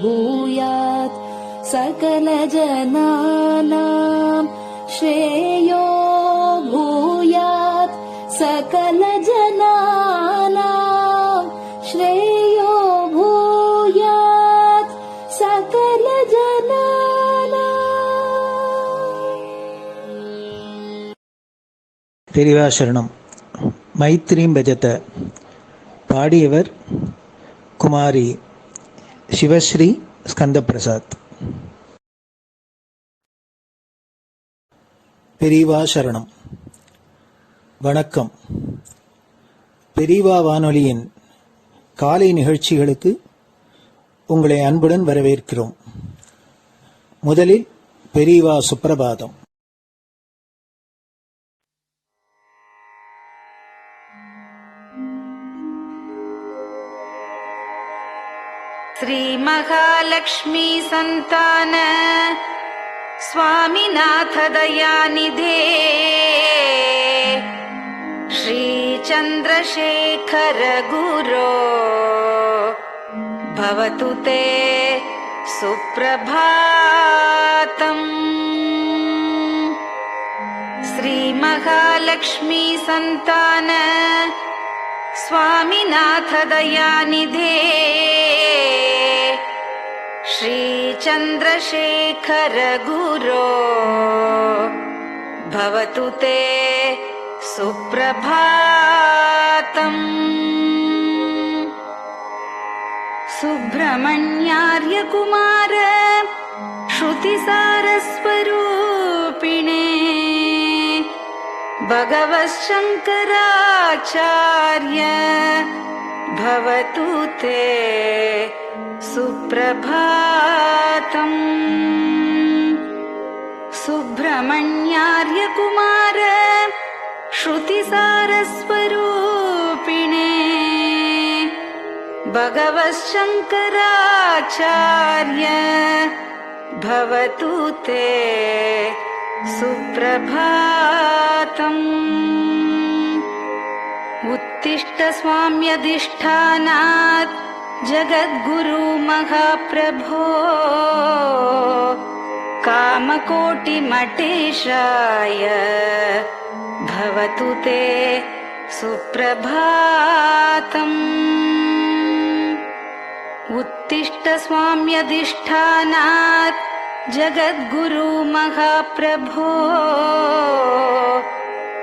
भूयात् सकलजनानां श्रेयो भूयात् सकलजनानां श्रेयो भूयात् सकलजनानां. பெரியவா சரணம். மைத்ரீம் பஜத. பாடியவர் குமாரி சிவஸ்ரீ ஸ்கந்தபிரசாத். பெரியவா சரணம். வணக்கம். பெரியவா வானொலியின் காலை நிகழ்ச்சிகளுக்கு உங்களை அன்புடன் வரவேற்கிறோம். முதலில் பெரியவா சுப்பிரபாதம். श्री महालक्ष्मी संतान स्वामीनाथ दयानिधे श्री चंद्रशेखर गुरो भवतु ते सुप्रभातम्. श्री महालक्ष्मी संतान स्वामीनाथ दयानिधे श्री चंद्रशेखर गुरो भवतु ते सुप्रभातम्. सुब्रह्मण्यार्य कुमार श्रुतिसारस्वरूपिणे भगवच्छंकराचार्य भवतु ते सुप्रभातम्. सुब्रह्मण्यार्य कुमार श्रुतिसारस्वरूपिणे भगवच्छंकराचार्य भवतु ते सुप्रभातम्. उत्तिष्ठ स्वाम्यधिष्ठानात् जगद्गुरु महाप्रभो कामकोटिमठेशाय भवतु ते सुप्रभातम्. उत्तिष्ठ स्वाम्यधिष्ठानात् जगद्गुरु महाप्रभो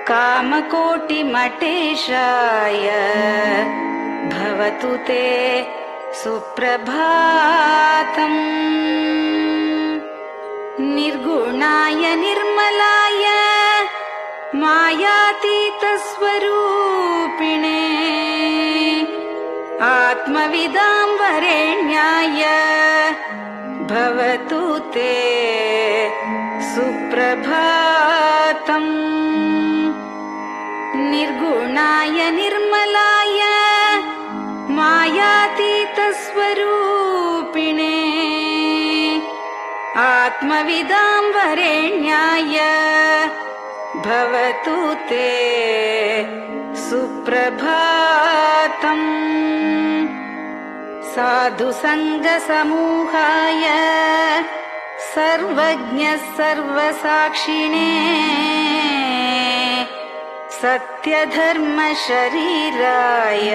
कामकोटिमठेशाय भवतु ते सुप्रभातम्. निर्गुणाय निर्मलाय मायातीतस्वरूपिणे आत्मविदां वरेण्याय भवतु ते सुप्रभातम्. निर्गुणाय निर्मलाय मायातीतस्वरूपिणे आत्मविदां वरेण्याय भवतु ते सुप्रभातम्. साधु संग समूहाय सर्वज्ञ सर्वसाक्षिणे सत्यधर्म शरीराय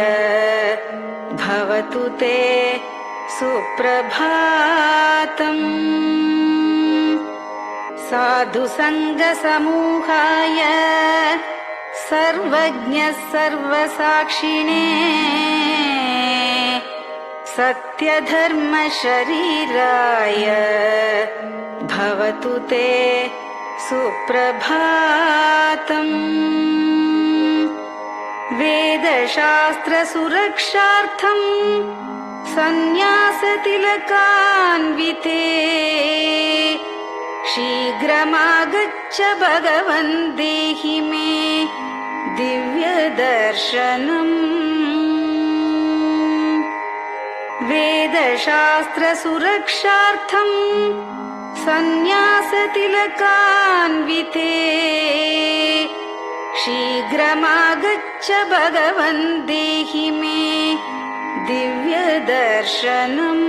भवतु ते सुप्रभातम्. साधु संग समूहाय सर्वज्ञ सर्वसाक्षिणे सत्यधर्म शरीराय भवतु ते सुप्रभातम्. वेदशास्त्र सुरक्षार्थं सन्न्यासतिलकान्विते शीघ्रमागच्छ भगवन् देहि मे दिव्यदर्शनम्. वेदशास्त्र सुरक्षार्थं सन्न्यासतिलकान्विते शीघ्रमागच्छ भगवन् देहि मे दिव्यदर्शनम्.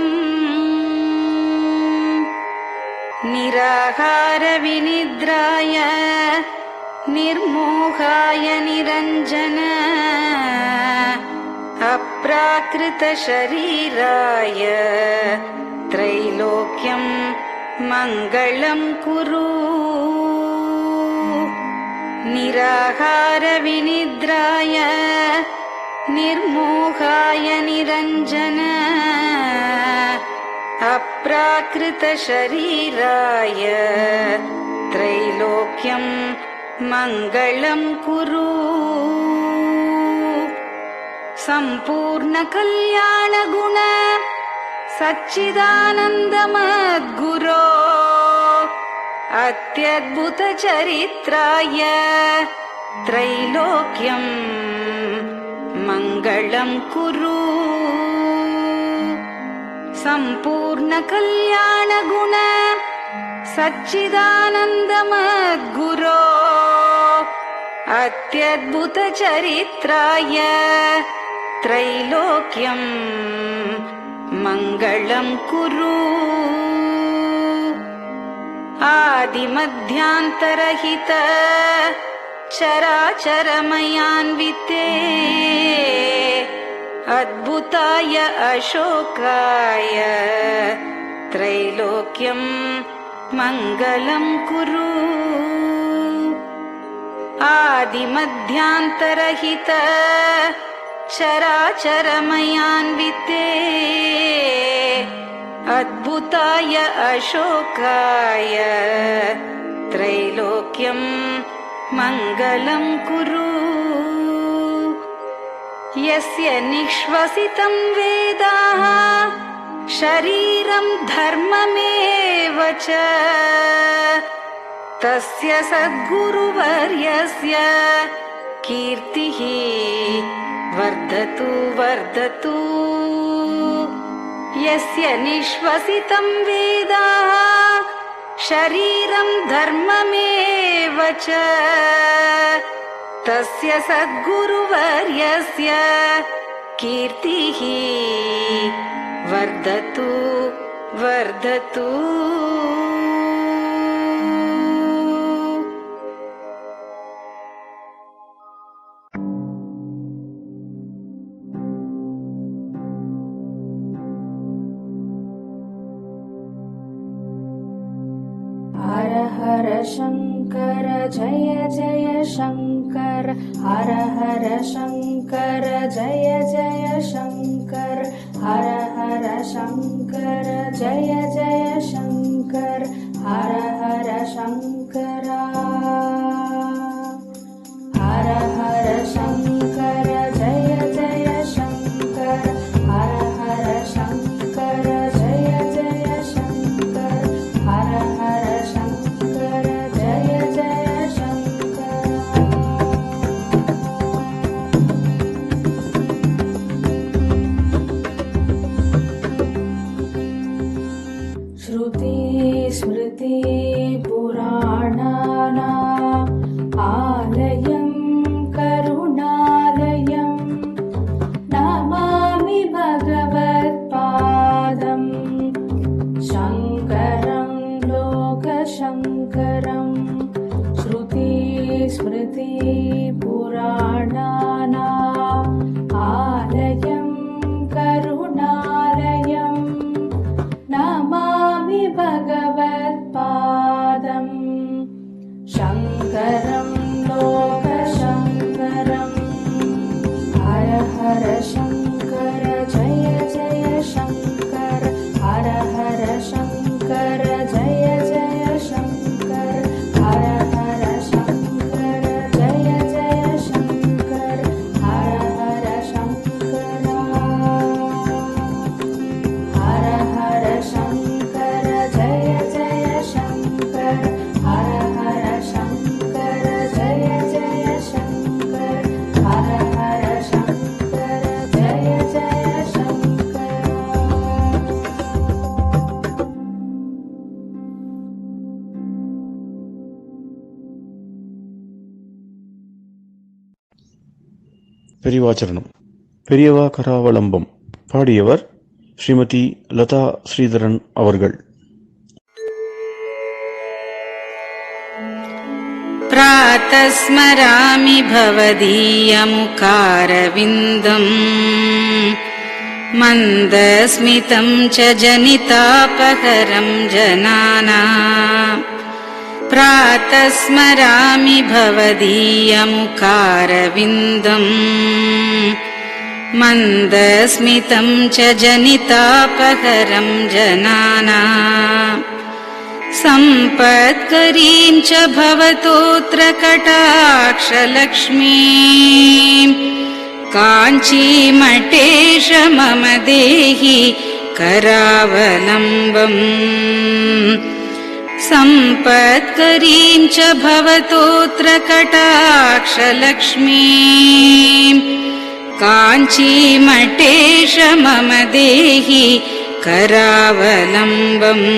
निराहार विनिद्राय निर्मोहाय निरञ्जन अप्राकृत शरीराय त्रैलोक्यं मङ्गलं कुरु। निराहार विनिद्राय निर्मोहाय निरञ्जन अप्राकृत शरीराय त्रैलोक्यं मङ्गलं कुरु। सम्पूर्ण कल्याण गुण सच्चिदानन्दमद्गुरो अत्यद्भुत चरित्राय त्रैलोक्यं मङ्गलं कुरु। सम्पूर्ण कल्याण गुण सच्चिदानन्दमद्गुरो अत्यद्भुत चरित्राय त्रैलोक्यं मङ्गलं कुरु। आदिमध्यान्तरहित चराचरमयान्विते अद्भुताय अशोकाय त्रैलोक्यं मङ्गलं कुरु। आदिमध्यान्तरहित चराचरमयान्विते अद्भुताय अशोकाय त्रैलोक्यं मङ्गलं कुरु। यस्य निःश्वसितं वेदाः शरीरं धर्ममेव च तस्य सद्गुरुवर्यस्य कीर्तिः वर्धतु वर्धतु। यस्य निःश्वसितं वेदाः शरीरं धर्ममेव च तस्य सद्गुरुवर्यस्य कीर्तिः वर्धतु वर्धतु। हर हर शंकर जय जय शंकर, हर हर शंकर जय जय शंकर, हर हर शंकर जय जय शंकर, हर हर शंकरा। हर हर शंकर जय जय शंकर, हर हर शंकर जय जय शंकर, हर हर शंकर जय जय शंकर। श्रुति स्मृति पुराणानाम् आलयं करुणालयं नमामि भगवत्पादं शङ्करं लोकशङ्करं। श्रुति स्मृति पुराणानाम् आलयं करुणालयं नमामि भगवत्पादं शङ्करं लोकशङ्करम्। हर हर शङ्कर जय जय शङ्कर, हर हर शङ्कर जय जय शङ्कर, हर हर शङ्कर जय जय शङ्कर, हर हर शङ्करा। हर हर शङ्कर जय जय शङ्कर, हर हर शङ्कर जय जय शङ्कर, हर हर शङ्कर जय जय शङ्कर। பெரியவாச்சரணம். பெரியவா கராவலம்பம். பாடியவர் ஸ்ரீமதி லதா ஸ்ரீதரன் அவர்கள். प्रातः स्मरामि भवदीयमुखारविन्दम् मन्दस्मितं च जनितापहरं जनानाम् प्रातः स्मरामि भवदीयमुखारविन्दम् मन्दस्मितं च जनितापहरं जनानाम् सम्पत्करीं च भवतोऽत्र कटाक्षलक्ष्मीम् काञ्चीमठेश मम देहि करावलम्बम् सम्पत्करीं च भवतोऽत्र कटाक्षलक्ष्मीम् काञ्चीमठेश मम देहि करावलम्बम्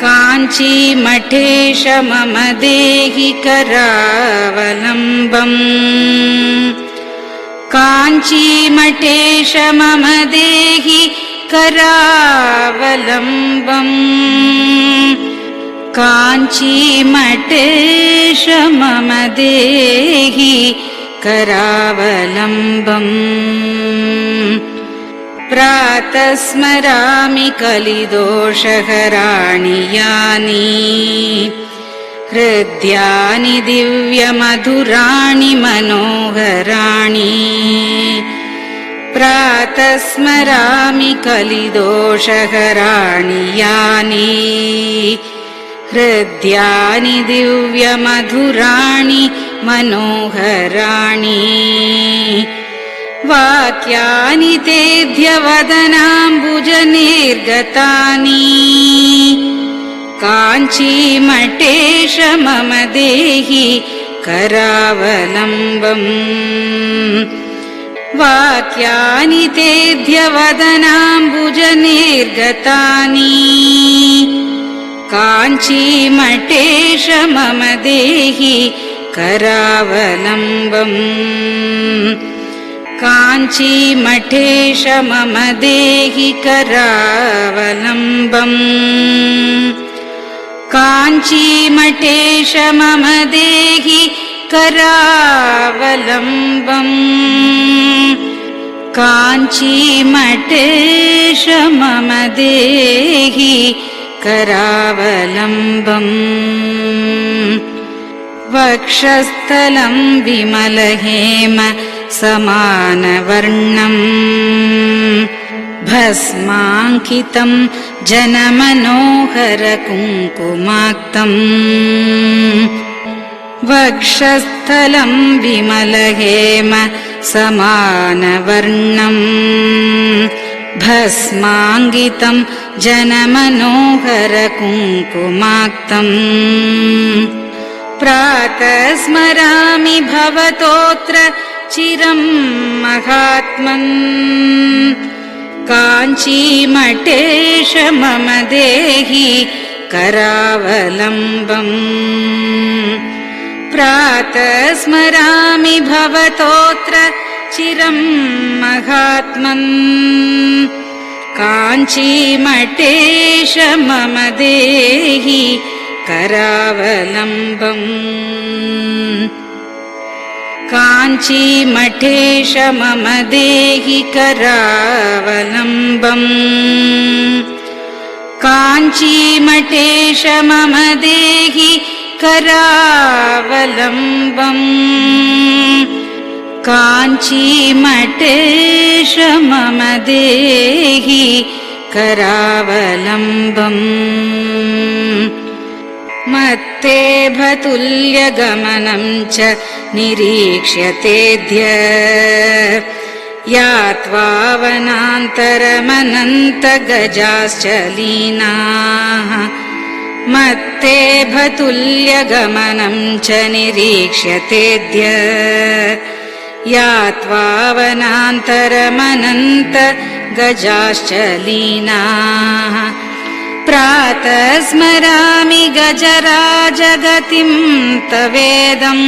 काञ्चीमठेश मम देहि करावलम्बम् काञ्चीमठेश मम देहि करावलम्बम् काञ्चीमठेश मम देहि करावलम्बम् प्रातः स्मरामि कलिदोषहराणि यानि हृद्यानि दिव्यमधुराणि मनोहराणि प्रातः स्मरामि कलिदोषहराणि यानि हृद्यानि दिव्यमधुराणि मनोहराणि वाक्यानि तेऽध्यवदनाम्बुजनिर्गतानि काञ्चीमठेश मम देहि करावलम्बम् वाक्यानि तेऽध्यवदनाम्बुजनिर्गतानि काञ्चीमठेश मम देहि करावलम्बम् काञ्चीमठेश मम देहि करावलम्बम् काञ्चीमठेश मम देहि करावलम्बम् काञ्चीमठेश मम देहि करावलम्बम् वक्षस्थलं विमलहेम समानवर्णम् भस्माङ्कितं जनमनोहर कुङ्कुमाक्तम् वक्षस्थलं विमलहेम समानवर्णम् भस्माङ्कितं जनमनोहर कुङ्कुमाक्तम् प्रातः स्मरामि भवतोऽत्र चिरं महात्मन् काञ्चीमठेश मम देहि करावलम्बम् प्रातः स्मरामि भवतोऽत्र चिरं महात्मन् काञ्चीमठेश मम देहि करावलम्बम् काञ्चीमठेश मम देहि करावलम्बम् काञ्चीमठेश मम देहि करावलम्बम् काञ्चीमठेश मम देहि करावलम्बम् मत्तेभतुल्यगमनं च निरीक्ष्यतेऽद्य यात्वावनान्तरमनन्तगजाश्च लीनाः मत्तेभतुल्यगमनं च निरीक्ष्यतेऽद्य यात्वावनान्तरमनन्तगजाश्च लीनाः प्रातः स्मरामि गजराजगतिं तवेदम्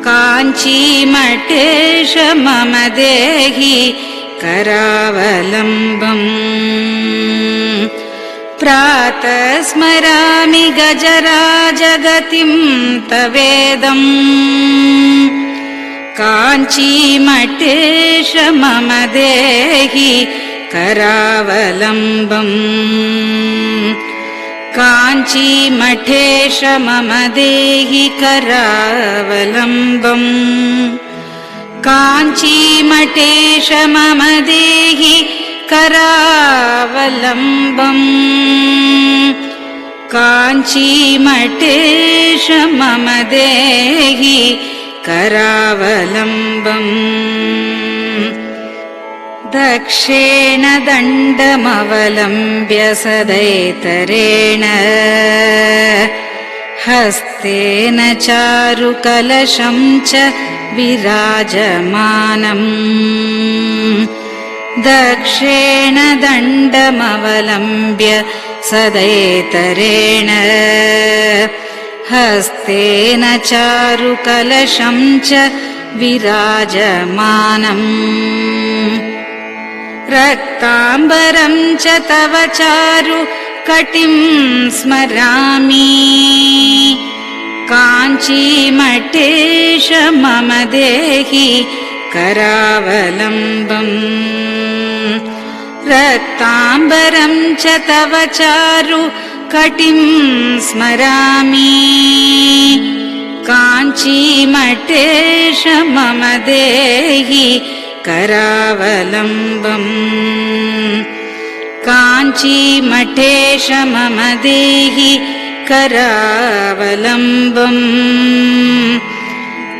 काञ्चीमठेश मम देहि करावलम्बम् प्रातः स्मरामि गजराजगतिं तवेदम् काञ्चीमठेश मम देहि करावलम्बम् काञ्चीमठेश मम देहि करावलम्बम् काञ्चीमठेश मम देहि करावलम्बम् काञ्चीमठेश मम देहि करावलम्बम् दक्षेण दण्डमवलम्ब्य सदैतरेण हस्तेन चारुकलशं च विराजमानम् दक्षेण दण्डमवलम्ब्य सदैतरेण हस्तेन चारुकलशं च विराजमानम् रक्ताम्बरं च तव चारु कटिं स्मरामि काञ्चीमठेश मम देहि करावलम्बम् रक्ताम्बरं च तव चारु कटिं स्मरामि काञ्चीमठेश मम देहि करावलम्बम् काञ्चीमठेश मम देहि करावलम्बम्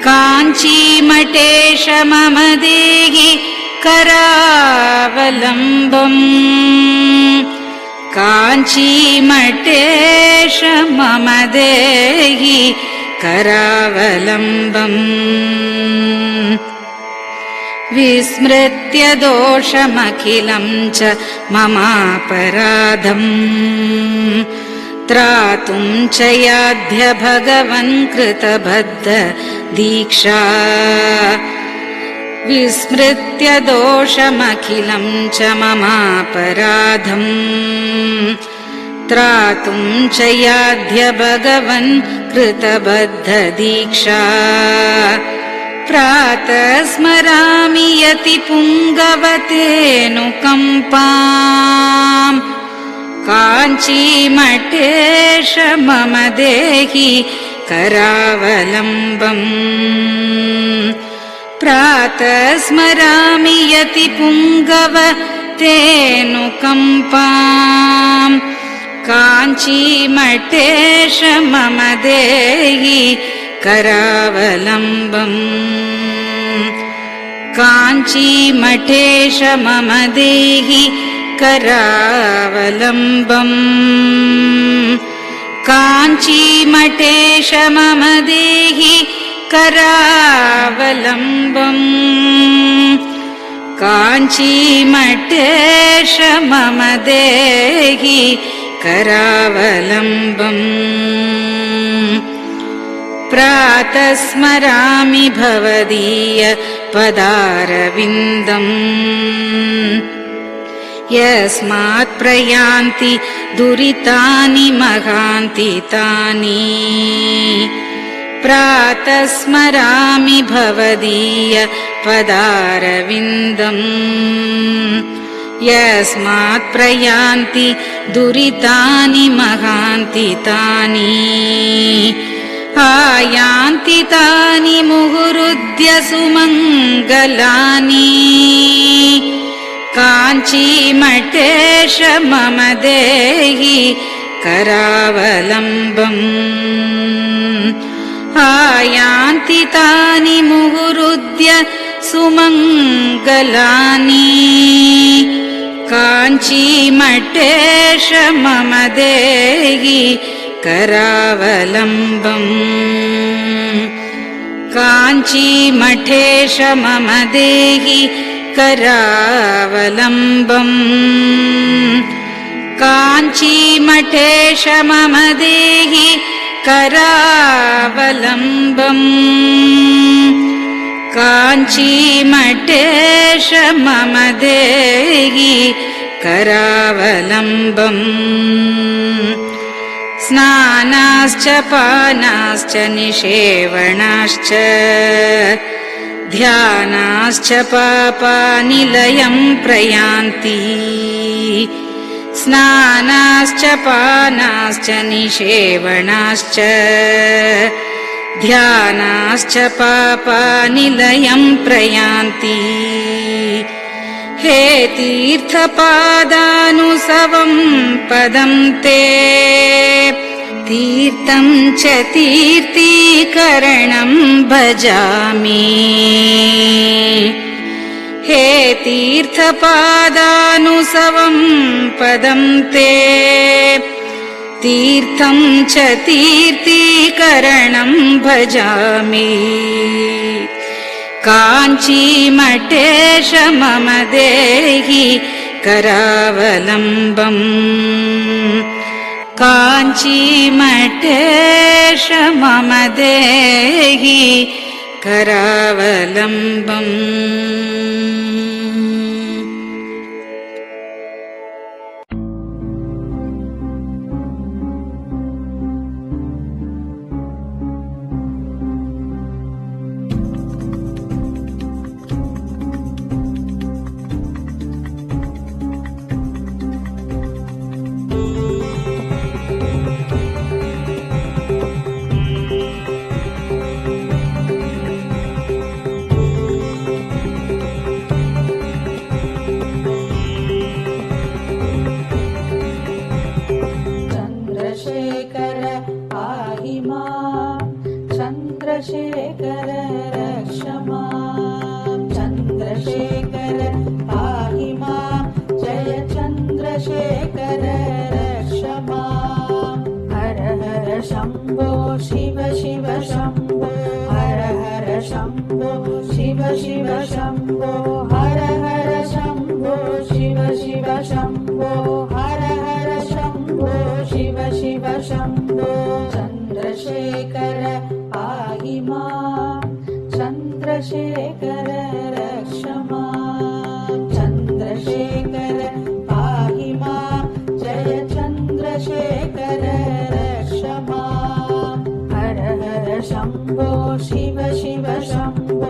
काञ्चीमठेश मम देहि करावलम्बम् काञ्चीमठेश मम देहि करावलम्बम् विस्मृत्य दोषमखिलं च ममापराधम् त्रातुं च याध्य भगवन् कृतबद्ध दीक्षा विस्मृत्य दोषमखिलं च ममापराधम् त्रातुं च याध्य भगवन् कृतबद्ध दीक्षा प्रातः स्मरामि यति पुङ्गवतेऽनुकम्पाम् काञ्चीमठेश मम देहि करावलम्बम् प्रातः स्मरामि यति पुङ्गवतेऽनुकम्पाम् काञ्चीमठेश मम देहि करावलम्बम् काञ्चीमठेश मम देहि करावलम्बम् काञ्चीमठेश मम देहि करावलम्बम् काञ्चीमठेश मम देहि करावलम्बम् प्रातः स्मरामि भवदीय पदारविन्दम् यस्मात् प्रयान्ति दुरितानि महान्ति तानि प्रातः स्मरामि भवदीय पदारविन्दम् यस्मात् प्रयान्ति दुरितानि महान्ति तानि आयान्ति तानि मुहुरुद्य सुमङ्गलानि काञ्चीमठेश मम देहि करावलम्बम् आयान्ति तानि मुहुरुद्य सुमङ्गलानि काञ्चीमठेश मम देहि करावलम्बम् काञ्चीमठेश मम देहि करावलम्बम् काञ्चीमठेश मम देहि करावलम्बम् काञ्चीमठेश मम देहि करावलम्बम् स्नानाश्च पानाश्च निषेवणाश्च ध्यानाश्च पापानिलयं प्रयान्ति स्नानाश्च पानाश्च निषेवणाश्च ध्यानाश्च पापानिलयं प्रयान्ति हे तीर्थपादानुसवं पदं ते तीर्थं च तीर्थीकरणं भजामि हे तीर्थपादानुसवं पदं ते तीर्थं च तीर्थीकरणं भजामि काञ्चीमठेश मम देहि करावलम्बम् काञ्चीमठेश मम देहि करावलम्बम् चन्द्रशेखर रक्ष मां चन्द्रशेखर पाहि मां जय चन्द्रशेखर रक्ष मां हर हर शम्भो शिव शिव शम्भो हर हर शम्भो शिव शिव शम्भो हर हर शम्भो शिव शिव शम्भो हर हर शम्भो शिव शिव शम्भो चन्द्रशेखर पाहि मां चन्द्रशेखर रक्ष मां चन्द्रशेखर पाहि मां जय चन्द्रशेखर रक्ष मां हर हर शम्भो शिव शिव शम्भो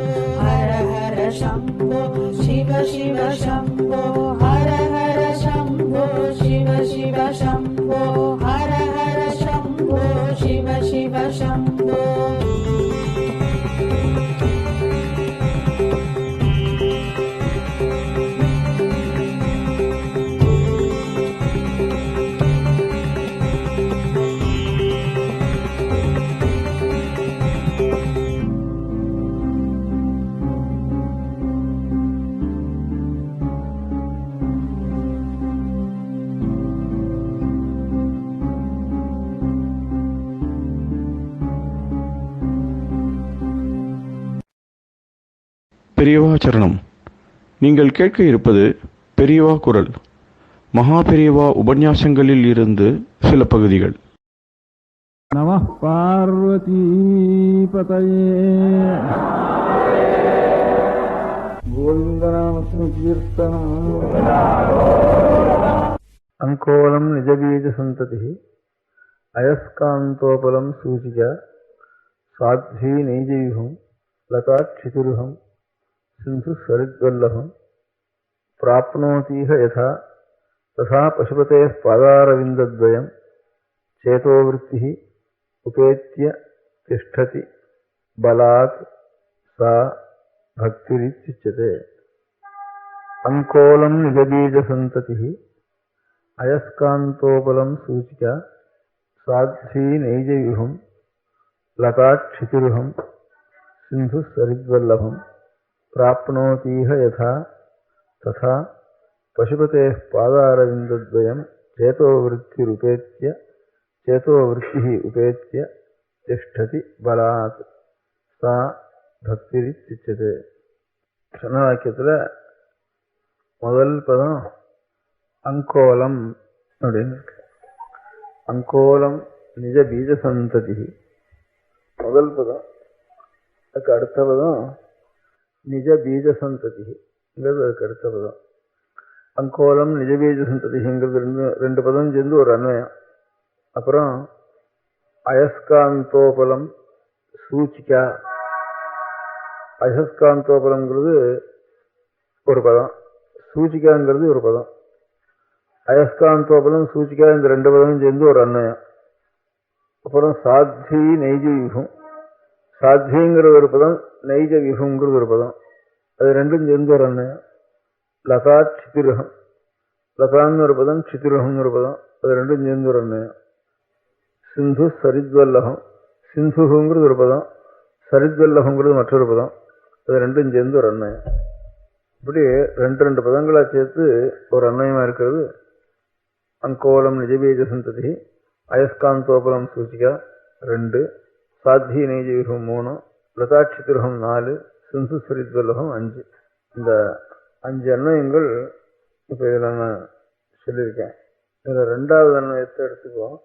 हर हर शम्भो शिव शिव शम्भो हर हर शम्भो शिव शिव शम्भो हर हर शम्भो शिव शिव शम्भो பெரியவா சரணம். நீங்கள் கேட்க இருப்பது பெரியவா குரல். மகா பெரியவா உபன்யாசங்களில் இருந்து சில பகுதிகள். நமः பார்வதி பதயே. கோவிந்தநாம சங்கீர்த்தனம். அங்கோலம் நிஜபீஜ சந்ததி அயஸ்காந்தோபலம் சூச்சிகா சாத்வி நெய்ஜயுகம் லதாட்சிதுருகம் சிந்து சரித்வல்லபம் பிராப்னோதீஹ யதா ததா பசுபதேः பாதாரவிந்தத்வயம் சேதோவிருத்திः உபேத்ய திஷ்டதி பலாத் சா பக்திரித்யுச்யதே. அங்கோலம் நிஜபீஜ சந்ததிः அயஸ்காந்தோபலம் சூச்சிகா சாத்வி நெய்ஜயுகம் லதாட்சிதுருகம் சிந்து சரித்வல்லபம் பிராப்னோதீஹ யதா ததா பசுபதேः பாதாரவிந்தத்வயம் சேதோவிருத்திः உபேத்ய திஷ்டதி பலாத் சா பக்திரித்யுச்யதே. சரணவாக்கியத்தில் முதல் பதம் அங்கோலம் அப்படின்னு இருக்கு. அங்கோலம் நிஜ பீஜ சந்ததி முதல் பதம். அதுக்கு அடுத்த பதம் நிஜ பீஜ சந்ததி, அதுக்கு அடுத்த பதம். அங்கோலம் நிஜபீஜ சந்ததிங்கிறது ரெண்டு பதம் சேர்ந்து ஒரு அன்வயம். அப்புறம் அயஸ்காந்தோபலம் சூச்சிகா. அயஸ்காந்தோபலம்ங்கிறது ஒரு பதம், சூச்சிகாங்கிறது ஒரு பதம். அயஸ்காந்தோபலம் சூச்சிகா இந்த ரெண்டு பதமும் சேர்ந்து ஒரு அன்வயம். அப்புறம் சாத்வி நெய்ஜ வியூகம். சாத்விங்கிற ஒரு பதம், நெய்ஜ வியூகங்கிறது ஒரு பதம். அது ரெண்டும் சேர்ந்து ஒரு அன்வயம். லதா சித்திருகம். லதான்னு ஒரு பதம், சித்திருகம்னு ஒரு பதம். அது ரெண்டும் சேர்ந்து ஒரு அன்வயம். சிந்து சரித்வல்லகம். சிந்துங்கிறது ஒரு பதம், சரித்வல்லகங்கிறது மற்றொரு பதம். அது ரெண்டும் சேர்ந்து ஒரு அன்வயம். இப்படி ரெண்டு பதங்களா சேர்த்து ஒரு அன்வயமா இருக்கிறது. அங்கோலம் நிஜபீஜ சந்ததி, அயஸ்காந்தோபலம் சூச்சிகா 2, சாத்வி நெய்ஜ வியூகம் 3, லதாட்சித்திருகம் 4, சிந்து சரித்வல்லகம் 5. இந்த 5 அன்வயங்கள் இப்போ இதில் நான் சொல்லியிருக்கேன். இதில் 2வது அன்வயத்தை எடுத்துக்குவோம்.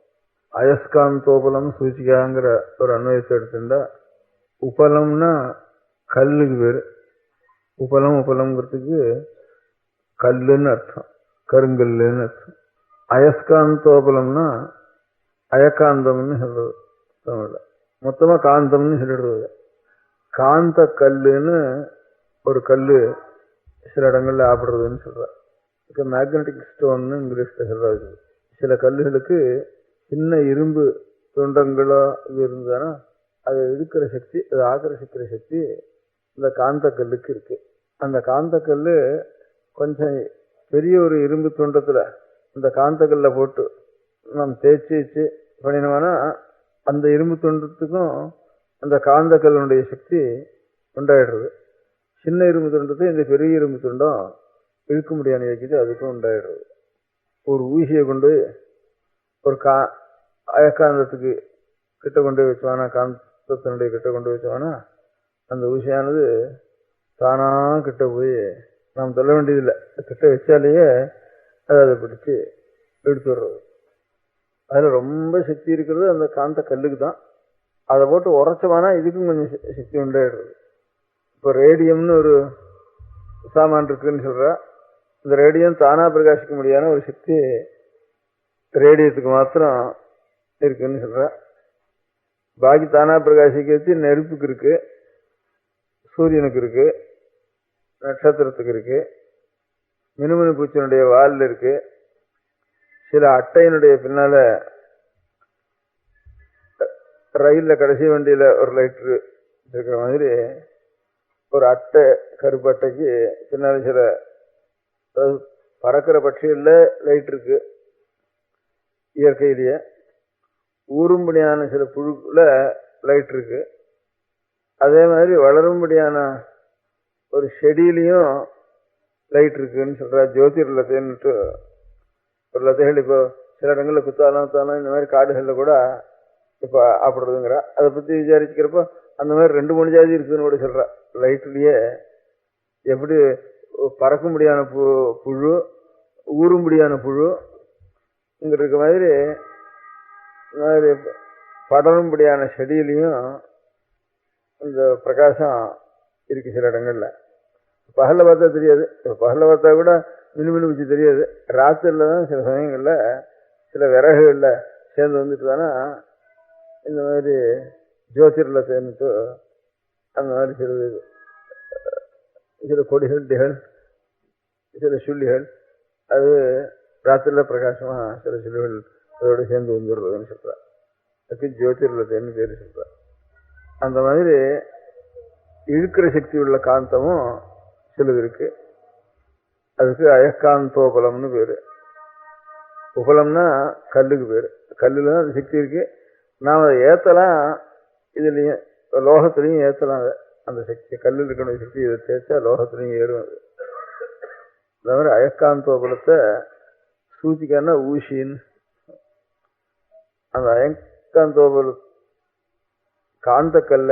அயஸ்காந்தோபலம் சூச்சிகாங்கிற ஒரு அன்வயத்தை எடுத்துட்டா, உபலம்னா கல்லுக்கு பேர். உபலம்ங்கிறதுக்கு கல்லுன்னு அர்த்தம், கருங்கல்லுன்னு அர்த்தம். அயஸ்காந்தோபலம்னா அயக்காந்தம்னு சொல்றது தமிழ்ல. மொத்தமாக காந்தம்னு சொல்லிடுறது. காந்த கல்லுன்னு ஒரு கல்லு சில இடங்கள்ல ஆப்படுறதுன்னு சொல்றாரு. இப்போ மேக்னட்டிக் ஸ்டோன்னு இங்கிலீஷ்ல சொல்றாரு. சில கல்லுகளுக்கு சின்ன இரும்பு துண்டங்களோ இது இருந்ததுன்னா அதை இழுக்கிற சக்தி, அதை ஆக்கர்ஷிக்கிற சக்தி இந்த காந்த கல்லுக்கு இருக்கு. அந்த காந்த கல் கொஞ்சம் பெரிய ஒரு இரும்பு துண்டத்துல இந்த காந்த கல்லை போட்டு நம்ம தேய்ச்சி பண்ணினோம்னா அந்த இரும்பு துண்டத்துக்கும் அந்த காந்த கல்லுடைய சக்தி உண்டாயிடுறது. சின்ன இரும்பு துண்டத்தை இந்த பெரிய இரும்பு துண்டம் இழுக்க முடியாத வைக்கிது, அதுக்கும் உண்டாயிடுறது. ஒரு ஊசியை கொண்டு ஒரு அயக்காந்தத்துக்கு கிட்ட கொண்டு போய் வச்சோம்னா, காந்தத்தினுடைய கிட்ட கொண்டு வச்சோம்னா அந்த ஊசியானது தானா கிட்ட போய் நாம் சொல்ல வேண்டியதில்லை, கிட்ட வச்சாலேயே அதை பிடிச்சி எடுத்து விடுறது. அதில் ரொம்ப சக்தி இருக்கிறது அந்த காந்த கல்லுக்கு தான். அதை போட்டு உரைச்சோம்னா இதுக்கும் கொஞ்சம் சக்தி உண்டாயிடுறது. இப்போ ரேடியம்னு ஒரு சாமான் இருக்குன்னு சொல்கிறா. இந்த ரேடியம் தானாக பிரகாசிக்க முடியாத ஒரு சக்தி ரேடியத்துக்கு மாத்திரம் இருக்குன்னு சொல்கிறா. பாக்கி தானாக பிரகாசிக்கிறது நெருப்புக்கு இருக்கு, சூரியனுக்கு இருக்கு, நட்சத்திரத்துக்கு இருக்கு, மினுமினு பூச்சியினுடைய வாலில் இருக்கு, சில அட்டையினுடைய பின்னால ரயிலில் கடைசி வண்டியில் ஒரு லைட்ரு இருக்கிற மாதிரி ஒரு அட்டை, கருப்பு அட்டைக்கு பின்னால் சில பறக்கிற பட்சிகளில் லைட் இருக்கு. இயற்கையிலேயே ஊரும்படியான சில புழுக்குள்ள லைட் இருக்கு. அதே மாதிரி வளரும்படியான ஒரு செடியிலையும் லைட் இருக்குன்னு சொல்றா. ஜோதிர் லத்தைன்னுட்டு ஒரு லத்தைகள் இப்போ சில இடங்களில் குத்தாலம் இந்த மாதிரி காடுகளில் கூட இப்போ ஆப்படுறதுங்கிறா. அதை பற்றி விசாரிச்சுக்கிறப்போ அந்த மாதிரி 2-3 ஜாதி இருக்குதுன்னு கூட சொல்றா. லைட்லேயே எப்படி பறக்கும்படியான புழு, ஊரும்படியான புழு இருக்க மாதிரி படரும்படியான செடியிலையும் இந்த பிரகாசம் இருக்கு சில இடங்கள்ல. பகல்ல பார்த்தா தெரியாது, பகல்ல பார்த்தா கூட மினுமினு வச்சு தெரியாது. ராத்திரில தான் சில சமயங்கள்ல சில விறகுகளில் சேர்ந்து வந்துட்டு தானே இந்த மாதிரி ஜோதிரில் சேர்ந்துட்டு அந்த மாதிரி சில கொடிகள் சில சுள்ளிகள் அது ராத்திரில பிரகாசமா சில சுள்ளிகள் அதோடு சேர்ந்து வந்துடுறதுன்னு சொல்றா. அதுக்கு ஜோதிர்லத்தைன்னு பேர் சொல்றா. அந்த மாதிரி இழுக்கிற சக்தி உள்ள காந்தமும் சிலது இருக்கு. அதுக்கு அயக்காந்தோபலம்னு பேரு. உபலம்னா கல்லுக்கு பேரு. கல்லுல தான் அது சக்தி இருக்கு. நாம் அதை ஏற்றலாம், இதுலையும் லோகத்திலையும் ஏற்றலாம். அந்த சக்தி கல்லில் இருக்கணும் சக்தி இதை தேய்ச்சா லோகத்திலையும் ஏறும். அது அந்த மாதிரி அயக்காந்தோபலத்தை சூச்சிக்கான ஊசின்னு. அந்த அயக்காந்தோபல காந்த கல்ல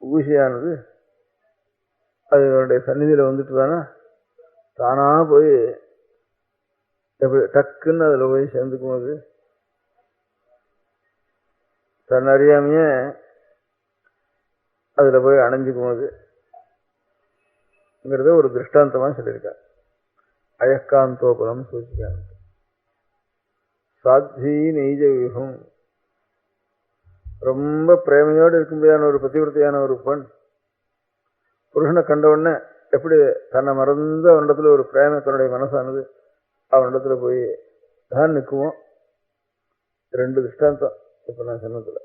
ஊசியானது அதனுடைய சந்நிதியில் வந்துட்டு தானே தானா போய் எப்படி டக்குன்னு அதில் போய் சேர்ந்துக்கும். அது தன் அறியாமையே அதில் போய் அணைஞ்சுக்கும். அதுங்கிறத ஒரு திருஷ்டாந்தமாக சொல்லியிருக்கார். அயக்காந்தோபலம் சூச்சிக்காங்க. சாத்வி நெய்ஜ வியூகம், ரொம்ப பிரேமையோடு இருக்கும்படியான ஒரு பதிவிரத்தையான ஒரு பெண் புருஷனை கண்ட உடனே எப்படி தன்னை மறந்து அவனிடத்துல ஒரு பிரேமை, தன்னுடைய மனசானது அவனிடத்துல போய் தான் நிற்குமோ. 2 திருஷ்டாந்தம் இப்ப நான் சொன்னதுல.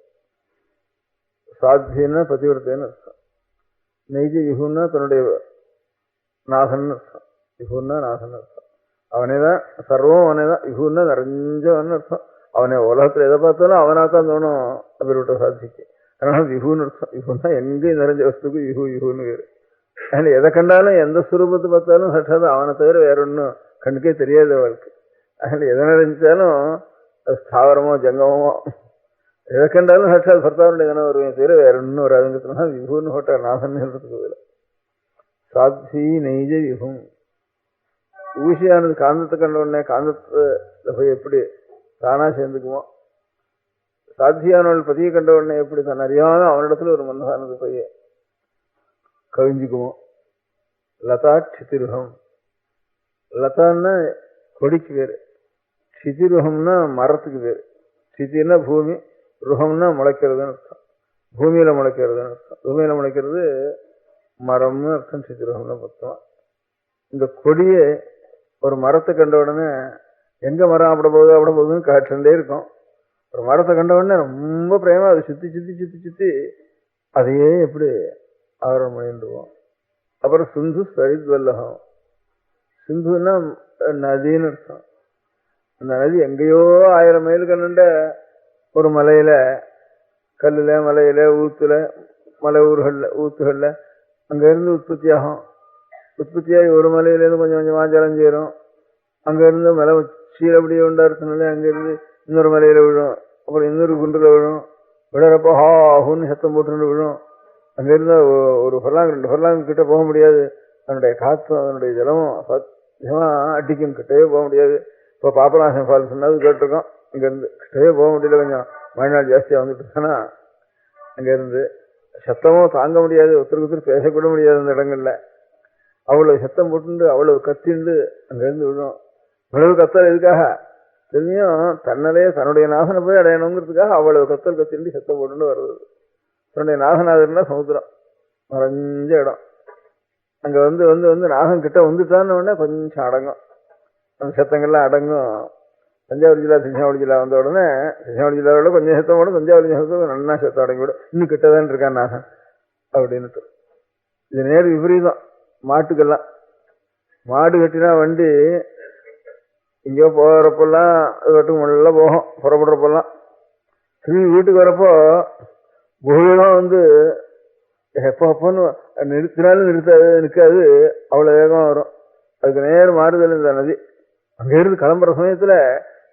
சாத்வின்னா பதிவிரத்தைன்னு அர்த்தம், நெய்ஜ விகுன்னா தன்னுடைய நாசன் அர்த்தம், விகுன்னா நாசன் அர்த்தம். அவனேதான் சர்வம், அவனேதான் விகுன்னா நிறைஞ்சவன் அர்த்தம். அவனை உலகத்துல எதை பார்த்தாலும் அவனாத்தான் தோணும் அப்படிப்பட்ட சாட்சிக்கு. அதனால விகுன்னு அர்த்தம். விகுன்னா எங்கேயும் நிறைஞ்ச வஸ்துக்கு விகுன்னு வேறு. அதனால எதை கண்டாலும் எந்த சுரூபத்தை பார்த்தாலும் சட்டாத அவனை தவிர வேற ஒன்றும் கண்ணுக்கே தெரியாத வாழ்க்கை. அதனால எதை நிறைஞ்சாலும் ஸ்தாவரமோ ஜங்கமோ எதை கண்டாலும் சட்டாத் பர்த்தாவுடைய தானே வருவேன் தவிர வேற ஒன்றும் ஒரு அதுங்கிறதுனால விகுன்னு போட்டா நாசன் சொல்றதுக்கு. சாத்வி நெய்ஜ விகும். ஊசியானது காந்தத்தை கண்ட உடனே காந்தத்துல போய் எப்படி தானா சேர்ந்துக்குவோம், சாத்தியானவள் பதியை கண்ட உடனே எப்படி தான் அறியாம அவனிடத்துல ஒரு மனசானது போய் கவிஞ்சுக்குவோம். லதா க்ஷிதிருகம். லதான்னா கொடிக்கு பேரு, க்ஷிதிருகம்னா மரத்துக்கு பேரு. க்ஷிதிர்னா பூமி, ருகம்னா முளைக்கிறதுன்னு அர்த்தம், பூமியில முளைக்கிறதுன்னு அர்த்தம். பூமியில முளைக்கிறது மரம்னு அர்த்தம், க்ஷிதிருகம்னு மொத்தம். இந்த கொடியை ஒரு மரத்தை கண்ட உடனே எங்க மரம் அப்பட போகுதுன்னு காட்டுண்டே இருக்கும். ஒரு மரத்தை கண்ட உடனே ரொம்ப பிரேமா அதை சுத்தி சுத்தி சுத்தி சுத்தி அதையே எப்படி ஆவரணம் பண்ணிடுவோம். அப்புறம் சிந்து சரித்வல்லகம். சிந்துன்னா நதின்னு அர்த்தம். அந்த நதி எங்கேயோ 1000 மைல் கண்ணுண்ட ஒரு மலையில, கல்லுல மலையில ஊத்துல மலை ஊத்துகள்ல அங்க இருந்து உற்பத்தியாகும். உற்பத்தியாகி ஒரு மலையிலேருந்து கொஞ்சம் கொஞ்சமா ஜலம் சேரும். அங்க இருந்து மலை சீல அப்படியே உண்டாருனால அங்கிருந்து இன்னொரு மலையில விழும், அப்புறம் இன்னொரு குண்டுல விழும். விழறப்போ ஹாஹுன்னு சத்தம் போட்டுன்னு விழும். அங்கிருந்து ஒரு ஃபர்லாங் 2 ஃபர்லாங் கிட்ட போக முடியாது. அதனுடைய காற்றும் அதனுடைய ஜலமும் சத்தியமா அடிக்கும், கிட்டவே போக முடியாது. இப்போ பாபநாசம் ஃபால்ஸ் சொன்னது கேட்டிருக்கோம். இங்கிருந்து கிட்டவே போக முடியல, கொஞ்சம் மழைநாள் ஜாஸ்தியா வந்துட்டு இருக்கானா அங்கிருந்து சத்தமும் தாங்க முடியாது, ஒருத்தருக்கு பேசக்கூட முடியாது அந்த இடங்கள்ல. அவ்வளவு சத்தம் போட்டு அவ்வளவு கத்திண்டு அங்கிருந்து விழும். இவ்வளவு கத்தல் எதுக்காக தெரியும், தன்னலே தன்னுடைய நாசனை போய் அடையணுங்கிறதுக்காக அவ்வளவு கத்தல் கத்திண்டு சத்தம் போட்டு வருது. தன்னுடைய நாசனாதுன்னா சமுத்திரம் மறைஞ்ச இடம். அங்க வந்து வந்து வந்து நாசம் கிட்ட வந்துட்டான்னு உடனே கொஞ்சம் அடங்கும், அந்த சத்தங்கள்லாம் அடங்கும். தஞ்சாவூர் ஜில்லா வந்த உடனே தஞ்சாவூர் ஜில்லாவோட கொஞ்சம் சத்தம் போடும், தஞ்சாவூர் சத்தம் நல்லா சத்தம் அடங்கிவிடும். இன்னும் கிட்டதான் இருக்கான் நாசன் அப்படின்னுட்டு. இது நேரு விபரீதம் மாட்டுக்கெல்லாம். மாடு கட்டினா வண்டி இங்கேயோ போகிறப்பெல்லாம் அது வட்டு முள்ள போகும், புறப்படுறப்பெல்லாம். திரும்பி வீட்டுக்கு வரப்போ புகழெல்லாம் வந்து எப்போன்னு நிறுத்தினாலும் நிற்காது, அவ்வளோ வேகமாக வரும். அதுக்கு நேரம் மாறுதல் இந்த நதி. அங்கேருந்து கிளம்புற சமயத்தில்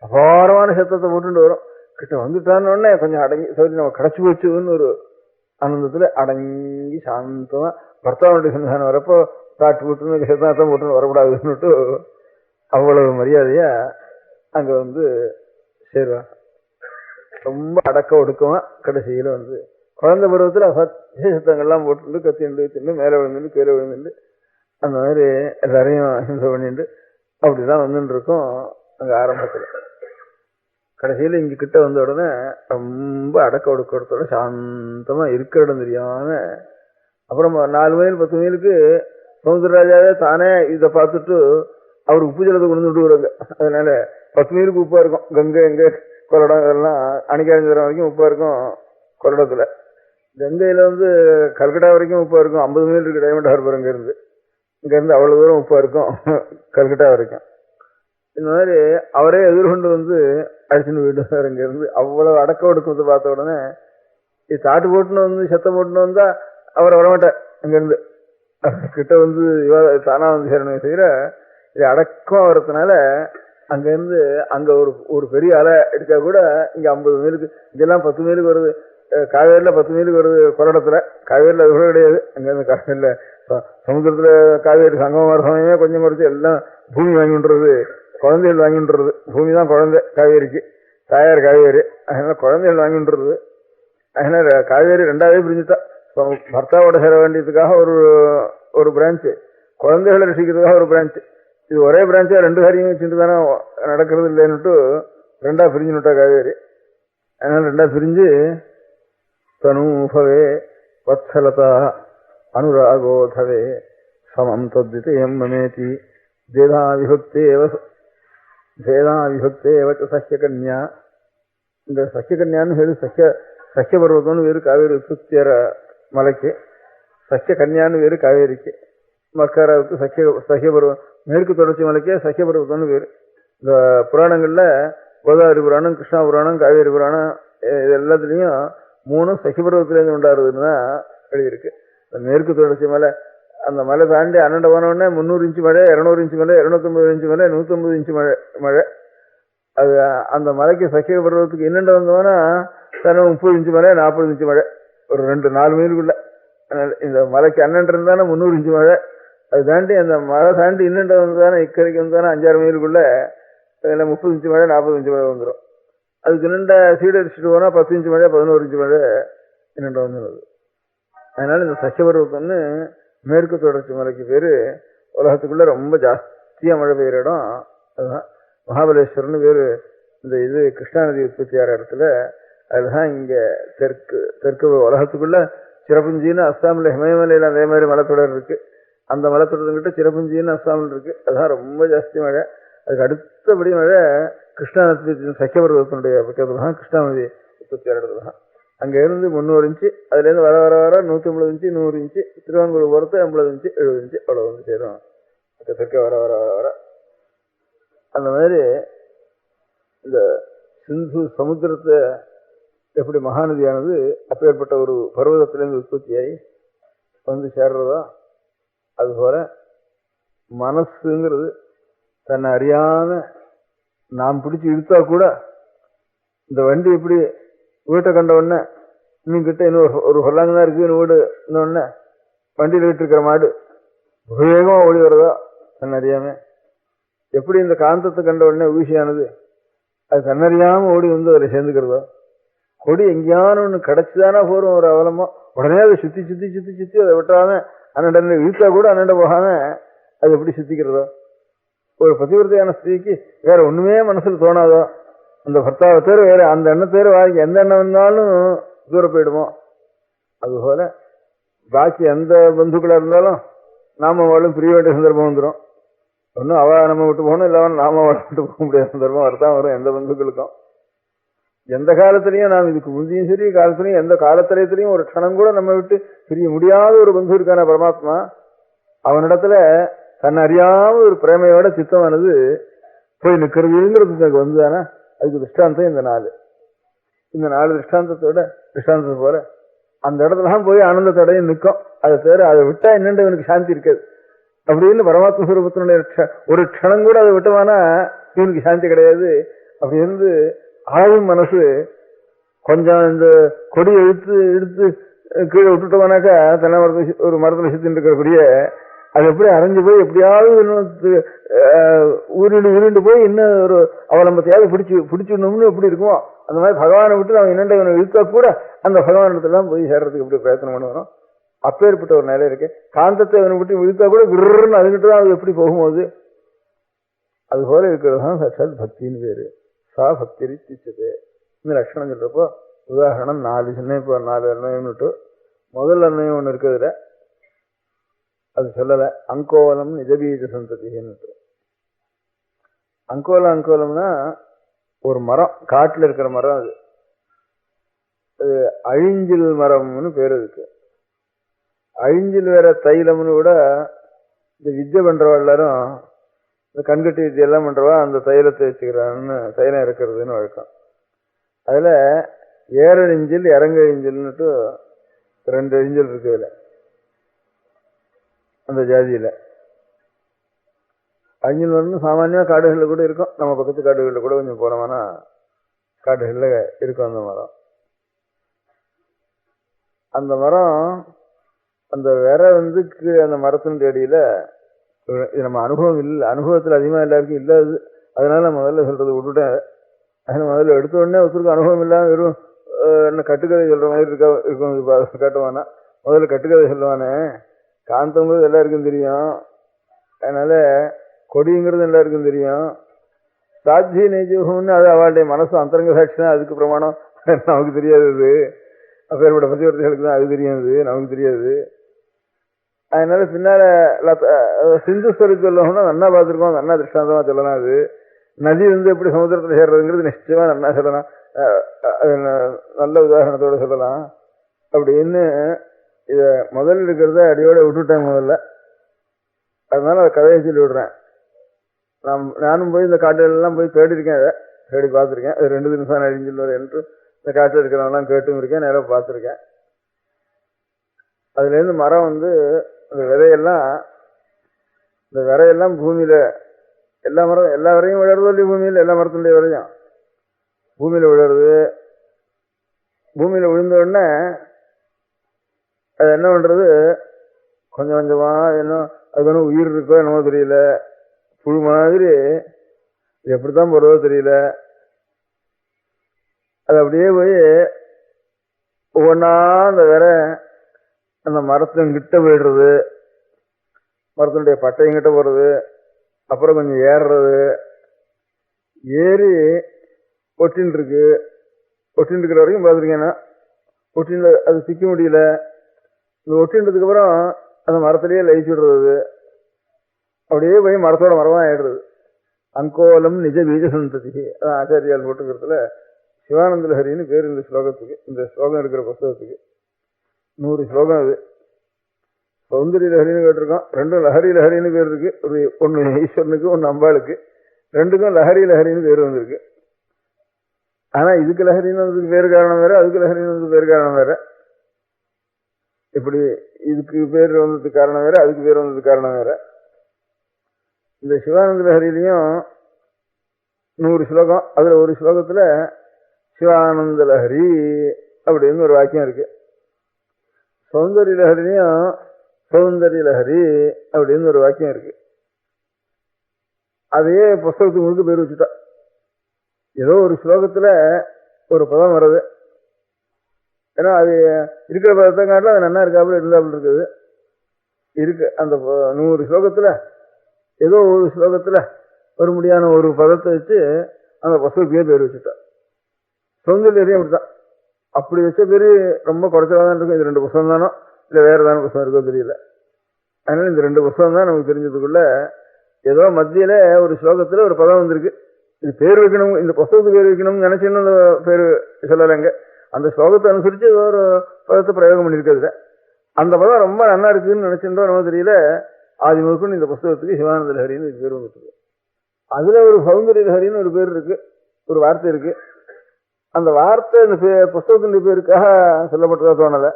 அபாரமான சத்தத்தை போட்டுட்டு வரும். கிட்ட வந்துட்டான்னு உடனே கொஞ்சம் அடங்கி, சரி நம்ம கிடச்சி போச்சுன்னு ஒரு ஆனந்தத்தில் அடங்கி சாந்தமாக பர்த்தாவுடைய சந்தானம் வரப்போ காட்டு போட்டுன்னு சத்தம் போட்டுன்னு வரக்கூடாதுன்னுட்டு அவ்வளவு மரியாதையா அங்கே வந்து சேருவாங்க. ரொம்ப அடக்க ஒடுக்கமாக கடைசியில் வந்து குழந்தை பருவத்தில் சத்திய சத்தங்கள்லாம் போட்டு கத்திண்டு தின்னு மேலே விழுந்துட்டு கீழே விழுந்துட்டு அந்த மாதிரி எல்லாரையும் ஹிம்சை பண்ணிட்டு அப்படிதான் வந்துட்டு இருக்கோம். அங்கே ஆரம்பத்தில் கடைசியில் இங்கே கிட்ட வந்த உடனே ரொம்ப அடக்க ஒடுக்கத்தோட சாந்தமாக இருக்கிற இடம் தெரியாம, அப்புறம் 4 மைல் 10 மைலுக்கு சமுத்திரராஜாவே தானே இதை பார்த்துட்டு அவர் உப்பு ஜலத்தை கொண்டு விட்டு வருவாங்க. அதனால 10 மைலுக்கு உப்பா இருக்கும். கங்கை எங்க கொள்ளடம் இதெல்லாம் அணிக்காரஞ்சிரம் வரைக்கும் உப்பா இருக்கும் கொள்ளடத்துல. கங்கையில வந்து கல்கட்டா வரைக்கும் உப்பா இருக்கும். 50 மைல் இருக்கு டைமண்ட் ஹார்பர். இங்கேருந்து அவ்வளவு தூரம் உப்பா இருக்கும் கல்கட்டா வரைக்கும். இந்த மாதிரி அவரே எதிர்கொண்டு வந்து அடிச்சுன்னு போயிட்டு இங்கேருந்து அவ்வளவு அடக்க ஒடுக்கத்தை பார்த்த உடனே இது தாட்டு போட்டுன்னு வந்து சத்தம் போட்டுன்னு வந்தா அவர் வரமாட்டார். அங்கேருந்து கிட்ட வந்து தானா வந்து சேரணும் செய்கிற இது அடக்கம் வரதுனால அங்கேருந்து அங்கே ஒரு பெரிய அலை எடுத்தா கூட இங்கே 50 மைலுக்கு, இதெல்லாம் 10 மைலுக்கு வருது. காவேரியில் 10 மைலுக்கு வருது கொள்ளடத்துல. காவேரியில் அது கூட கிடையாது. அங்கேருந்து காவேரியில் சமுத்திரத்தில் காவேரி சங்கம சமயமே கொஞ்சம் குறைச்சி எல்லாம் பூமி வாங்கின்றது, குழந்தைகள் வாங்கின்றது. பூமி தான் குழந்தை காவேரிக்கு, தாயார் காவேரி. அதனால குழந்தைகள் வாங்கின்றது. அதனால காவேரி 2ஆவே பிரிஞ்சுட்டா. பர்த்தாவோட சேர வேண்டியதுக்காக ஒரு பிரான்ச்சு, குழந்தைகளை ரசிக்கிறதுக்காக ஒரு பிரான்ச்சு. இது ஒரே பிரான்ச்சா ரெண்டு காரியம் வச்சுட்டு தானே நடக்கிறது இல்லைன்னுட்டு ரெண்டா பிரிஞ்சுனுட்டா காவேரி. அதனால ரெண்டா பிரிஞ்சு தனூபவே வத்சலதா அனுராகோதவே சமம் தத்விதயம் மமேதி தேதா விபக்தேவ சஹ்யகன்யா. இந்த சஹ்யகன்யான்னு ಹೇಳಿ சஹ்ய பர்வதம்னு வேறு காவேரி உற்பத்தியற மலைக்கு, சஹ்ய கன்யான்னு வேறு காவேரிக்கு. மக்காராவுக்கு சஹ்ய பர்வம், மேற்கு தொடர்ச்சி மலைக்கே சஹ்ய பர்வதம்னு வேறு. இந்த புராணங்கள்ல கோதாவரி புராணம், கிருஷ்ணா புராணம், காவேரி புராணம் இது எல்லாத்துலேயும் 3 சஹ்ய பர்வத்திலேருந்து உண்டாடுறதுன்னு தான் எழுதியிருக்கு. இந்த மேற்கு தொடர்ச்சி மலை, அந்த மலை தாண்டி அண்ணண்ட போனோடனே 300 இன்ச்சு மழை, 200 இன்ச்சு மழை, 250 இன்ச்சு மழை, 150 இன்ச்சு மழை. அது அந்த மலைக்கு சஹ்ய பர்வத்துக்கு என்னென்ன வந்தோம்னா தானே 30 இன்ச்சு மழை, 40 இன்ச்சு மழை, ஒரு 2-4 மைலுக்குள்ள. இந்த மலைக்கு அண்ணன் இருந்தானே 300 இன்ச்சு மழை. அது தாண்டி அந்த மழை தாண்டி இன்னெண்ட வந்தானே இக்கரைக்கு வந்தானே 5-6 மைலுக்குள்ள 30 இன்ச்சு மழை, 40 இன்ச்சு மழை வந்துடும். அதுக்கு இன்னெண்ட சீடடிச்சுட்டு போனால் 10 இன்ச்சு மழை, 11 இன்ச்சு மழை இன்னெண்ட வந்துடுது. அதனால இந்த சஹ்ய பர்வத்தம்னு மேற்கு தொடர்ச்சி மலைக்கு பேரு. உலகத்துக்குள்ள ரொம்ப ஜாஸ்தியா மழை பெய்யுற இடம் அதுதான். மகாபலேஸ்வரர்னு பேரு இந்த இது கிருஷ்ணா நதி உற்பத்தியார இடத்துல. அதுதான் இங்க தெற்கு உலகத்துக்குள்ள சிறப்புஞ்சின்னு அஸ்ஸாமில் ஹிமயமலையில அதே மாதிரி மலைத்தொடர் இருக்கு. அந்த மலைத்தொடர்கிட்ட சிறப்புஞ்சின்னு அஸ்ஸாமில் இருக்கு. அதுதான் ரொம்ப ஜாஸ்தி மழை. அதுக்கு அடுத்தபடி மழை கிருஷ்ணா நதி சஹ்ய பர்வத்தினுடைய பக்கத்துல தான், கிருஷ்ணா நதி உற்பத்தியார இடத்துல தான். அங்க இருந்து 300 இன்ச்சு, அதுல இருந்து வர 150 இன்ச்சு, 100 இன்ச்சு, திருவாங்கூர் போறது 50 இன்ச்சு, 70 இன்ச்சு அவ்வளவு வந்து சேரும். தெற்க வர அந்த மாதிரி இந்த சிந்து சமுத்திரத்தை எப்படி மகாநதியானது அப்பேற்பட்ட ஒரு பர்வதத்திலிருந்து உற்பத்தியாகி வந்து சேர்றதோ, அதுபோல மனசுங்கிறது தன்னை அறியாம நாம் பிடிச்சி இழுத்தா கூட, இந்த வண்டி எப்படி வீட்டை கண்ட உடனே இன்னும் கிட்ட இன்னும் ஒரு சொல்லாங்க தான் இருக்கு, வீடு இன்னொன்னு வண்டியில் விட்டுருக்கிற மாடு வேகமா ஓடி வருதோ தன்னறியாம, எப்படி இந்த காந்தத்தை கண்ட உடனே ஊசியானது அது தன்னறியாம ஓடி வந்து அதில் சேர்ந்துக்கிறதோ, கொடி எங்கேயான ஒன்று கிடைச்சுதானா போறோம் ஒரு அவலமா, உடனே அதை சுத்தி அதை விட்டாம அண்ணன் இழுத்தா கூட அண்ணன் போகாம அது எப்படி சுத்திக்கிறதோ, ஒரு பதிவிரதையான ஸ்திரீக்கு வேற ஒண்ணுமே மனசுல தோணாதோ, அந்த பர்த்தாவை தேர் வேற அந்த எண்ணெய் தேர் வாங்கி எந்த எண்ணம் வந்தாலும் தூர போயிடுமோ, அதுபோல பாக்கி எந்த பந்துக்களா இருந்தாலும் நாம அவளும் பிரிய வேண்டிய சந்தர்ப்பம் வந்துடும். ஒன்றும் அவ நம்ம விட்டு போகணும், இல்லை நாம அவளை விட்டு போக முடியாத சந்தர்ப்பம் வரத்தான் வரும் எந்த பந்துக்களுக்கும். எந்த காலத்திலையும் நாம் இதுக்கு முந்தையும் சரி காலத்திலையும் எந்த காலத்திலையும் ஒரு க்ஷணம் கூட நம்ம விட்டு பிரிய முடியாத ஒரு பந்து இருக்கான பரமாத்மா, அவனிடத்துல தன்னை அறியாம ஒரு பிரேமையோட சித்தமானது போய் நிற்கிறதுங்கிறது வந்துதானே. அதுக்கு திருஷ்டாந்தம் இந்த 4 திருஷ்டாந்தத்தை போல அந்த இடத்துலதான் போய் ஆனந்த தடையும் நிற்கும். அதை தவிர அதை விட்டா என்னென்று இவனுக்கு சாந்தி இருக்காது அப்படின்னு பரமாத்ம ஸ்வரூபத்தினுடைய ஒரு க்ஷணம் கூட அதை விட்டவானா இவனுக்கு சாந்தி கிடையாது. அப்படி இருந்து ஆளும் மனசு கொஞ்சம் இந்த கொடியை இழுத்து கீழே விட்டுட்டோம்னாக்கா தென்னை மரத்தை ஒரு மரத்துல சுத்தின்னு இருக்கிற கொடிய அது எப்படி அரைஞ்சு போய் எப்படியாவது உருண்டு போய் இன்னும் ஒரு அவலம்பத்தையாவது பிடிச்சிடணும்னு எப்படி இருக்குமோ, அந்த மாதிரி பகவானை விட்டு அவன் என்னென்ன இவனை இழுத்தா கூட அந்த பகவானத்துலாம் போய் சேர்றதுக்கு எப்படி பிரயத்தனம் பண்ணுவானோ அப்பேற்பட்ட ஒரு நிலை இருக்கு. காந்தத்தை அவனை விட்டு இழுத்தா கூட விருன்னு அதுகிட்டு தான் அது எப்படி போகும்போது அது போல இருக்கிறது தான் சத் பக்தின்னு பேரு. சா பக்தி திச்சது இந்த லட்சணம் சொல்றப்போ உதாரணம் 4 சின்ன, இப்போ 4 அன்வயம்னுட்டு முதல் அன்வயம் ஒன்று இருக்குதுல அது சொல்லலை. அங்கோலம் நிஜபீஜ சந்ததின்னு. அங்கோலம்னா ஒரு மரம், காட்டுல இருக்கிற மரம். அது அழிஞ்சில் மரம்னு பேர் இருக்கு. அழிஞ்சில் வேற தைலம்னு கூட இந்த வித்யை பண்றவா எல்லாரும் இந்த கண்கட்டி வித்தியெல்லாம் பண்றவா அந்த தைலத்தை வச்சுக்கிறான்னு தைலம் இருக்கிறதுன்னு வழக்கம். அதுல ஏரழிஞ்சில் இறங்கழிஞ்சில்னுட்டு 2 அழிஞ்சல் இருக்கு இதுல அந்த ஜாதியில. அழிஞ்சல் வந்து சாமானியமா காடுகளில் கூட இருக்கும். நம்ம பக்கத்து காடுகளில் கூட கொஞ்சம் போனோம்னா காடுகளில் இருக்கும் அந்த மரம். அந்த மரம் அந்த விரை வந்து அந்த மரத்தினுடைய அடியில இது நம்ம அனுபவம் இல்லை, அனுபவத்தில் அதிகமாக எல்லாருக்கும் இல்லாது. அதனால முதல்ல சொல்றது விட்டுட்டேன். அதனால முதல்ல எடுத்த உடனே ஒருத்தருக்கு அனுபவம் இல்லாமல் வெறும் என்ன கட்டுக்கதை சொல்ற மாதிரி இருக்கும் காட்டுவானா. முதல்ல கட்டுக்கதை சொல்லுவானே, காந்தங்கிறது எல்லாருக்கும் தெரியும். அதனால கொடிங்கிறது எல்லாருக்கும் தெரியும். சாட்சி நெய்ஜூகம்னு அது அவளுடைய மனசு அந்தரங்க சாட்சி தான், அதுக்கு பிரமாணம் நமக்கு தெரியாது. அது அப்பேற்பட்ட பத்திவர்த்திகளுக்கு தான் அது தெரியாது, நமக்கு தெரியாது. அதனால பின்னால சிந்துஸ்வரி சொல்லணும்னா நன்னா பார்த்துருக்கோம், நன்னா திருஷ்டாந்தமா சொல்லலாம். அது நதி எப்படி சமுத்திரத்தில் சேர்றதுங்கிறது நிச்சயமா நன்னா சொல்லலாம், நல்ல உதாரணத்தோட சொல்லலாம். அப்படின்னு இத முதல்ல இருக்கிறத அடியோட விட்டுட்டேன் முதல்ல. அதனால அதை கதையை சொல்லி விடுறேன். நானும் போய் இந்த காட்டிலெல்லாம் போய் தேடிருக்கேன், அதை தேடி பார்த்துருக்கேன். அது 2 நிமிஷம் அழிஞ்சில் என்று இந்த காட்டில் இருக்கிறவங்களாம் கேட்டும் இருக்கேன், நேரம் பார்த்துருக்கேன். அதுலேருந்து மரம் இந்த விதையெல்லாம் பூமியில எல்லா வரையும் விழறதோ இல்லையா, பூமியில் எல்லா மரத்தினுடைய விதையும் பூமியில விழறது. பூமியில விழுந்த உடனே அது என்ன பண்றது, கொஞ்சம் கொஞ்சமா அது உயிர் இருக்கோ என்னமோ தெரியல, புழு மாதிரி எப்படித்தான் போறதோ தெரியல. அது அப்படியே போய் ஒவ்வொன்னா அந்த அந்த மரத்தின்கிட்ட போயிடுறது, மரத்தினுடைய பட்டையங்கிட்ட போறது, அப்புறம் கொஞ்சம் ஏறுறது, ஏறி ஒட்டின்னு இருக்கிற வரைக்கும் பார்த்துருக்கேன்னா ஒட்டின்னு அது சிக்க முடியல. இந்த ஒட்டின்றதுக்கு அப்புறம் அந்த மரத்திலேயே லயிச்சு விடுறது, அப்படியே போய் மரத்தோட மரமா ஆயிடுறது. அங்கோலம் நிஜ பீஜ சந்ததி, ஆச்சாரியால் போட்டுக்கிறதுல சிவானந்த லஹரின்னு பேர் இந்த ஸ்லோகத்துக்கு. இந்த ஸ்லோகம் இருக்கிற புஸ்தகத்துக்கு 100 ஸ்லோகம். அது சௌந்தரிய லஹரின்னு கேட்டிருக்கோம். 2 லஹரி லஹரின்னு பேர் இருக்கு. ஒன்னு ஈஸ்வரனுக்கு, ஒன்னு அம்பாளுக்கு. 2க்கும் லஹரி லஹரின்னு பேர் வந்திருக்கு. ஆனா இதுக்கு லஹரின்னு வந்ததுக்கு பேரு காரணம் வேற, அதுக்கு லஹரின்னு வந்ததுக்கு பேரு காரணம் வேற. இப்படி இதுக்கு பேர் வந்ததுக்கு காரணம் வேற, அதுக்கு பேர் வந்ததுக்கு காரணம் வேற. இந்த சிவானந்த லஹரிலையும் 100 ஸ்லோகம். அதுல ஒரு ஸ்லோகத்துல சிவானந்த லஹரி அப்படின்னு ஒரு வாக்கியம் இருக்கு. சௌந்தரிய லஹரிலையும் சௌந்தரிய லஹரி அப்படின்னு ஒரு வாக்கியம் இருக்கு. அதையே புஸ்தகத்துக்கு முழுக்க பேர் வச்சுட்டா. ஏதோ ஒரு ஸ்லோகத்துல ஒரு பதம் வருது, ஏன்னா அது இருக்கிற பதத்தை காட்டில அது நல்லா இருக்காப்புல இருந்தாப்புல இருக்குது இருக்கு. அந்த 100 ஸ்லோகத்துல ஏதோ ஒரு ஸ்லோகத்துல ஒரு முடியான ஒரு பதத்தை வச்சு அந்த புஸ்தகத்தையே பேர் வச்சுட்டா. சௌந்தர்யம் அப்படித்தான். அப்படி வச்ச பேரு ரொம்ப குறைச்சலாதான் இருக்கும். இது 2 புஸ்தகம் தானோ இல்லை வேற ஏதாவது புஸ்தகம் இருக்கோ தெரியல. அதனால இந்த 2 புஸ்தகம் தான் நமக்கு தெரிஞ்சதுக்குள்ள ஏதோ மத்தியில ஒரு ஸ்லோகத்துல ஒரு பதம் வந்திருக்கு. இது பேர் வைக்கணும், இந்த புஸ்தகத்துக்கு பேர் வைக்கணும்னு நினைச்சுன்னு அந்த பேரு சொல்லலைங்க. அந்த ஸ்லோகத்தை அனுசரிச்சு ஏதோ ஒரு பதத்தை பிரயோகம் பண்ணியிருக்கிறதுல அந்த பதம் ரொம்ப நல்லா இருக்குன்னு நினைச்சுட்டோ நம்ம தெரியல. ஆதி முதற்கொண்டு இந்த புஸ்தகத்துக்கு சிவானந்த லஹரின்னு பேர் வந்துட்டு, அதுல ஒரு சௌந்தரிய லஹரின்னு ஒரு பேர் இருக்கு, ஒரு வார்த்தை இருக்கு. அந்த வார்த்தை இந்த புஸ்தகத்தினுடைய பேருக்காக சொல்லப்பட்டதா தோணலை,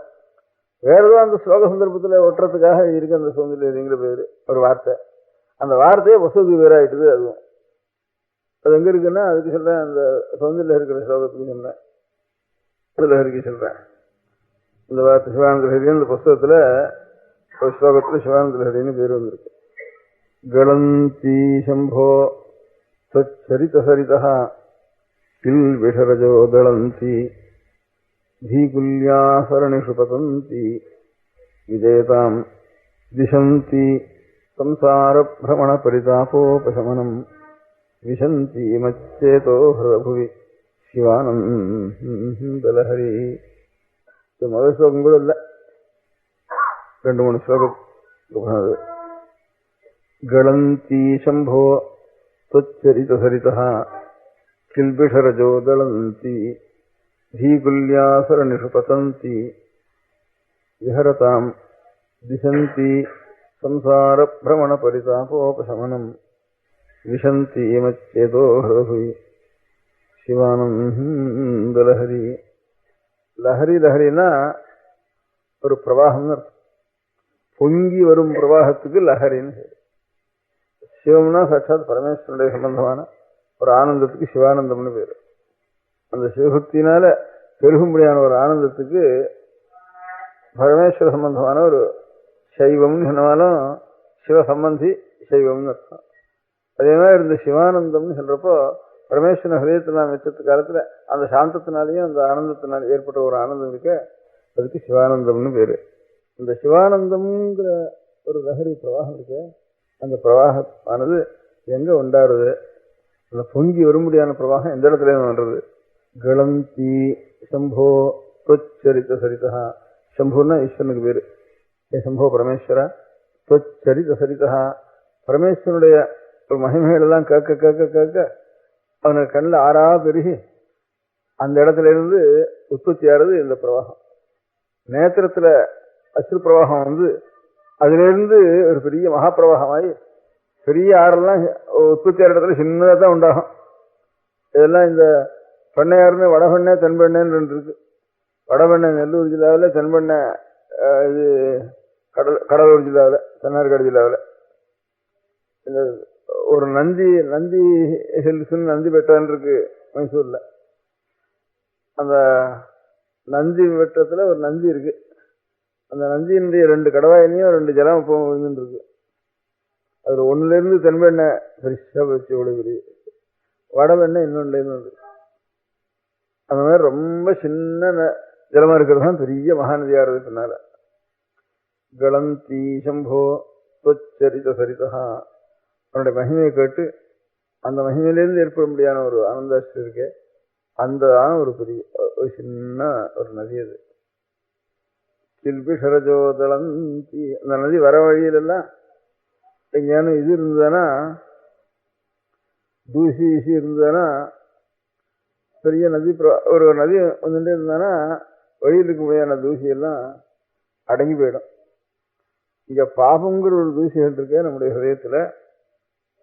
வேற ஏதோ அந்த ஸ்லோக சந்தர்ப்பத்துல ஒட்டுறதுக்காக இருக்கு அந்த சௌந்தரிய லஹரிங்கிற பேரு ஒரு வார்த்தை. அந்த வார்த்தையே புஸ்தகத்துக்கு பேராயிட்டுது. அதுவும் அது எங்க இருக்குன்னா அதுக்கு சொல்றேன், அந்த சௌந்தரிய இருக்கிற ஸ்லோகத்துக்கு சொன்னேன், லஹரிக்கு சொல்றேன். இந்த வார்த்தை சிவானந்த லஹரி அந்த புஸ்தகத்துல ஒரு ஸ்லோகத்துல சிவானந்த லஹரின்னு பேர் வந்திருக்கு. கலந்தி சம்போ சரித சரிதா கில் விஷரஜோ தளந்தி தீகுல்யாசரணிஷு பதந்தி விஜேதாம் திசந்தி சம்சார பிரமண பரிதாபோபசமனம் விசந்தி மச்சேதோ ஹிருதபுவி சிவானந்த லஹரி. இது முதல் ஸ்லோகம் கூட இல்லை, 2-3 ஸ்லோகம். கலந்தி சம்போ त्वच्चरित सरितः किल्बिषरजो दलन्ति धीकुल्यासरनिषु पतन्ति विहरताम् दिशन्ति संसारभ्रमणपरितापोपशमनम् विशन्ति मच्चेतो हृदभुवि சிவானந்த லஹரி. லஹரி லஹரினா ஒரு பிரவாகம், பொங்கி வரும் பிரவாகத்துக்கு லஹரின்னு. சிவம்னா சாட்சாத் பரமேஸ்வரனுடைய சம்பந்தமான ஒரு ஆனந்தத்துக்கு சிவானந்தம்னு பேரு. அந்த சிவபக்தினால பெருகும்படியான ஒரு ஆனந்தத்துக்கு பரமேஸ்வர சம்பந்தமான ஒரு சைவம்னு சொன்னாலும் சிவ சம்பந்தி சைவம்னு அர்த்தம். அதே மாதிரி இந்த சிவானந்தம்னு சொல்றப்போ பரமேஸ்வரன் ஹிருதயத்தில் நாம் வச்சது காலத்துல அந்த சாந்தத்தினாலையும் அந்த ஆனந்தத்தினால ஏற்பட்ட ஒரு ஆனந்தம் இருக்க, அதுக்கு சிவானந்தம்னு பேரு. இந்த சிவானந்தம்ங்கிற ஒரு லஹரி பிரவாகம் இருக்கு. அந்த பிரவாகமானது எங்க உண்டாருது? அந்த பொங்கி வரும்படியான பிரவாகம் எந்த இடத்துல வர்றது? கலந்தி சம்போ தொச்சரித்த சரிதா. சம்புன்னா ஈஸ்வரனுக்கு பேரு. சம்போ பரமேஸ்வரா தொச்சரித்த சரிதா. பரமேஸ்வரனுடைய ஒரு மகிமைகள் எல்லாம் கேட்க கேட்க கேட்க அவனுக்கு கண்ணில் ஆறா பெருகி அந்த இடத்துல இருந்து உற்பத்தி ஆறுது இந்த பிரவாகம். நேத்திரத்துல அசுர பிரவாகம் வந்து அதுல இருந்து ஒரு பெரிய மகா பிரவாகமாயி பெரிய ஆறெல்லாம் உற்பத்தி ஆகிற இடத்துல சின்னதாக தான் உண்டாகும். இதெல்லாம் இந்த பண்ணையாருன்னு வடபெண்ணை தென்பெண்ணைன்னு ரெண்டு இருக்கு. வடபெண்ணை நெல்லூர் ஜில்லாவில், தென்பெண்ணை இது கடலூர் ஜில்லாவில், தென்னார்காடு ஜில்லாவில். இந்த ஒரு நந்தி ஹில்ஸ்ன்னு நந்தி பெட்டான்னு இருக்கு மைசூர்ல. அந்த நந்தி வெட்டத்துல ஒரு நந்தி இருக்கு. அந்த நந்தியினுடைய 2 கடவாயிலையும் 2 ஜலம் இப்போ விழுந்துருக்கு. அதுல ஒண்ணுல இருந்து தென்பெண்ணெய் பெருசா வச்சு ஒழுகுது, வடபெண்ணெய் இன்னொன்னுல இருந்து. அந்த மாதிரி ரொம்ப சின்ன ஜலமா இருக்கிறது தான் பெரிய மகாநதியா இருக்கு. பின்னால கலந்தி சம்போ தொச்சரித சரிதா. அவனுடைய மகிமையை கேட்டு அந்த மகிமையிலிருந்து ஏற்பட முடியாத ஒரு ஆனந்தாஷ்டி இருக்கு. அந்த ஒரு பெரிய ஒரு சின்ன ஒரு நதி அது. கில்பிஷரஜோதளந்தி. அந்த நதி வர வழியிலெல்லாம் எங்கேயானு இது இருந்ததுன்னா, தூசி இருந்ததுன்னா, பெரிய நதி ஒரு நதி வந்துட்டே இருந்தானா வழியில் இருக்க முடியாத தூசியெல்லாம் அடங்கி போயிடும். இங்க பாபங்கிற ஒரு தூசிகள் இருக்கு நம்முடைய ஹதயத்துல.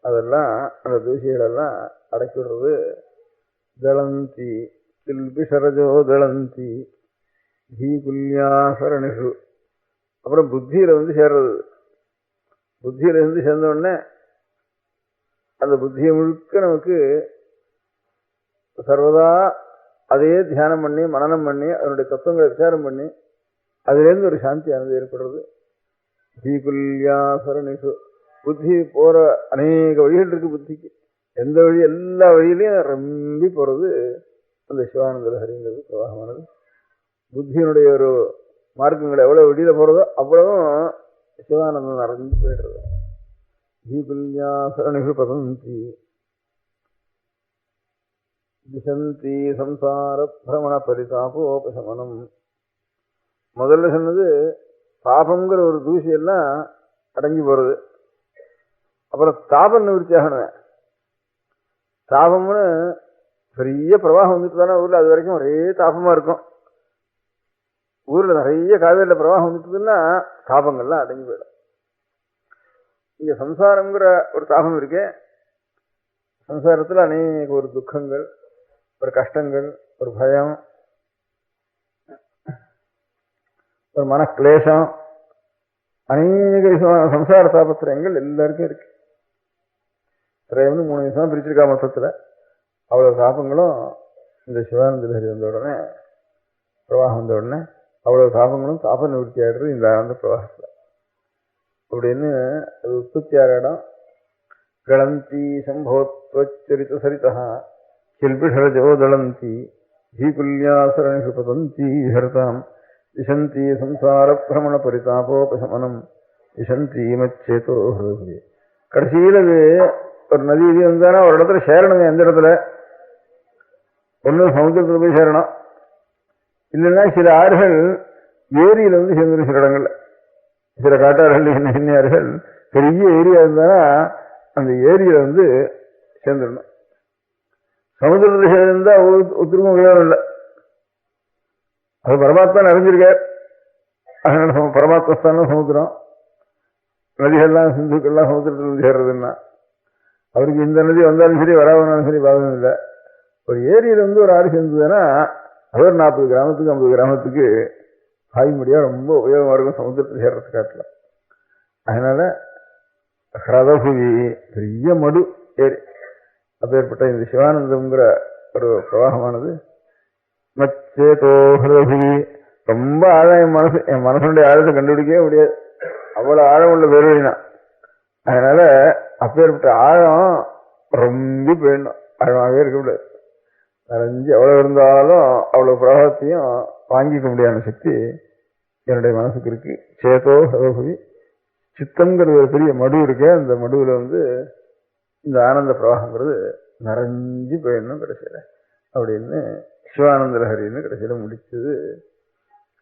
அதெல்லாம் அந்த தூசிகளெல்லாம் அடக்கி விடுறது. தளந்தி கில்பிஷரஜோ தளந்தி தீகுல்யாசரணிஷு. அப்புறம் புத்தியில வந்து சேர்றது. புத்தியில இருந்து சேர்ந்த உடனே அந்த புத்தியை முழுக்க நமக்கு சர்வதா அதையே தியானம் பண்ணி மனனம் பண்ணி அதனுடைய தத்துவங்களை விசாரம் பண்ணி அதுலேருந்து ஒரு சாந்தியானது ஏற்படுறது. தீகுல்யாசரணிஷு. புத்தி போற அநேக வழிகள் இருக்கு புத்திக்கு. எந்த வழி, எல்லா வழியிலையும் ரொம்ப போறது அந்த சிவானந்த லஹரிங்கிறது பிரவாகமானது. புத்தியினுடைய ஒரு மார்க்கங்களை எவ்வளவு வெளியில போறதோ அவ்வளவும் சிவானந்தம் நிறைஞ்சு போயிடுறது. தீகுல்யாசரணிஷு பதந்தி திசந்தி சம்சார பிரமண பரிதாபோபசமனம். முதல்ல சொன்னது பாபங்கிற ஒரு தூசி எல்லாம் அடங்கி போறது. அப்புறம் தாபம் நிவர்த்தி ஆகணும். தாபம்னு பெரிய பிரவாகம் வந்துட்டு தானே ஊர்ல, அது வரைக்கும் ஒரே தாபமா இருக்கும். ஊர்ல நிறைய காவேரியில பிரவாகம் வந்துட்டுதுன்னா தாபங்கள்லாம் அடங்கி போயிடும். இங்க சம்சாரங்கிற ஒரு தாபம் இருக்கே, சம்சாரத்துல அநேக ஒரு துக்கங்கள், ஒரு கஷ்டங்கள், ஒரு பயம், ஒரு மனக்லேசம், அநேக சம்சார தாபத்திரங்கள் எல்லாருக்கும் இருக்கு. திரையம்னு 3 நிமிஷம் பிரிச்சிருக்கா மொத்தத்துல. அவ்வளவு தாபங்களும் இந்த சிவானந்த லஹரி வந்த உடனே, பிரவாகம் வந்த உடனே அவ்வளவு தாபங்களும் தாப நிவர்த்தி ஆயிடுறது இந்த ஆனந்த பிரவாகத்துல. அப்படின்னு அது உற்பத்தி ஆகிற இடம். கலந்தி சம்போத்வச்சரித சரிதா கில்பிஷரஜோதளந்தி தீகுல்யாசரணிஷு பதந்தி ஹர்தாம் திசந்தி சம்சார பிரமண பரிதாபோபசமனம் திசந்தி மச்சேதோ ஹிருதய. கடைசியில் அது ஒரு நதி இது வந்தானா ஒரு இடத்துல சேரணுங்க. எந்த இடத்துல? ஒன்று சமுத்திரத்தில் போய் சேரணும், இல்லைன்னா சில ஆறுகள் ஏரியில வந்து சேர்ந்துடும். சில இடங்கள்ல சில காட்டாறுகள், சின்ன சின்ன ஆறுகள், பெரிய ஏரியா இருந்தானா அந்த ஏரியில வந்து சேர்ந்துடணும். சமுத்திரத்தில் சேர்ந்தா ஒத்துருக்கும் உபயோகம் இல்லை. அது பரமாத்மா நிறைஞ்சிருக்கார். அதனால பரமாத்மஸ்தானம் சமுத்திரம். நதிகள்லாம் சிந்துக்கள்லாம் சமுத்திரத்தில் வந்து சேர்றதுன்னா அவருக்கு இந்த நதி வந்தாலும் சரி வராதுனாலும் சரி பாதகம் இல்லை. ஒரு ஏரியில வந்து ஒரு ஆறு சேர்ந்ததுன்னா அது ஒரு 40 கிராமத்துக்கு 50 கிராமத்துக்கு ஆய்மடியா ரொம்ப உபயோகமாக இருக்கும் சமுத்திரத்தில் சேர்றது காட்டல. அதனால ஹிரதபுவி பெரிய மடு ஏரி. அப்பேற்பட்ட இந்த சிவானந்தம்ங்கிற ஒரு பிரவாகமானது மச்சேதோ ஹிரதபுவி ரொம்ப ஆழம். என் மனசனுடைய ஆழத்தை கண்டுபிடிக்கவே முடியாது, அவ்வளவு ஆழம் உள்ள பேருனா. அதனால அப்பேற்பட்ட ஆழம் ரொம்ப போயிடணும், ஆழமாகவே இருக்கக்கூடாது. நிறைஞ்சு எவ்வளவு இருந்தாலும் அவ்வளவு பிரவாகத்தையும் வாங்கிக்க முடியாத சக்தி என்னுடைய மனசுக்கு இருக்கு. சேதோ ஹிரதபுவி. சித்தம்ங்கிறது ஒரு பெரிய மடு இருக்கு. அந்த மடுவில் வந்து இந்த ஆனந்த பிரவாகங்கிறது நிறைஞ்சு போயிடணும் கடைசியில அப்படின்னு சிவானந்த லஹரின்னு கடைசியில முடிச்சது.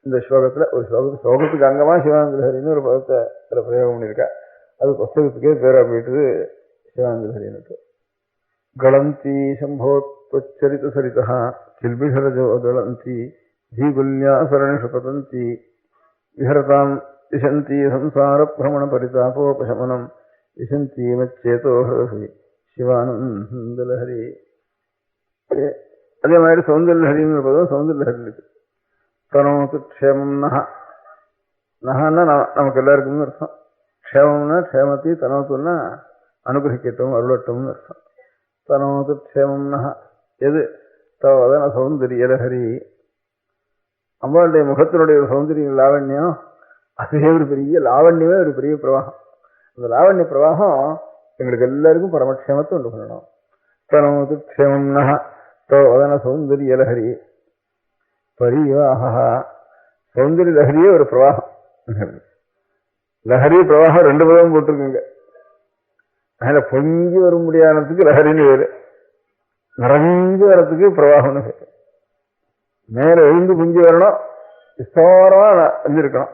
இந்த ஸ்லோகத்துல ஒரு ஸ்லோகத்துக்கு அங்கமா சிவானந்த லஹரின்னு ஒரு பதத்தை அதில் பிரயோகம் பண்ணியிருக்கா. அது புஸ்தகத்துக்கே பேரா போயிட்டுது சிவானந்த லஹரின்னு. கலந்தி சம்போத்பச்சரித சரிதா கில்பிஷரஜோ கலந்தி தீகுல்யா சரணிஷு பதந்தி விஹரதாம் திசந்தி சம்சார பிரமண பரிதாபோபசமனம் திசந்தி மச்சேதோ ஹரி சிவானந்த லஹரி. அதே மாதிரி சௌந்தர்ய லஹரின்னு பதம் சௌந்தர்ய லஹரி இருக்கு. தனோத்து க்ஷேமம் நகன்னா நமக்கு எல்லாருக்கும்னு அர்த்தம். க்ஷேமம்னா க்ஷேமத்தி, தனோத்துன்னா அனுகிரகிக்கட்டும் அருளட்டும்னு அர்த்தம். தனோத்து க்ஷேமம் எது தவதன சௌந்தரிய லஹரி. அம்பாளுடைய முகத்தினுடைய ஒரு சௌந்தரிய லாவண்யம், அதுவே ஒரு பெரிய லாவண்யமே ஒரு பெரிய பிரவாகம். அந்த லாவண்ய பிரவாகம் எங்களுக்கு எல்லாருக்கும் பரமக்ஷேமத்தை உண்டு பண்ணணும். தனோத்து க்ஷேமம் தவதன சௌந்தரிய லஹரி பரிவாக. சௌந்தரிய லஹரியே ஒரு பிரவாகம். லஹரி பிரவாகம் ரெண்டு பதம் போட்டிருக்குங்க. அதனால பொங்கி வர முடியாததுக்கு லஹரின்னு வேறு, நிறைஞ்சு வரத்துக்கு பிரவாகம்னு பேரு. மேல எழுந்து குஞ்சு வரணும், விஸ்தாரமா வந்திருக்கணும்.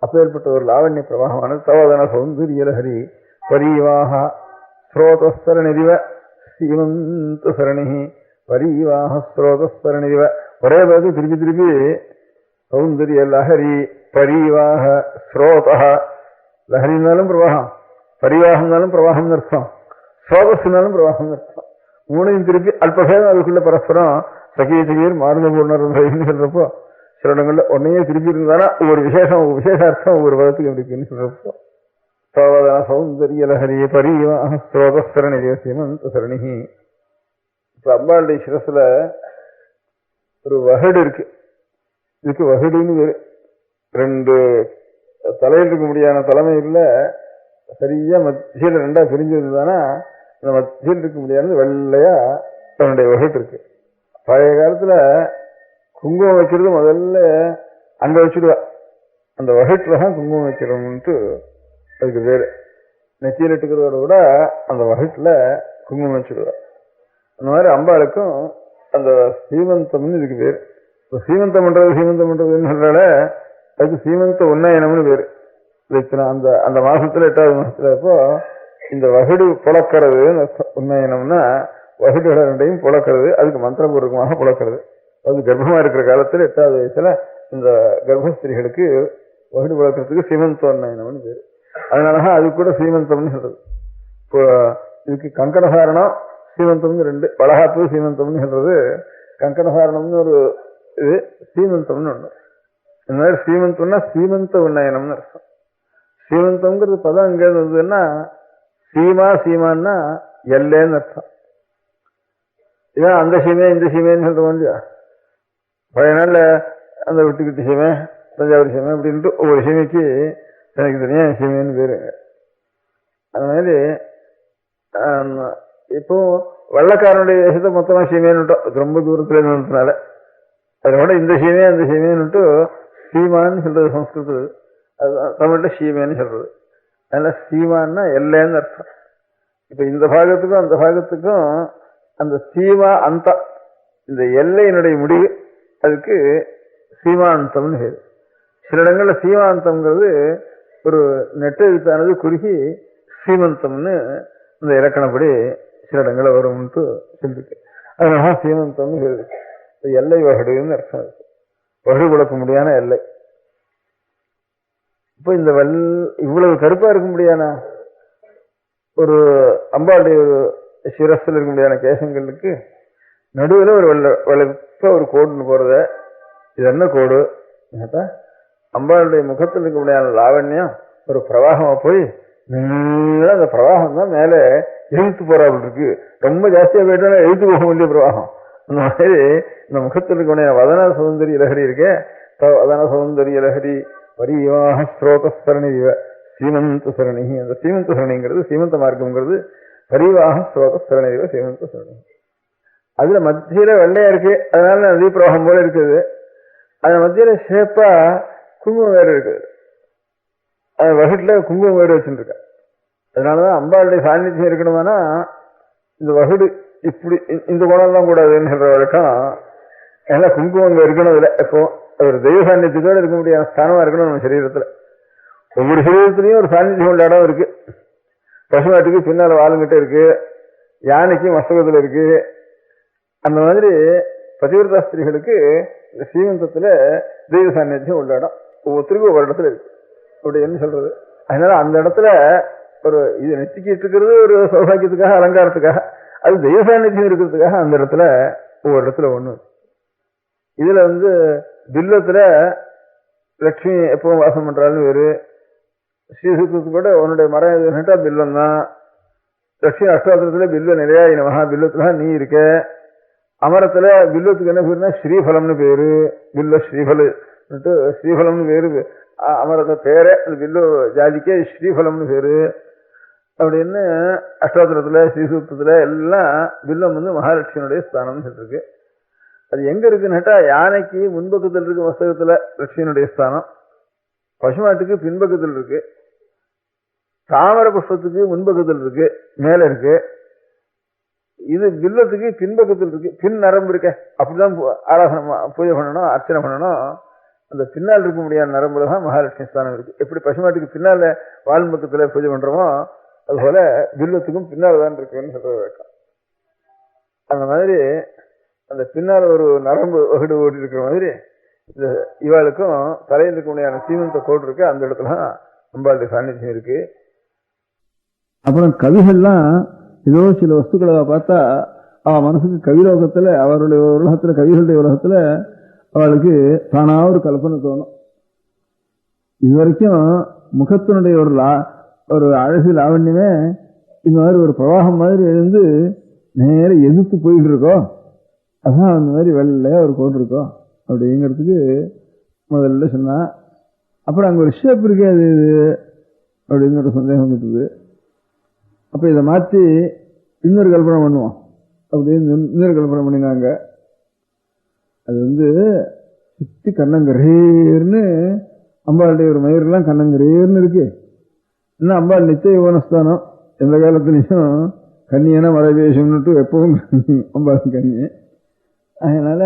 அப்பேற்பட்ட ஒரு லாவண்ய பிரவாகமான தவதன சௌந்தரிய லஹரி பரிவாக. ஸ்ரோதஸ்தரணிதிவ சீமந்த சரணி பரிவாக ஸ்ரோதஸ்தரணிதிவ. ஒரே பேருக்கு திருப்பி திருப்பி சௌந்தரிய லஹரி பரிவாக ஸ்ரோத. லஹரினாலும் பிரவாகம், பரிவாகம்னாலும் பிரவாகம் அர்த்தம், ஸ்ரோதஸ்னாலும் பிரவாகம் அர்த்தம். மூணையும் திருப்பி அல்பபேதம் அதுக்குள்ள பரஸ்பரம் சகிய சகியர் மாறுத பூர்ணர்ன்னு சொல்றப்போ சில இடங்கள்ல ஒன்னையே திருப்பி இருந்தானா ஒவ்வொரு விசேஷம் விசேஷ அர்த்தம் ஒவ்வொரு பதத்துக்கு இருக்குன்னு சொல்றப்போ சவதன சௌந்தரிய லஹரி பரிவாக ஸ்ரோதஸ்தரணி சீமந்த சரணி. இப்ப அம்பாளுடைய சிரசுல ஒரு வகடு இருக்கு. இதுக்கு வகடுன்னு வேறு. ரெண்டு தலையில் இருக்க முடியாத தலைமையில சரியா மத்தியில ரெண்டா பிரிஞ்சிருந்தானா அந்த மத்தியில் இருக்க முடியாது வெள்ளையா தன்னுடைய வகட்டு இருக்கு. பழைய காலத்துல குங்குமம் வைக்கிறது முதல்ல அங்க வச்சுடுவா. அந்த வகட்டுல தான் குங்குமம் வைக்கிறோம்ட்டு அதுக்கு பேரு. நெத்தியில் இட்டுக்கிறதோட கூட அந்த வகட்டுல குங்குமம் வச்சுடுவா. அந்த மாதிரி அம்பாளுக்கும் அந்த சீமந்தம்னு இதுக்கு பேரு. சீமந்தம் பண்றதுன்னு சொல்றால அதுக்கு சீமந்த உன்னயனம்னு பேரு. அந்த அந்த மாசத்துல 8வது மாசத்துல இப்போ இந்த வகுடு புழக்கிறது உன்னயனம்னா வகுடுகளை ரெண்டையும் புழக்கிறது, அதுக்கு மந்திரபூர்வமாக புழக்கிறது. அது கர்ப்பமா இருக்கிற காலத்துல 8வது வயசுல இந்த கர்ப்பஸ்திரிகளுக்கு வகுடு புழக்கிறதுக்கு சீமந்த உன்னயனம்னு பேரு. அதனாலதான் அது கூட சீமந்தம்னு சொல்றது. இப்போ இதுக்கு கங்கணசாரணம் சீமந்தம்னு ரெண்டு, வளகாப்பு சீமந்தம்னு சொல்றது. கங்கணசாரணம்னு ஒரு இது, சீமந்தம்னு ஒண்ணு. இந்த மாதிரி சீமந்தம்னா சீமந்த உன்னயனம்னு அர்த்தம். சீமந்தம்ங்கிறது பதம் எங்க இருந்ததுன்னா சீமான்னா எல்லைன்னு அர்த்தம். இதான் அந்த சீமை இந்த சீமைன்னு சொல்றோம் இல்லையா. பழைய நாள்ல அந்த விட்டுக்கிட்டு சீமை, தஞ்சாவூர் சீமை அப்படின்ட்டு ஒவ்வொரு சீமைக்கு எனக்கு தனியா சீமைன்னு பேரு. அது மாதிரி இப்போ வெள்ளக்காரனுடைய தேசத்தை மொத்தமா சீமைன்னு ரொம்ப தூரத்துல இருந்ததுனால அதோட இந்த சீமை அந்த சீமைன்னுட்டு சீமான்னு சொல்றது சம்ஸ்கிருதம். அதுதான் தமிழ்ல சீமைன்னு சொல்றது. அதனால சீமான்னா எல்லைன்னு அர்த்தம். இப்ப இந்த பாகத்துக்கும் அந்த பாகத்துக்கும் அந்த சீமா அந்த இந்த எல்லையினுடைய முடிவு அதுக்கு சீமாந்தம்னு பேரு. சில இடங்கள்ல சீமாந்தம்ங்கிறது ஒரு நெட்டெழுத்தானது குறுகி சீமந்தம்னு இந்த இலக்கணப்படி சில இடங்கள்ல வரும்ட்டு சொல்லிருக்கு. அதனால சீமந்தம்னு பேரு. எல்லை வகடுன்னு அர்த்தம் இருக்கு. வகடு குழப்ப முடியாத எல்லை. இப்போ இந்த இவ்வளவு கருப்பா இருக்க முடியாத ஒரு அம்பாளுடைய ஒரு சிரஸ்ல இருக்க முடியாத கேசங்களுக்கு நடுவில் ஒரு வெள்ளப்ப ஒரு கோடுன்னு போறத. இது என்ன கோடு கேட்டா அம்பாளுடைய முகத்தில் இருக்க முடியாத லாவண்யம் ஒரு பிரவாகமா போய் அந்த பிரவாகம் தான் மேல இழுத்து போறாப்புல இருக்கு. ரொம்ப ஜாஸ்தியா போயிட்டா இழுத்து போக வேண்டிய பிரவாகம். அந்த மாதிரி இந்த முகத்தில் இருக்க முடியாத வதன சௌந்தரிய லஹரி இருக்கே, வதன சௌந்தரிய லஹரி பரிவாக ஸ்ரோதஸ்தரணி சீமந்த சரணி. அந்த சீமந்த சரணிங்கிறது சீமந்த மார்க்கம்ங்கிறது பரிவாக ஸ்ரோதஸ்தரணி சீமந்த சரணி. அதுல மத்தியில வெள்ளையா இருக்கு, அதனால நதி பிரவாகம் போல இருக்குது. அது மத்தியில ஷேப்பா குங்குமம் வேறு இருக்குது. அது வகுட்டுல குங்குமம் வேறு வச்சுருக்க. அதனாலதான் அம்பாளுடைய சாநித்தியம் இருக்கணுமானா இந்த வகுடு இப்படி இந்த குணம்லாம் கூடாதுன்னு சொல்ற வழக்கம். ஏன்னா குங்குமம் அங்க இருக்கணும். இல்லை இப்போ ஒரு தெய்வ சாநித்தியத்தோட இருக்க முடியாத ஸ்தானமா இருக்கணும் நம்ம சரீரத்துல. ஒவ்வொரு சரீரத்திலையும் ஒரு சாநித்தியம் உள்ள இடம் இருக்கு. பசுமாட்டுக்கு பின்னால வாழுங்கிட்ட இருக்கு, யானைக்கு மஸ்தகத்துல இருக்கு. அந்த மாதிரி பதிவிரதா ஸ்திரீகளுக்கு இந்த ஸ்ரீமந்தத்துல தெய்வ சாநித்தியம் உள்ள இடம் ஒவ்வொருத்தருக்கும் ஒவ்வொரு இடத்துல இருக்கு. அப்படி என்ன சொல்றது? அதனால அந்த இடத்துல ஒரு இது நெத்திக்கிட்டு இருக்கிறது ஒரு சௌபாகியத்துக்காக, அலங்காரத்துக்காக. அது தெய்வ சாநித்தியம் இருக்கிறதுக்காக அந்த இடத்துல ஒவ்வொரு இடத்துல ஒண்ணு. இதுல பில்லத்துல லட்சுமி எப்பவும் வாசம் பண்றாள்னு வேறு. ஸ்ரீசூக்தத்துக்கு கூட உன்னுடைய மரம் எதுன்னுட்டா பில்லம் தான். லட்சுமி அஷ்டாத்திரத்துல பில்ல நிறைய மகா பில்லத்துல நீ இருக்க. அமரத்துல பில்லத்துக்கு என்ன பேருனா ஸ்ரீஃபலம்னு பேரு. பில்ல ஸ்ரீஃபல ஸ்ரீஃபலம்னு பேரு. அமரத்தை பேரே அந்த பில்லு ஜாதிக்கே ஸ்ரீஃபலம்னு பேரு. அப்படின்னு அஷ்டாத்திரத்துல ஸ்ரீசூக்தத்துல எல்லாம் பில்லம் மகாலட்சுமியுடைய ஸ்தானம்னு சொல்லிருக்கு. அது எங்க இருக்குன்னுட்டா யானைக்கு முன்பக்கத்தில் இருக்கு மஸ்தகத்துல லட்சுமியினுடைய ஸ்தானம், பசுமாட்டுக்கு பின்பக்கத்தில் இருக்கு, தாமர புஷ்பத்துக்கு முன்பக்கத்தில் இருக்கு, மேல இருக்கு. இது பில்லத்துக்கு பின்பக்கத்தில் இருக்கு, பின் நரம்பு இருக்க. அப்படிதான் ஆராதனை பூஜை பண்ணணும், அர்ச்சனை பண்ணணும். அந்த பின்னால் இருக்க முடியாத நரம்புல தான் மகாலட்சுமி ஸ்தானம் இருக்கு. எப்படி பசுமாட்டுக்கு பின்னால வால் பக்கத்துல பூஜை பண்றோமோ அதுபோல பில்லத்துக்கும் பின்னால் தான் இருக்குன்னு சொல்ற வழக்கம். அந்த மாதிரி அந்த பின்னால் ஒரு நரம்பு வகுடு ஓடி இருக்கிற மாதிரி இந்த இவாளுக்கும் தலையில் இருக்க முடியாத சீமந்த கோடு இருக்கு. அந்த இடத்துல அம்பாளுடைய சாநித்தியம் இருக்கு. அப்புறம் கவிகள்லாம் ஏதோ சில வஸ்துக்களை பார்த்தா அவ மனசுக்கு கவிலோகத்துல, அவருடைய உலகத்துல, கவிகளுடைய உலகத்துல அவளுக்கு தானா ஒரு கல்பனை தோணும். இது வரைக்கும் முகத்தினுடைய ஒரு அழகு லாவண்யமே இந்த மாதிரி ஒரு பிரவாகம் மாதிரி இருந்து நேர எதிர்த்து போயிட்டு இருக்கோம். அதான் அந்த மாதிரி வெள்ளையா ஒரு கோடு இருக்கோம் அப்படிங்கிறதுக்கு முதல்ல சொன்னா. அப்புறம் அங்க ஒரு ஷேப் இருக்கே அது இது அப்படிங்கிற சந்தேகம் வந்துட்டுது. அப்ப இதை மாற்றி இன்னொரு கல்பனை பண்ணுவோம் அப்படின்னு இன்னொரு கல்பனை பண்ணினாங்க. அது சுத்தி கண்ணங்கரேர்னு அம்பாளுடைய ஒரு மயிரெல்லாம் கண்ணங்கரேர்னு இருக்கு. இன்னும் அம்பாள் நித்திய யுவனஸ்தானம், எந்த காலத்துலையும் கன்னியனா மறைவேஷம்னுட்டு எப்பவும் அம்பாள் கன்னியை. அதனால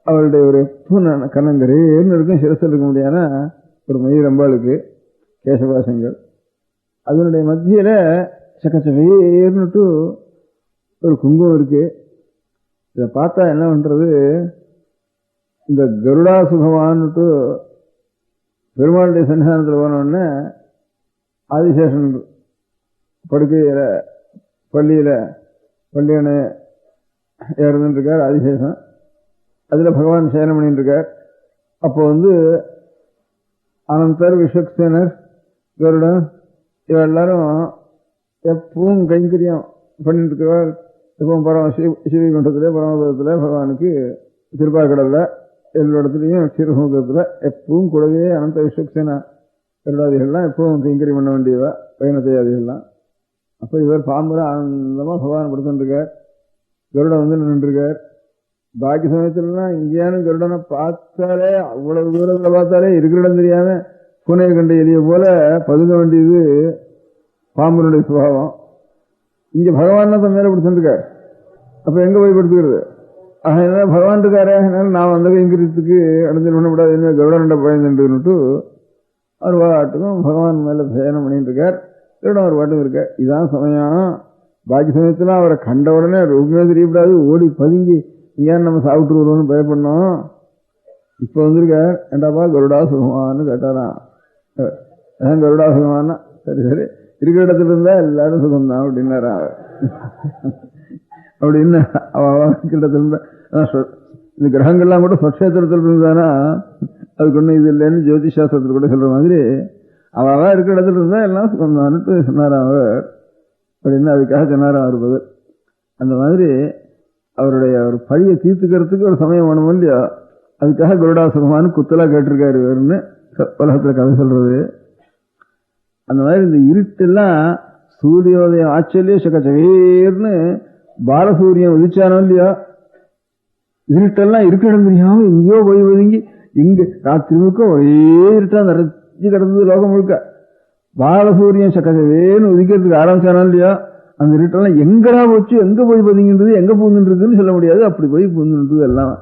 அவளுடைய ஒரு எப்பவும் கண்ணங்கரேர்னு இருக்கும். சிரசில் இருக்க முடியாத ஒரு மயிர் அம்பாளுக்கு கேசபாசங்கள். அதனுடைய மத்தியில சக்கச்சவேர்னுட்டு ஒரு குங்குமம் இருக்கு. இதை பார்த்தா என்ன பண்றது, இந்த கருடா சுகமானுட்டு பெருமாளுடைய சன்னிதானத்தில் போனோடனே ஆதிசேஷன் படுக்கையில பள்ளியனை இறந்துட்டு இருக்கார் ஆதிசேஷன். அதுல பகவான் சேனம் பண்ணிட்டு இருக்கார். அப்போ அனந்தர், விஸ்வக்சேனர், கருடன் இவ எல்லாரும் எப்பவும் கைங்கரியம் பண்ணிட்டு இருக்கிறார். எப்பவும் சிவகுண்டத்துல பரமபதத்துல பகவானுக்கு திருப்பாக்கடல்ல எல்லா இடத்துலையும் சிறுமுகத்துல எப்பவும் கூடவே அனந்த விஸ்வக்சேனா கருடாதிகள்லாம் எப்பவும் கைங்கரியம் பண்ண வேண்டியவா பயணத்தையாதிகள்லாம். அப்ப இவர் பாம்பர ஆனந்தமா பகவான் படுத்துருக்கார். கருடன் நின்றுருக்கார். பாக்கி சமயத்துலலாம் இங்கேயானு கருடனை பார்த்தாலே அவ்வளவு தூரத்துல பார்த்தாலே இருக்கிற இடம் தெரியாம பூனை கண்ட எலிய போல பதுங்க வேண்டியது பாம்பனுடைய சுபாவம். இங்க பகவான் தான் மேல படுத்துருக்கார். அப்ப எங்க போய் படுத்துக்கிறது? அதனால பகவான் இருக்காரு, அதனால நான் அந்த கைங்கரியத்துக்கு அடைஞ்சல் பண்ணக்கூடாது, என்ன கருடன்ட பயந்துட்டு அவர் பாட்டுக்கும் பகவான் மேல பயணம் பண்ணிட்டு இருக்கார். கருடன் ஒரு பாட்டும் இருக்கார். இதான் சமயம். பாக்கி சமயத்துல அவரை கண்ட உடனே ரொம்ப தெரியப்படாது, ஓடி பதுங்கி ஏன் நம்ம சாப்பிட்டு வருவோம்னு பயப்படணும். இப்ப வந்திருக்கார். ஏண்டாப்பா கருடா சுகமானு கேட்டாராம். அதான் கருடா சுகமானா சரி சரி இருக்கிற இடத்துல இருந்தா எல்லாரும் சுகம்தான் அப்படின்னாரா. அப்படின்னு இடத்துல இருந்தா இந்த கிரகங்கள்லாம் கூட சொட்சேத்திரத்தில் இருந்தானா அதுக்கு ஒண்ணு இது இல்லைன்னு ஜோதிஷாஸ்திரத்தில் கூட சொல்ற மாதிரி அவ இருக்கிற இடத்துல இருந்தா எல்லாம் சுகம்தான்ட்டு சொன்னாராம் அவர். அப்படின்னு அதுக்காக சொன்னாராம் அவர் பதில். அந்த மாதிரி அவருடைய ஒரு பழியை தீர்த்துக்கிறதுக்கு ஒரு சமயம் வேணும் இல்லையா, அதுக்காக கருடா சுகமானு குத்தலா கேட்டிருக்காரு இவருன்னு உலகத்துல கதை சொல்றது. அந்த மாதிரி இந்த இருட்டெல்லாம் சூரியோதயம் ஆச்சரியம் சகச்சவேர்னு பாலசூரியன் உதிச்சானோ இல்லையா, இருட்டெல்லாம் இருக்க இடம் தெரியாம எங்கேயோ போய் ஒதுங்கி இங்க ராத்திரி முழுக்க ஒரே இருட்டா நிறைஞ்சு கிடந்தது லோகம் முழுக்க. பாலசூரியன் சகச்சவேர்னு உதிக்கிறதுக்கு ஆரம்பிச்சானோ இல்லையா, அந்த இருட்டெல்லாம் எங்கடா போச்சு, எங்க போய் பதுங்கின்றது, எங்க பூந்துருக்குன்னு சொல்ல முடியாது. அப்படி போய் பூந்துன்றது எல்லாம்.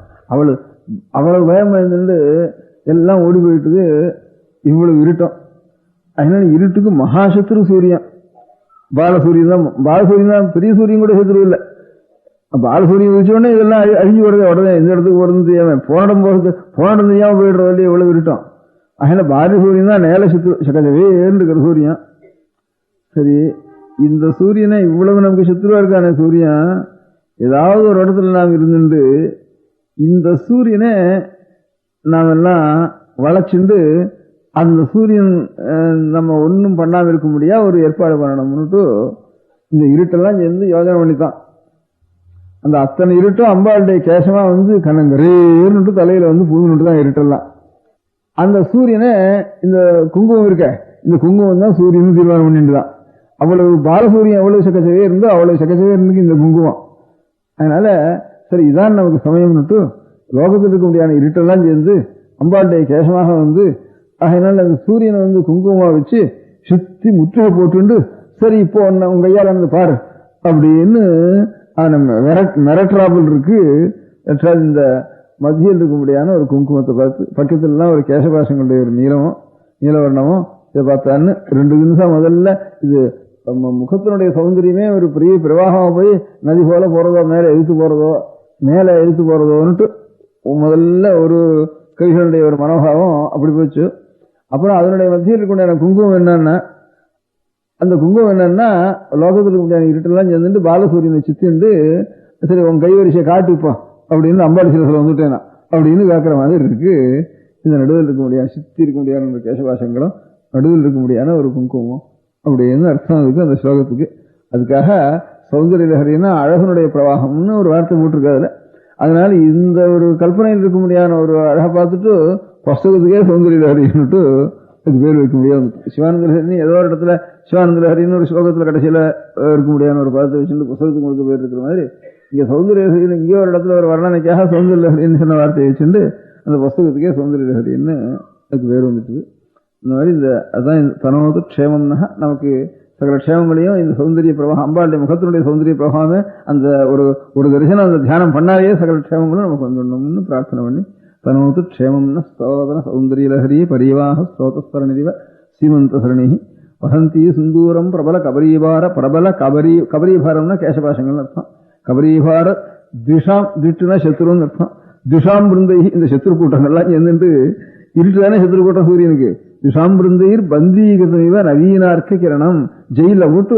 அவ்வளவு பயம் இருந்துட்டு எல்லாம் ஓடி போயிட்டுது. இவ்வளவு இருட்டம். அதனால இருட்டுக்கு மகாசத்ரு சூரியன். பாலசூரியன் தான் பெரிய சூரியன் கூட சத்ரு இல்லை. பாலசூரியன் வச்சோடனே இதெல்லாம் அழிஞ்சு போடுறது. உடனே எந்த இடத்துக்கு போறது தெரியாம போனடம் தெரியாம போயிடுறது இல்லையா, எவ்வளவு இருட்டம். அதனால பாலசூரியன் தான் நேல சக்கரவே இருக்கிற சூரியன். சரி, இந்த சூரியனை இவ்வளவு நமக்கு சத்ருவா இருக்கான சூரியன், ஏதாவது ஒரு இடத்துல நாம் இருந்துட்டு இந்த சூரியனை நாம் எல்லாம் வளைச்சுண்டு அந்த சூரியன் நம்ம ஒன்றும் பண்ணாம இருக்க முடியா ஒரு ஏற்பாடு பண்ணணும்னுட்டு இந்த இருட்டெல்லாம் சேர்ந்து யோஜனை பண்ணித்தான். அந்த அத்தனை இருட்டும் அம்பாளுடைய கேசமா கண்ணங்கரேன்னுட்டு தலையில பூந்துட்டு தான் இருட்டெல்லாம். அந்த சூரியனை இந்த குங்குமம் இருக்க, இந்த குங்குமம் தான் சூரியன் தீர்மானம் பண்ணிட்டு தான். அவ்வளவு பாலசூரியன் எவ்வளவு சக்கச்சவே இருந்தோ அவ்வளவு சக்கச்சவே இருக்கு இந்த குங்குமம். அதனால சரி, இதான் நமக்கு சமயம்னுட்டு லோகத்தில் இருக்க முடியாத இருட்டெல்லாம் சேர்ந்து அம்பாளுடைய கேசமாக அதனால அந்த சூரியனை குங்குமமா வச்சு சுத்தி முற்றுகை போட்டு, சரி இப்போ உங்க கையால பாரு அப்படின்னு நம்ம மிரட்டுறாப்பில் இருக்கு. இந்த மத்தியில் இருக்க முடியாத ஒரு குங்குமத்தை பார்த்து பக்கத்துலலாம் ஒரு கேசபாசங்களுடைய ஒரு நீலவர்ணமும் இதை பார்த்தான்னு 2 நிமிஷம் முதல்ல இது முகத்தினுடைய சௌந்தரியமே ஒரு பெரிய பிரவாகமா போய் நதி போல போறதோ, மேலே எழுத்து போறதோன்னுட்டு முதல்ல ஒரு கவிகளுடைய ஒரு மனோபாவம் அப்படி போச்சு. அப்புறம் அதனுடைய மத்தியில் இருக்க குங்குமம் என்னன்னா, அந்த குங்குமம் என்னன்னா லோகத்தில் இருக்க இருட்டெல்லாம் சேர்ந்துட்டு பாலசூரியனை சித்திண்டு, சரி உன் கைவரிசையை காட்டிப்போம் அப்படின்னு அம்பாடி சிலசில் வந்துட்டேனா அப்படின்னு கேட்கிற மாதிரி இருக்கு. இந்த நடுவில் இருக்க முடியாது, சித்தி இருக்க முடியாத கேசபாசங்களும் நடுவில் இருக்க முடியாத ஒரு குங்குமம் அப்படின்னு அர்த்தம் இருக்கு அந்த ஸ்லோகத்துக்கு. அதுக்காக சௌந்தரிய லஹரின்னா அழகனுடைய பிரவாகம்னு ஒரு வார்த்தை போட்டிருக்காதுல. அதனால இந்த ஒரு கல்பனையில் இருக்க முடியாத ஒரு அழகை பார்த்துட்டு புஸ்தகத்துக்கே சௌந்தரிய லஹரின்னுட்டு அதுக்கு பேர் வைக்க முடியாது. சிவானந்த லஹரின்னு ஏதோ ஒரு இடத்துல சிவானந்த லஹரின்னு ஒரு ஸ்லோகத்துல கடைசியில இருக்க முடியாத ஒரு பதத்தை வச்சுட்டு புஸ்தகத்துக்கு உங்களுக்கு பேர் இருக்கிற மாதிரி இங்க சௌந்தரிய லஹரின்னு இங்கேயோ ஒரு இடத்துல ஒரு வர்ணனைக்காக சௌந்தரிய லஹரின்னு சொன்ன வார்த்தையை வச்சுட்டு அந்த புஸ்தகத்துக்கே சௌந்தரிய லஹரின்னு அதுக்கு பேர் வந்துட்டுது. இந்த மாதிரி அதான் தனோது க்ஷேமம்னா நமக்கு சகல க்ஷேமங்களையும் இந்த சௌந்தரிய பிரவாகம் அம்பாளுடைய முகத்தினுடைய சௌந்தரிய பிரவாகமே அந்த ஒரு தரிசனம் அந்த தியானம் பண்ணாலே சகல க்ஷேமங்களும் நமக்கு வந்துடணும்னு பிரார்த்தனை பண்ணி தனோது க்ஷேமம்னா ஸ்தோதன சௌந்தரிய லஹரி பரிவாக ஸ்ரோதஸ்வரநிதிவ சீமந்த சரணி வசந்தி சிந்தூரம் பிரபல கபரீபார பிரபல கபரீபாரம்னா கேசபாசங்கள்னு அர்த்தம். கபரீபார திட்டுனா சத்ருன்னு அர்த்தம். திஷாம் பிருந்தை இந்த சத்ரு கூட்டங்கள்லாம் சேர்ந்துட்டு இருட்டுதானே சத்ரு கூட்டம் சூரியனுக்கு. திஷாம் பிருந்தையர் பந்தீகதமிவ நவீனார்க்க கிரணம் ஜெயில போட்டு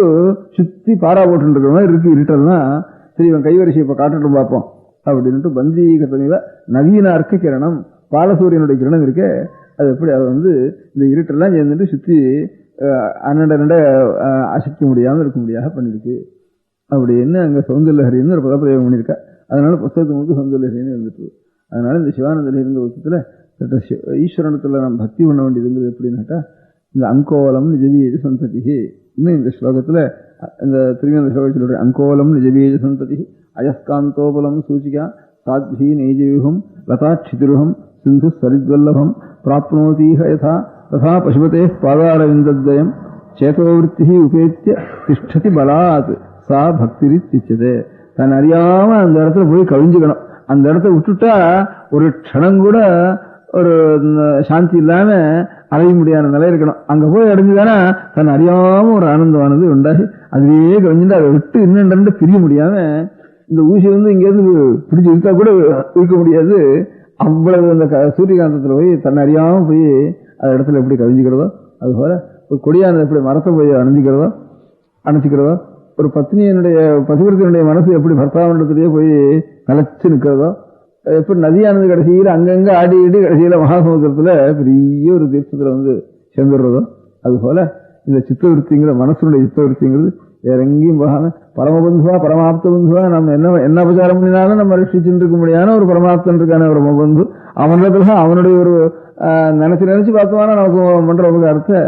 சுத்தி பாரா போட்டு இருக்கிற மாதிரி இருக்கு இருட்டெல்லாம். சரி இவன் கைவரிசை இப்ப காட்டுட்டு பார்ப்போம் அப்படின்ட்டு பந்தீகதமிவ நவீனார்க்க கிரணம் பாலசூரியனுடைய கிரணம் இருக்கே அது எப்படி அதை இந்த இருட்டெல்லாம் சேர்ந்துட்டு சுத்தி அண்ணட அசைக்க முடியாம இருக்க முடியாத பண்ணிருக்கு அப்படின்னு அங்க சௌந்தர்யஹரின்னு ஒரு பதப்பிரயோகம் பண்ணியிருக்கா. அதனால புஸ்தகத்துக்கு சௌந்தர்யஹரின்னு வந்துட்டு. அதனால இந்த சிவானந்த லஹரிங்கிற பட்சத்துல ஈஸ்வரனத்துல நாம் பக்தி பண்ண வேண்டியதுங்கிறது எப்படின்னாக்கா இந்த அங்கோலம் நிஜபீஜ சந்ததி. இன்னும் இந்த ஸ்லோகத்துல இந்த திருவிழா ஸ்லோகத்திலுடைய அங்கோலம் நிஜபீஜ சந்ததி அயஸ்காந்தோபலம் சூச்சிகா சாத்வி நெய்ஜவிகம் லதாட்சிதிருகம் சிந்து சரித்வல்லபம் பிராப்னோதீஹ யதா ததா பசுபதே பாதாரவிந்தத்வயம் சேதோவிருத்தி உபேத்திய திஷ்டதி பலாத் சா பக்திரி திச்சதே. தான் அறியாம அந்த இடத்துல போய் கவிஞ்சுக்கணும். அந்த இடத்த விட்டுட்டா ஒரு க்ஷணம் கூட ஒரு சாந்தி இல்லாம அடைய முடியாத நிலை இருக்கணும். அங்க போய் அடைஞ்சுதானா தன் அறியாம ஒரு ஆனந்தமானது உண்டாகி அதுவே கவிஞ்சுட்டு அதை விட்டு இன்னொன்று பிரிய முடியாம இந்த ஊசி இங்கேருந்து பிடிச்சி இருக்கா கூட இருக்க முடியாது. அவ்வளவு அந்த சூரியகாந்தத்துல போய் தன்னை அறியாம போய் அந்த இடத்துல எப்படி கவிஞ்சுக்கிறதோ அதுபோல ஒரு கொடியானது எப்படி மரத்தை போய் அணைச்சிக்கிறதோ ஒரு பத்னியனுடைய பதிவிரத்தினுடைய மனசு எப்படி பர்த்தாவண்டத்திலேயே போய் நிலைச்சு நிற்கிறதோ எப்படி நதியானது கடைசியில் அங்கங்க ஆடி கடைசியில மகாசமுத்திரத்துல பெரிய ஒரு தீர்த்தத்துல சேர்ந்துடுறதோ அதுபோல இந்த சித்தவருத்திங்கிற மனசுடைய சித்தவருத்திங்கிறது வேற எங்கேயும் போகாம பரமபந்துவா பரமாப்த பந்துவா நம்ம என்ன உபச்சாரம் பண்ணினாலும் நம்ம ரட்சிச்சுட்டு இருக்க முடியாத ஒரு பரமாப்தன் இருக்கான ஒரு பந்து அவனிடத்துல அவனுடைய ஒரு நினைச்சு பார்த்தோம்னா நமக்கு பண்ற உபகாரத்தை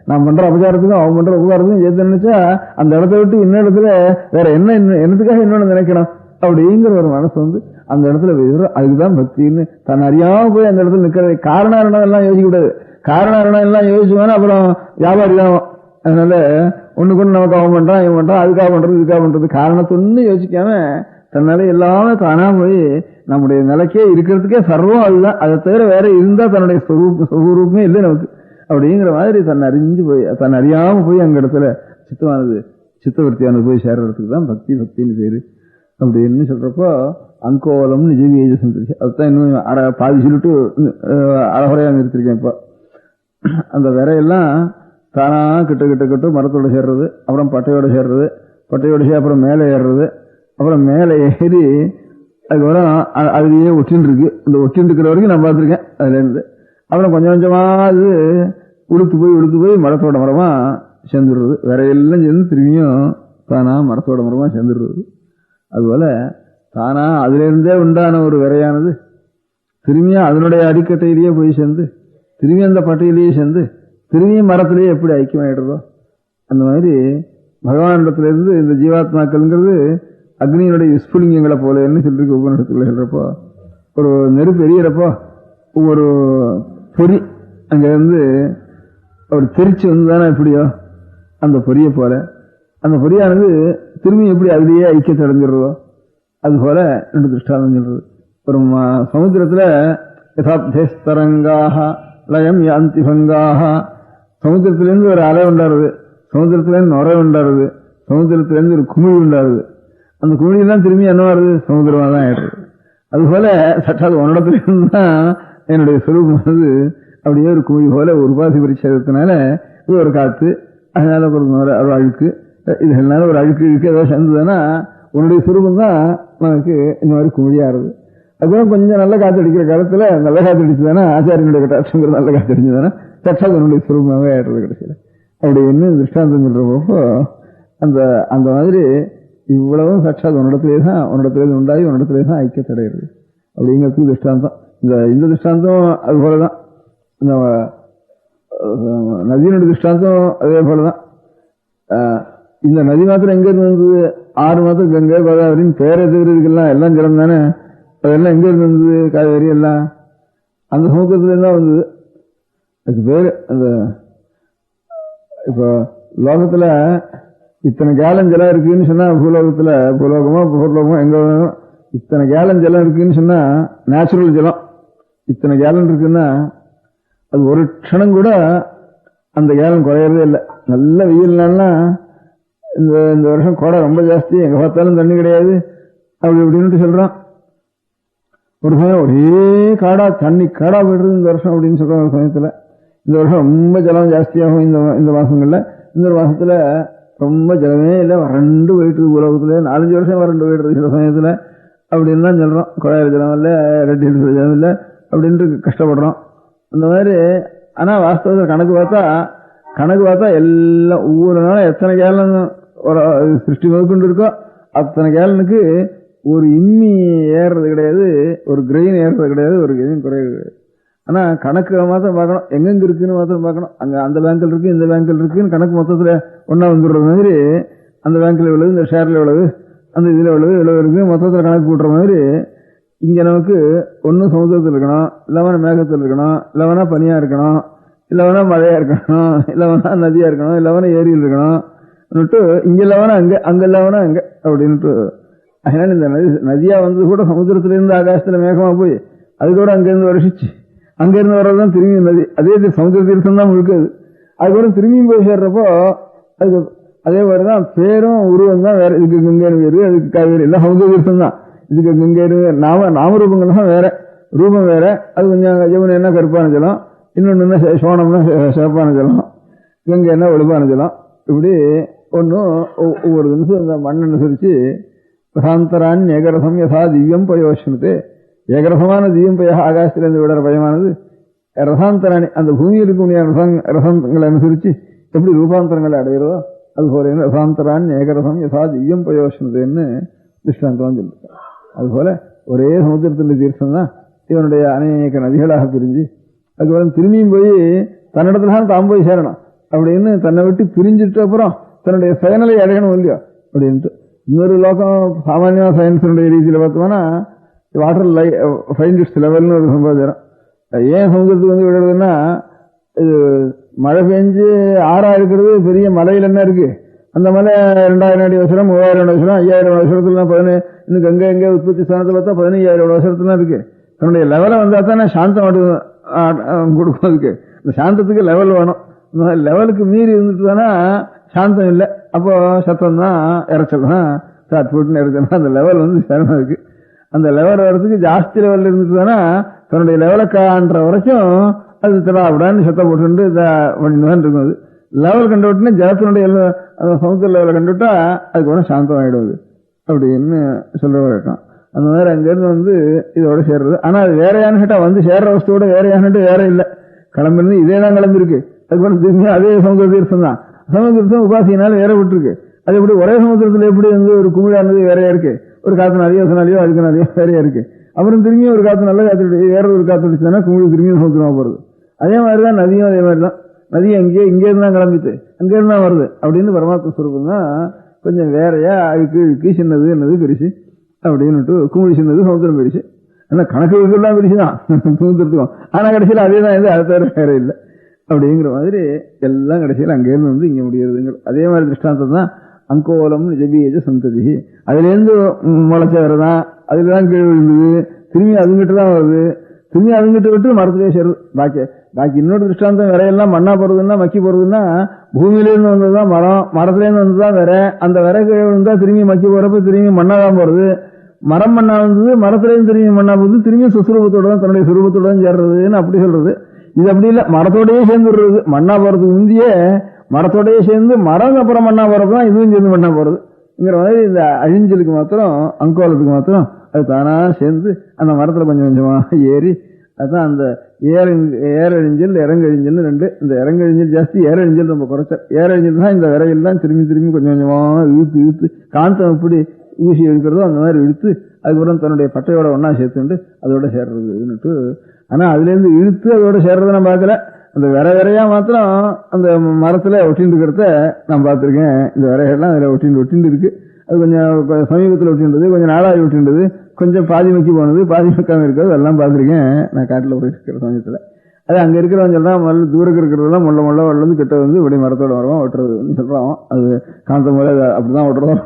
நாம் பண்ற அபச்சாரத்துக்கும் அவன் பண்ற உபகாரத்துக்கும் சேர்த்து நினைச்சா அந்த இடத்த விட்டு இன்னொரு இடத்துல வேற என்னத்துக்காக இன்னொன்னு நினைக்கணும் அப்படிங்கிற ஒரு மனசு அந்த இடத்துல அதுக்குதான் பக்தின்னு தன் அறியாம போய் அந்த இடத்துல நிக்கிறது. காரணம் எல்லாம் யோசிக்க கூடாது. காரணம் எல்லாம் யோசிச்சுவானா அப்புறம் வியாபாரி தான் அதனால ஒண்ணுக்கு ஒண்ணு நமக்கு அவன் பண்றான் இவன் பண்றான் அதுக்காக பண்றது இதுக்காக பண்றது காரணத்தொன்னு யோசிக்காம தன்னால எல்லாமே தானா போய் நம்முடைய நிலைக்கே இருக்கிறதுக்கே சர்வம் அதுதான். அதை தவிர வேற இருந்தா தன்னுடைய சொரூபமே இல்லை நமக்கு அப்படிங்கிற மாதிரி தன்னை அறிஞ்சு போய் தன்னை அறியாம போய் அங்க இடத்துல சித்தமானது சித்தவர்த்தியானது போய் சேர்றதுக்கு தான் பக்தி பக்தின்னு பேரு அப்படின்னு சொல்றப்போ அங்கோலம் நிஜவீஜ சந்தோஷம் அதுதான் இன்னும் பாதி சொல்லிட்டு அறகுறையாக நிறுத்திருக்கேன். இப்போ அந்த விரையெல்லாம் தானா கிட்ட கிட்ட கிட்ட மரத்தோட சேர்றது, அப்புறம் பட்டையோட சேர்றது, பட்டையோட அப்புறம் மேலே ஏறுறது, அப்புறம் மேலே ஏறி அதுக்கப்புறம் அதுலேயே ஒட்டின்னு இருக்கு. இந்த ஒட்டின்னு இருக்கிற வரைக்கும் நான் பார்த்துருக்கேன். அதுலேருந்து அப்புறம் கொஞ்சம் கொஞ்சமா அது உளுத்து போய் மரத்தோட மரமா சேர்ந்துடுறது. விரையெல்லாம் சேர்ந்து திரும்பியும் தானா மரத்தோட மரமா சேர்ந்துடுறது. அதுபோல தானா அதிலிருந்தே உண்டான ஒரு விரையானது திரும்பியும் அதனுடைய அடிக்கட்டையிலேயே போய் சேர்ந்து திரும்பி அந்த பட்டையிலேயே சேர்ந்து திரும்பியும் மரத்திலேயே எப்படி ஐக்கியமாயிடுறதோ அந்த மாதிரி பகவானிடத்திலிருந்து இந்த ஜீவாத்மாக்கள்ங்கிறது அக்னியினுடைய விஸ்புலிங்கங்களை போலன்னு சொல்லிருக்கு. உபநிடத்துல சொல்றப்போ ஒரு நெருப்பு எரியறப்போ ஒவ்வொரு பொறி அங்கிருந்து ஒரு தெரிச்சு வந்துதானே எப்படியோ அந்த பொறியை போல அந்த பொறியானது திரும்பி எப்படி அதிலேயே ஐக்கியத்தை அடைஞ்சிடுறதோ அது போல ரெண்டு திருஷ்டாந்தம் சொல்றது. ஒரு சமுத்திரத்துல யதாப்தேஸ்தரங்காக லயம் யாந்தி பங்காக சமுத்திரத்திலேருந்து ஒரு அலை உண்டாருது, சமுத்திரத்திலேருந்து நுரை உண்டாருது, சமுத்திரத்திலேருந்து ஒரு குமிழி உண்டாருது. அந்த குமிழிலாம் திரும்பி என்ன வருது சமுத்திரமா தான் ஆயிடுறது. அதுபோல சற்றாது உன்னிடத்திலிருந்து தான் என்னுடைய சுரூபமானது அப்படியே ஒரு குமிழி போல ஒரு உபாசி பரிச்சயத்தினால இது ஒரு காத்து, அதனால ஒரு அழுக்கு, இதனால ஒரு அழுக்கு ஏதோ சேர்ந்ததுன்னா உன்னுடைய சுரூபம் தான் நமக்கு இந்த மாதிரி குமிழியாருது. அதுதான் கொஞ்சம் நல்ல காத்து அடிக்கிற காலத்துல நல்ல காத்து அடிச்சுதானே ஆச்சாரியனுடைய கட்டாட்சங்கிற நல்ல காத்து அடிச்சதானே சற்றாது உன்னுடைய சுரூபமாகவே ஆயிடுறது கடைசியில். அப்படி என்ன திருஷ்டாந்தம் சொல்றப்போ அந்த அந்த மாதிரி இவ்வளவும் சற்றாது உன்னிடத்திலே உண்டாகி உன்னிடத்திலே தான் ஐக்கியத்தடைகிறது அப்படிங்கிறதுக்கு திருஷ்டாந்தம். இந்த திருஷ்டாந்தம் அது போலதான், இந்த நதியினுடைய திருஷ்டாந்தம் அதே போலதான். இந்த நதி மாத்திரம் எங்க இருந்து வந்தது? ஆறு மாத்திரம் கங்கை கோதாவரின்னு பேரை தவிரதுக்கெல்லாம் எல்லாம் ஜலம் தானே. அதெல்லாம் எங்க இருந்து வந்தது? காவேரி எல்லாம் அந்த சமுத்திரத்துல இருந்தா வந்தது. அதுக்கு பேரு அந்த இப்போ லோகத்துல இத்தனை கேலன் ஜலம் இருக்குன்னு சொன்னா பூலோகமோ எங்க இத்தனை கேலன் ஜலம் இருக்குன்னு சொன்னா நேச்சுரல் ஜலம் இத்தனை கேலன் இருக்குன்னா அது ஒரு க்ஷணம் கூட அந்த கேலன் குறையறதே இல்லை. நல்ல வெயில் நாள்னா இந்த வருஷம் கோடை ரொம்ப ஜாஸ்தி, எங்க பார்த்தாலும் தண்ணி கிடையாது அப்படி இப்படின்னு சொல்றான். ஒரு சமயம் ஒரே காடா தண்ணி காடா போயிடுறது இந்த வருஷம் அப்படின்னு சொல்ற ஒரு சமயத்துல இந்த வருஷம் ரொம்ப ஜலம் ஜாஸ்தியாகும் இந்த மாசங்கள்ல. இந்த மாசத்துல ரொம்ப ஜலமே இல்லை, வறண்டு போயிட்டு உலகத்துல 4-5 வருஷம் வறண்டு போயிடுறது சில சமயத்துல அப்படின்னு தான் சொல்றோம். குழாயில் ஜலம் இல்லை, ரெட்டி இருக்கிற ஜலம் இல்லை அப்படின்ட்டு கஷ்டப்படுறோம் அந்த மாதிரி. ஆனா வாஸ்தவத்தில் கணக்கு பார்த்தா எல்லாம் ஒவ்வொரு நாளும் எத்தனை கேலன் சிருஷ்டி முதற்கொண்டு இருக்கோ அத்தனை கேலனுக்கு ஒரு இம்மி ஏறுறது கிடையாது, ஒரு கிரெயின் ஏறுறது கிடையாது, ஒரு கிரெயின் குறையிறது கிடையாது. ஆனா கணக்கு மாத்திரம் பார்க்கணும், எங்கெங்க இருக்குன்னு மாத்திரம் பார்க்கணும். அங்க அந்த பேங்க்ல இருக்கு இந்த பேங்க்ல இருக்குன்னு கணக்கு மொத்தத்துல ஒன்னா வந்துடுற மாதிரி அந்த பேங்க்ல எவ்வளவு, இந்த ஷேர்ல எவ்வளவு, அந்த இதுல எவ்வளவு இருக்கு மொத்தத்துல கணக்கு போடுற மாதிரி இங்க நமக்கு ஒன்னும் சமுத்திரத்தில் இருக்கணும், இல்லவனா மேகத்தில் இருக்கணும், இல்லவனா பனியா இருக்கணும், இல்லவனா மழையா இருக்கணும், இல்லவனா நதியா இருக்கணும், இல்லவனா ஏரியில் இருக்கணும், இங்க இல்லவனா அங்க இல்லவனா அங்க அப்படின்ட்டு. அதனால இந்த நதியா வந்து கூட சமுத்திரத்துல இருந்து ஆகாசத்துல மேகமா போய் அது கூட அங்கிருந்து வருஷிச்சு அங்கிருந்து வர்றதுதான் திரும்பி நதி. அதே சமுத்திர தீர்த்தம் தான் முழுக்காது. அதுக்கப்புறம் திரும்பியும் போய் சேர்றப்போ அதுக்கு அதே மாதிரிதான் பேரும் உருவம் தான் வேற. இதுக்கு கங்கைன்னு பேரு, அதுக்கு காவேரி, எல்லாம் சமுத்திர தீர்த்தம் தான். இதுக்கு கங்கைன்னு நாமரூபங்கள் தான் வேற, ரூபம் வேற. அது கொஞ்சம் யமுனை என்ன கருப்பான ஜலம், இன்னொன்னு என்ன சோனம்னா சிவப்பான ஜலம், கங்கை என்ன வெளுப்பான ஜலம். இப்படி ஒன்னும் ஒவ்வொரு நிமிஷம் இந்த மண் அனுசரிச்சு பிரசாந்தரான் ஏகரசம் யசா திவ்யம் பயோஷ்ணுது. ஏகரசமான திவ்யம் பய ஆகாசத்திலிருந்து விடுற பயமானது ரசாந்தராணி அந்த பூமியில் இருக்கக்கூடிய ரசங்களை அனுசரிச்சு எப்படி ரூபாந்தரங்களை அடைகிறதோ அது போல ரசாந்தரான் ஏகரசம் யசா திவ்யம் பயோஷ்ணுதுன்னு திருஷ்டாந்தம் சொல்லிருக்காங்க. அதுபோல ஒரே சமுத்திரத்தில் தீர்த்தம் தான் இவனுடைய அநேக நதிகளாக பிரிஞ்சு அதுக்கப்புறம் திரும்பியும் போய் தன்னிடத்துலதான் தான் போய் சேரணும் அப்படின்னு தன்னை விட்டு பிரிஞ்சிட்டு அப்புறம் தன்னுடைய செயலை அடையணும் இல்லையோ அப்படின்ட்டு. இன்னொரு லோகம் சாமானியமா சயின்ஸுடைய ரீதியில பார்த்தோம்னா வாட்டர் சயின்டிஸ்ட் லெவல்னு ஒரு சம்பாதிக்கிறோம். ஏன் சமுதிரத்துக்கு வந்து விடுறதுன்னா இது மழை பெஞ்சு ஆறா இருக்கிறது பெரிய மலையில் என்ன இருக்கு? அந்த மலை 2000 அடி அவசரம், 3000 அடி அவசரம், 5000 அவசரத்துல இன்னும் கங்கை எங்கே உற்பத்தி ஸ்தானத்தை பார்த்தா 15000 அவசரத்துல இருக்கு. தன்னுடைய லெவலை வந்தா தானே சாந்தம் கொடுக்கும். அதுக்கு இந்த சாந்தத்துக்கு லெவல் வேணும். லெவலுக்கு மீறி இருந்துட்டு தானே சாந்தம் இல்லை. அப்போ சத்தம் தான், இறைச்சல் தான், சாட் போட்டுன்னு இறைச்சல். அந்த லெவல் சிரமம் இருக்கு. அந்த லெவல் வர்றதுக்கு ஜாஸ்தி லெவலில் இருந்துட்டு தானே தன்னுடைய லெவலை காண்ற வரைக்கும் அது தடாவிடான்னு சத்தம் போட்டு பண்ணிதான் இருக்கும். அது லெவல் கண்டுவிட்டுனா ஜலத்தினுடைய சமுத்திர லெவலை கண்டுவிட்டா அதுக்கு ஒன்றும் சாந்தம் ஆகிடுவது அப்படின்னு சொல்ற வழக்கம். அந்த மாதிரி அங்கிருந்து இதோட சேர்றது. ஆனா அது வேறையான்னு கேட்டா சேர்ற வஸ்துவோட வேறையான்ட்டு வேற இல்லை. கிளம்பிருந்து இதே தான் கிளம்பிருக்கு. அதுக்கு திரும்பி அதே சமுத்திர தீர்த்தம் தான். சமுத்திர தீர்த்தம் உபாசியினால வேற விட்டுருக்கு. அது எப்படி ஒரே சமுத்திரத்துல எப்படி ஒரு குமிழானது வேறையா இருக்கு, ஒரு காத்து நிறைய சொன்னாலையோ அதுக்கு நிறைய வேறையா இருக்கு. அப்புறம் திரும்பியும் ஒரு காத்து நல்ல காத்து வேற ஒரு காத்து அடிச்சுன்னா குமிழ் திரும்பியும் சமுத்திரமா போறது. அதே மாதிரிதான் நதியும் அதே மாதிரிதான். நதி இங்கே இருந்தா கிளம்பிட்டு அங்கே இருந்தா வருது அப்படின்னு பரமாத்ம ஸ்வரூபம் தான் கொஞ்சம் வேறையா அழுக்கு சின்னது என்னது பெருசு அப்படின்னுட்டு குமிழ் சின்னது சமுத்திரம் பெருசு. ஆனா கணக்கு எல்லாம் பெருசுதான் சமுத்திரத்துக்கும். ஆனா கடைசியில் அதே தான் அது தவிர வேற இல்லை அப்படிங்கிற மாதிரி எல்லாம் கடைசியில் அங்கேருந்து இங்க முடியறதுங்கிற அதே மாதிரி திருஷ்டாந்தம் தான். அங்கோலம் நிஜபீஜ சந்ததி, அதுலேருந்து முளைச்ச வரதான், அதுலதான் கீழ் விழுந்தது, திரும்பி அதுங்கிட்டு தான் வருது, திரும்பி அதுங்கிட்ட விட்டு மரத்திலே சேருது. பாக்கி இன்னொரு திருஷ்டாந்தம் விரையெல்லாம் மண்ணா போறதுன்னா மக்கி போறதுன்னா பூமியிலேருந்து வந்ததுதான் மரம், மரத்திலேருந்து வந்ததுதான் விரை, அந்த விரை கீழே விழுந்தா திரும்பி மக்கி போறப்ப திரும்பி மண்ணா தான் போறது. மரம் மண்ணா வந்தது, மரத்திலேருந்து திரும்பி மண்ணா போகுது, திரும்பி சுசுரூபத்தோட தான் தன்னுடைய சுரூபத்தோட சேர்றதுன்னு அப்படி சொல்றது. இது அப்படி இல்லை, மரத்தோடயே சேர்ந்து விடுறது. மண்ணா போறதுக்கு முந்தையே மரத்தோடயே சேர்ந்து மரம் அப்புறம் மண்ணா போறதுதான் இதுவும் சேர்ந்து மண்ணா போறதுங்கிற மாதிரி இந்த அழிஞ்சலுக்கு மாத்திரம் அங்கோலத்துக்கு மாத்திரம் அது தானா சேர்ந்து அந்த மரத்துல கொஞ்சம் கொஞ்சமா ஏறி அதுதான் அந்த ஏரழிஞ்சல் இறங்கழிஞ்சல் ரெண்டு. இந்த இறங்கழிஞ்சல் ஜாஸ்தி, ஏரழிஞ்சல் ரொம்ப குறைச்ச. ஏரழிஞ்சல் தான் இந்த விரையெல்லாம் திரும்பி திரும்பி கொஞ்சம் கொஞ்சமா இழுத்து காந்தம் எப்படி ஊசி எடுக்கிறதோ அந்த மாதிரி இழுத்து அதுக்கப்புறம் தன்னுடைய பட்டையோட ஒன்னா சேர்த்துட்டு அதோட சேர்றதுன்னுட்டு. ஆனா அதுல இருந்து இழுத்து அதோட சேர்றதை நான் பார்க்கல. அந்த விரையா மாத்திரம் அந்த மரத்துல ஒட்டின்னு இருக்கிறத நான் பார்த்திருக்கேன். இந்த விரைகள்லாம் அதுல ஒட்டிண்டு இருக்கு. அது கொஞ்சம் சமீபத்தில் ஒட்டின்றது, கொஞ்சம் நாளாகி ஒட்டின்றது, கொஞ்சம் பாதி மக்கி போனது, பாதி மக்காம இருக்கிறது எல்லாம் பார்த்திருக்கேன் நான் காட்டுல போயிட்டு இருக்கிற சமயத்துல. அது அங்க இருக்கிறவங்க சொல்றான் தூரக்கு இருக்கிறதெல்லாம் முள்ள கிட்ட இப்படி மரத்தோட மரமா ஒட்டுறதுன்னு சொல்றான். அது காந்த முறை அப்படிதான் ஒட்டுறதோ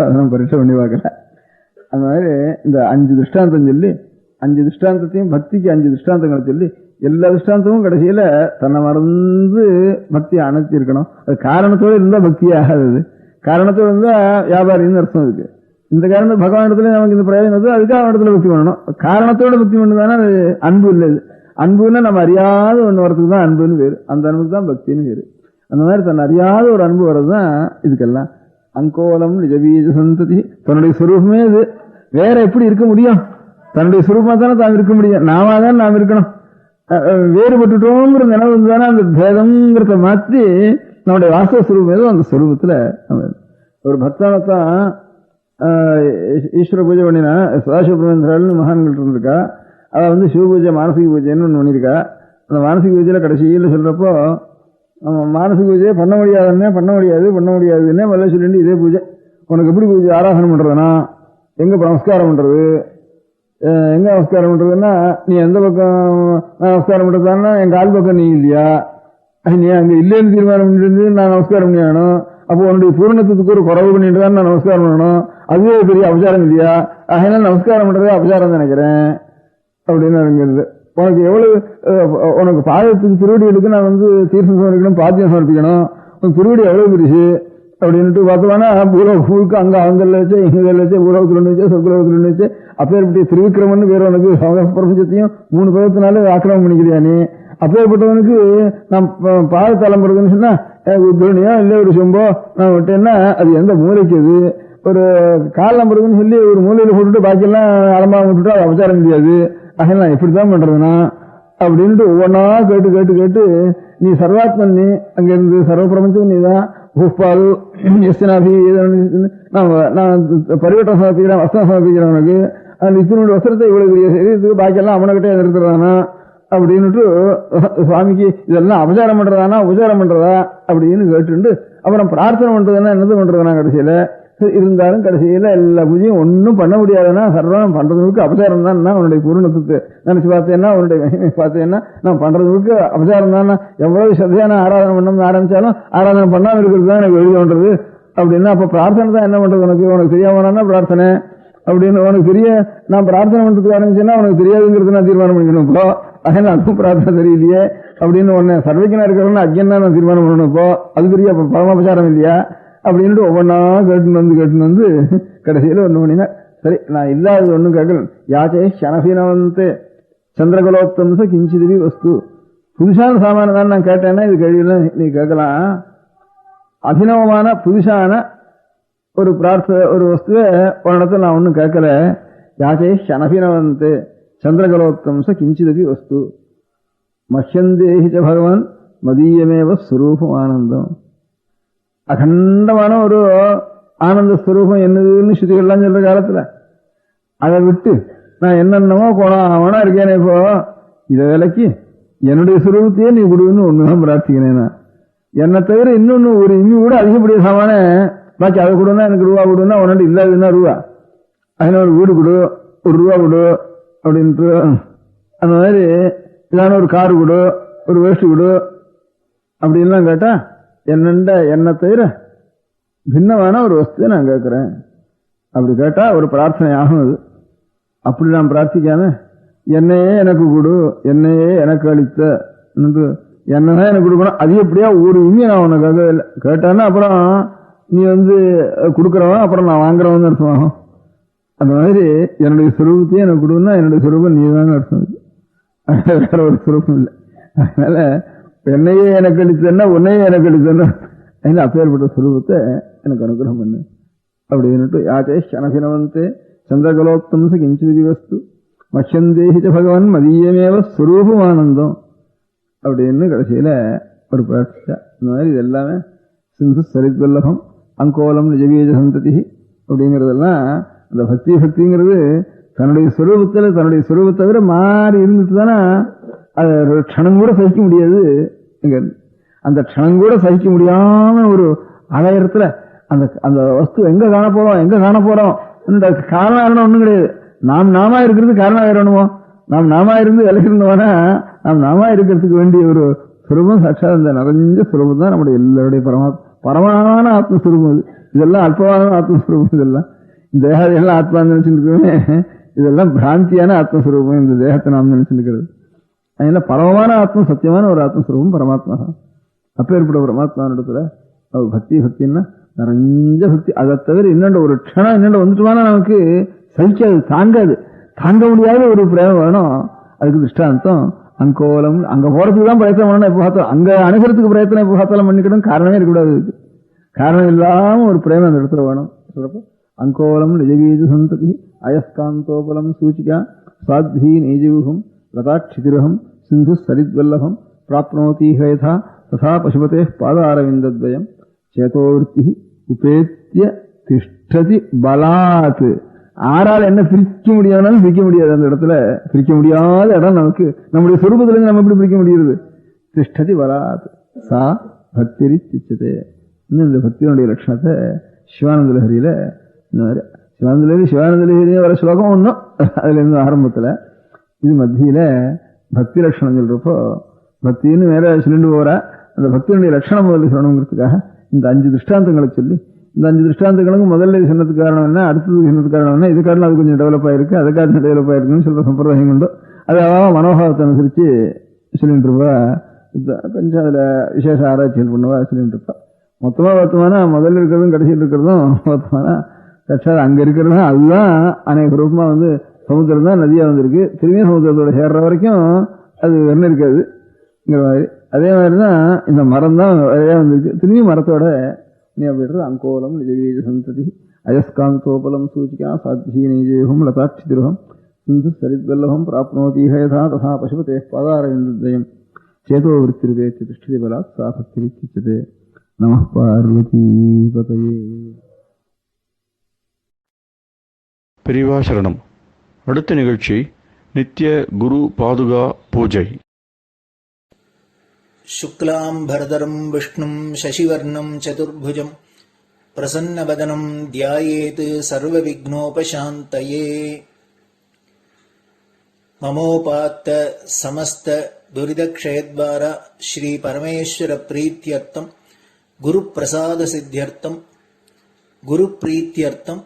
அதெல்லாம் பரீட்சை பண்ணி பார்க்கல. அந்த மாதிரி இந்த 5 திருஷ்டாந்தம் சொல்லி 5 திருஷ்டாந்தத்தையும் பக்திக்கு 5 திருஷ்டாந்தங்களை சொல்லி எல்லா திருஷ்டாந்தமும் கடைசியில தன்னை மறந்து பக்தியை அணைச்சி இருக்கணும். அது காரணத்தோடு இருந்தா பக்தி ஆகாது, காரணத்தோடு இருந்தா வியாபாரின்னு அர்த்தம் இருக்கு. இந்த காரணம் பகவான் இடத்துல நமக்கு இந்த பிரயோஜனம் அதுக்காக இடத்துல பக்தி பண்ணணும். காரணத்தோட பக்தி பண்ணுதானே அது அன்பு இல்லை. அன்புன்னா நம்ம அறியாத ஒன்று வரதுக்கு தான் அன்புன்னு பேரு, அந்த அன்புக்கு தான் பக்தின்னு பேரு. அந்த மாதிரி தன்னை அறியாத ஒரு அன்பு வர்றதுதான் இதுக்கெல்லாம். அங்கோலம் நிஜபீஜ சந்ததி, தன்னுடைய சுரூபமே இது. வேற எப்படி இருக்க முடியும்? தன்னுடைய சுரூபமா தானே தான் இருக்க முடியும். நாம தான் நாம் இருக்கணும். வேறுபட்டுட்டோங்கிற நினைவு தானே அந்த பேதம்ங்கிறத மாற்றி நம்முடைய வாஸ்தவ சுரூபம் ஏதோ அந்த சுரூபத்துல ஒரு பக்தானத்தான் ஈஸ்வர பூஜை பண்ணினா சதாசிவபிரமேந்திராள்னு மகான்கள் இருந்திருக்கா. அவ சிவ பூஜை மானசிக பூஜைன்னு ஒன்று பண்ணியிருக்கா. அந்த மானசிக பூஜையில கடைசியில் சொல்றப்போ மானசிக பூஜையை பண்ண முடியாதுன்னே முதல்ல சொல்லிட்டு இதே பூஜை உனக்கு எப்படி பூஜை ஆராதனை பண்றதுன்னா எங்க நமஸ்காரம் பண்றது, எங்க நமஸ்காரம் பண்றதுன்னா நீ எந்த பக்கம் நமஸ்காரம் பண்றதுன்னா என் கால் பக்கம் நீ இல்லையா, நீ அங்க இல்லைன்னு தீர்மானம் பண்ணிட்டு நான் நமஸ்காரம் பண்ணியாகணும். அப்போ உன்னுடைய பூர்ணத்துக்கு ஒரு குறவு பண்ணிட்டு தான் நான் நமஸ்காரம் பண்ணணும். அதுவே பெரிய அபச்சாரம் இல்லையா, அதனால நமஸ்காரம் பண்றதே அபச்சாரம் நினைக்கிறேன் அப்படின்னு நினைக்கிறது. உனக்கு எவ்வளவு உனக்கு பாதத்துக்கு திருவடிகளுக்கு நான் தீர்த்தம் சமர்ப்பிக்கணும், பாத்தியம் சமர்ப்பிக்கணும், உனக்கு திருவடி எவ்வளவு பெருசு அப்படின்ட்டு பார்த்தோம்னா பூலோகமுழுக்க அங்க அவங்கள்ல வச்சு இங்கே வச்சு பூலோகத்துல ஒன்று வச்சு சொற்குலோகத்துல ஒன்று வச்சு அப்பேற்பட்ட திருவிக்கிரமன் வேற உனக்கு பிரபஞ்சத்தையும் 3 பதத்தினால ஆக்கிரமம் பண்ணிக்கிறியா நீ. அப்பேற்பட்டவனுக்கு நான் பாதத்தலம் போடுறதுன்னு சொன்னா உத்ரணியோ இல்லை ஒரு சொம்போ நான் விட்டேன்னா அது எந்த மூலைக்கு அது ஒரு கால் நம்புறதுன்னு சொல்லி ஒரு மூலையில போட்டுட்டு பாக்கியெல்லாம் அலம்பாக விட்டுட்டு அது அபச்சாரம் முடியாது. அதனால நான் எப்படித்தான் பண்றதுன்னா அப்படின்ட்டு ஒவ்வொன்னா கேட்டு நீ சர்வாத்மன், நீ அங்க இருந்து சர்வ பிரபஞ்சம் நீ தான். பூப்பால் எஸ்னாபி நான் பரிவட்டம் சமர்ப்பிக்கிறேன், வஸ்திரம் சமர்ப்பிக்கிறேன் உனக்கு. அந்த இத்தனோட வஸ்திரத்தை இவ்வளவு பெரிய சரீரத்துக்கு பாக்கியெல்லாம் அவனக்கிட்டே நிறுத்துறதானா அப்படின்னுட்டு சுவாமிக்கு இதெல்லாம் உபச்சாரம் பண்றதா அப்படின்னு கேட்டு அப்புறம் பிரார்த்தனை பண்றதுன்னா என்னது பண்றதுனா கடைசியில இருந்தாலும் கடைசியில் எல்லா பூஜையும் ஒன்றும் பண்ண முடியாதுன்னா சர்வம் பண்றதுக்கு அபசாரம் தான். உன்னுடைய பூர்ணத்துக்கு நினைச்சு பார்த்தேன்னா, உன்னுடைய மகிமை பார்த்தேன்னா, நான் பண்றதுக்கு அபசாரம் தான். எவ்வளவு சதையான ஆராதனை பண்ணணும்னு ஆரம்பிச்சாலும் ஆராதனை பண்ணாமல் இருக்கிறது தான் எனக்கு எழுதோன்றது அப்படின்னா, அப்ப பிரார்த்தனை தான் என்ன பண்றது? உனக்கு தெரியாமனா பிரார்த்தனை அப்படின்னு உனக்கு தெரிய, நான் பிரார்த்தனை பண்றதுக்கு ஆரம்பிச்சேன்னா உனக்கு தெரியாதுங்கிறது நான் தீர்மானம் பண்ணிக்கணும். இப்போ அதனால அதுவும் பிரார்த்தனை தெரியலையே அப்படின்னு உடனே சர்வைக்கனா இருக்கிறவங்க அஜ்ஞன் தான் நான் தீர்மானம் பண்ணணும். இப்போ அது பெரிய பரமாபசாரம் இல்லையா அப்படின்ட்டு ஒவ்வொன்றா கேட்டுன்னு வந்து கடைசியில் ஒன்று பண்ணினா, சரி நான் இல்லாதது ஒன்றும் கேட்கல. யாச்சே ஷனபினவந்தே சந்திரகலோத்தம்ச கிஞ்சிதிரி வஸ்து. புதுசான சாமான தான் நான் கேட்டேன்னா இது கேள்வியெல்லாம் நீ கேட்கலாம். அபினவமான புதுசான ஒரு ஒரு வஸ்துவை ஒரு இடத்துல நான் ஒன்றும் கேட்கல. யாச்சே ஷனபினவந்தே சந்திரகலோத்தம்ச கிஞ்சிதபி வஸ்து மஹ்யந்தேஹி ச பகவான் மதீயமேவ ஸ்வரூபம் ஆனந்தம். அகண்டமான ஒரு ஆனந்த ஸ்வரூபம் என்னதுன்னு ஸ்ருதிகள்லாம் சொல்ற காலத்துல அதை விட்டு நான் என்னென்னமோ கோணாமனா இருக்கேனே, இப்போ இதை விலைக்கு என்னுடைய சுரூபத்தையே நீ கொடுன்னு ஒண்ணுதான் பிரார்த்திக்கிறேன். என்னை தவிர இன்னொன்னு ஒரு இன்னும் கூட அதிகப்படிய சாமான பாக்கி அதை கொடுன்னா எனக்கு ரூபா கொடுன்னா உன்னாட்டு இல்லாதுன்னா ரூபா, அதனால ஒரு வீடு கொடு, ஒரு ரூபா கொடு அப்படின்ட்டு அந்த மாதிரி இதான ஒரு காரு கொடு, ஒரு வேஷ்டி கொடு அப்படின்லாம் கேட்டா என்னை தவிர பின்னமான ஒரு வஸ்துவை நான் கேட்கிறேன். அப்படி கேட்டா ஒரு பிரார்த்தனை ஆகும். அது அப்படி நான் பிரார்த்திக்காம என்னையே எனக்கு கொடு, என்னையே எனக்கு அளித்த, என்னதான் எனக்கு கொடுக்கணும், அது எப்படியா ஒரு இனிமே நான் உனக்கு கேட்கவே இல்லை. கேட்டான்னா அப்புறம் நீ கொடுக்குறவன், அப்புறம் நான் வாங்குறவன் அர்த்தமாகும். அந்த மாதிரி என்னுடைய சுரூபத்தையே எனக்கு கொடுன்னா என்னுடைய சுரூபம் நீ தான் அர்த்தம். வேற ஒரு சுரூபம் இல்லை. அதனால என்னையே எனக்கு அளித்தன்னா உன்னையே எனக்கு அளித்தன்னா அதில் அப்பேற்பட்ட சுரூபத்தை எனக்கு அனுகிரகம் பண்ணு அப்படின்னுட்டு யாச்சே ஷனபினவந்தே சந்திரகலோத்தம்ச கிஞ்சிதி வஸ்து மஹ்யந்தேஹி ச பகவான் மதீயமேவ ஸ்வரூபம் ஆனந்தம் அப்படின்னு கடைசியில ஒரு பிரார்த்திச்சா. இந்த மாதிரி இது எல்லாமே சிந்து சரித்வல்லபம் அங்கோலம் நிஜவீஜ சந்ததி அப்படிங்கிறதெல்லாம் அந்த பக்திங்கிறது தன்னுடைய சுரூபத்தை விட மாறி இருந்துட்டு தானே அது ஒரு க்ஷணம் கூட சகிக்க முடியாது. அந்த க்ஷணம் கூட சகிக்க முடியாம ஒரு அலையறத்துல அந்த வஸ்து எங்க காண போறோம் காரணம் ஒண்ணும் கிடையாது. நாம இருக்கிறது காரணம் வேறணுமோ, நாம இருந்து விலகி இருந்தோம்னா நாம இருக்கிறதுக்கு வேண்டிய ஒரு சுரூபம் சாட்சா அந்த நிறைஞ்ச சுரூபம் தான் நம்முடைய எல்லாருடைய பரமான ஆத்மஸ்வரூபம். இதெல்லாம் அல்பமான ஆத்மஸ்வரூபம். இதெல்லாம் இந்த தேகத்தையெல்லாம் ஆத்மான்னு நினைச்சுருக்கோமே, இதெல்லாம் பிராந்தியான ஆத்மஸ்வரூபம். இந்த தேகத்தை நாம் நினைச்சிருக்கிறது அதனால பரமமான ஆத்மா, சத்தியமான ஒரு ஆத்மஸ்வரூபம் பரமாத்மா. அப்பேற்பட்ட பரமாத்மானிடத்துல பக்தின்னா நிறைஞ்ச பக்தி. அதை தவிர இன்னொன்று ஒரு க்ஷணம் இன்னொன்று வந்துட்டுவானா நமக்கு சகிக்காது, தாங்க முடியாத ஒரு பிரேமம் வேணும். அதுக்கு திருஷ்டாந்தம் அங்கோலம். அங்க போறதுக்கு தான் பிரயத்தனம் பண்ணணும். எப்போ பார்த்தாலும் அங்க அணுகிறதுக்கு பிரயத்தனம் எப்போ பார்த்தாலும் பண்ணிக்கணும். காரணமே இருக்கக்கூடாது. காரணம் இல்லாம ஒரு பிரேமம் அந்த இடத்துல வேணும். சொல்றப்போ அங்கோலம் நிஜவீஜ சந்ததி அயஸ்காந்தோபலம் சூச்சிகா சாத்வி நெய்ஜூகம் லதாட்சிதிரகம் சிந்து சரித்வல்லபம் பிராப்னோதீஹ யதா ததா பசுபதே பாதாரவிந்தத்வயம் சேதோவருத்தி உபேத்திய திஷ்டதி பலாத். ஆறால் என்ன பிரிக்க முடியாதுனாலும் பிரிக்க முடியாது. அந்த இடத்துல பிரிக்க முடியாத இடம் நமக்கு நம்முடைய சொரூபத்திலிருந்து நம்ம எப்படி பிரிக்க முடியுது? திஷ்டதி பலாத் சா பக்திரி திச்சதே. இன்னும் இந்த பக்தியினுடைய லட்சணத்தை சிவானந்த லஹரியில சிவானந்த லஹரியில வர ஸ்லோகம் ஒன்றும் அதுல இருந்து ஆரம்பத்துல இது மத்தியில பக்தி லட்சணம் சொல்றப்போ பக்தின்னு வேற சொல்லிட்டு போற அந்த பக்தியினுடைய லட்சணம் முதல்ல சொல்லணுங்கிறதுக்காக இந்த 5 திருஷ்டாந்தங்களை சொல்லி, இந்த 5 திருஷ்டாந்தங்களுக்கு முதல்ல சொன்னதுக்கு காரணம் என்ன, அடுத்தது சொன்னதுக்கு காரணம் என்ன, இது காரணம் அது கொஞ்சம் டெவலப் ஆயிருக்கு, அதுக்காக டெவலப் ஆயிருக்குன்னு சொல்ற சம்பிரதாயம் கொண்டு அது மனோபாவத்தை அனுசரிச்சு சொல்லிட்டு இருப்பா. கொஞ்சம் அதுல விசேஷ ஆராய்ச்சிகள் பண்ணுவா சொல்லிட்டு இருப்பா. மொத்தமா பார்த்தோம்னா முதல்ல இருக்கிறதும் கடைசியில் இருக்கிறதும் பார்த்தோம்னா சாட்சாத் அங்க இருக்கிறதும் அதுதான் அநேக ரூபமா சமுத்திரம் தான் நதியா வந்திருக்கு. திரும்பியும் சமுத்திரத்தோட சேர்ற வரைக்கும் அது வெண்ண இருக்காதுங்கிற மாதிரி. அதே மாதிரிதான் இந்த மரம் தான் வரையா வந்திருக்கு. திரும்பி மரத்தோட நீ அப்படின்றது அங்கோலம் நிஜவீஜ சந்ததி அயஸ்காந்தோபலம் சூச்சிகா சாத்வி நெய்ஜூகம் லதாட்சிதிரகம் சிந்து சரித்வல்லபம் பிராப்னோதீஹ யதா ததா பசுபதே பாதாரவிந்தத்வயம் சேதோ விருத்திருபேத்தி திஷ்டதி பலாத் சா பக்திரி திச்சதே. நமः பார்வதீபதயே. பெரியவா சரணம். அடுத்த நிகழ்ச்சி நித்திய குரு பாதுகா பூஜை. शुक्लां भरदरं विष्णुं शशिवर्णं चतुर्भुजं प्रसन्नवदनं ध्यायेत् सर्वविघ्नोपशान्तये। ममोपात्त समस्त दुरितक्षयद्वारा श्री परमेश्वर प्रीत्यर्थं गुरुप्रसाद सिद्ध्यर्थं गुरुप्रीत्यर्थं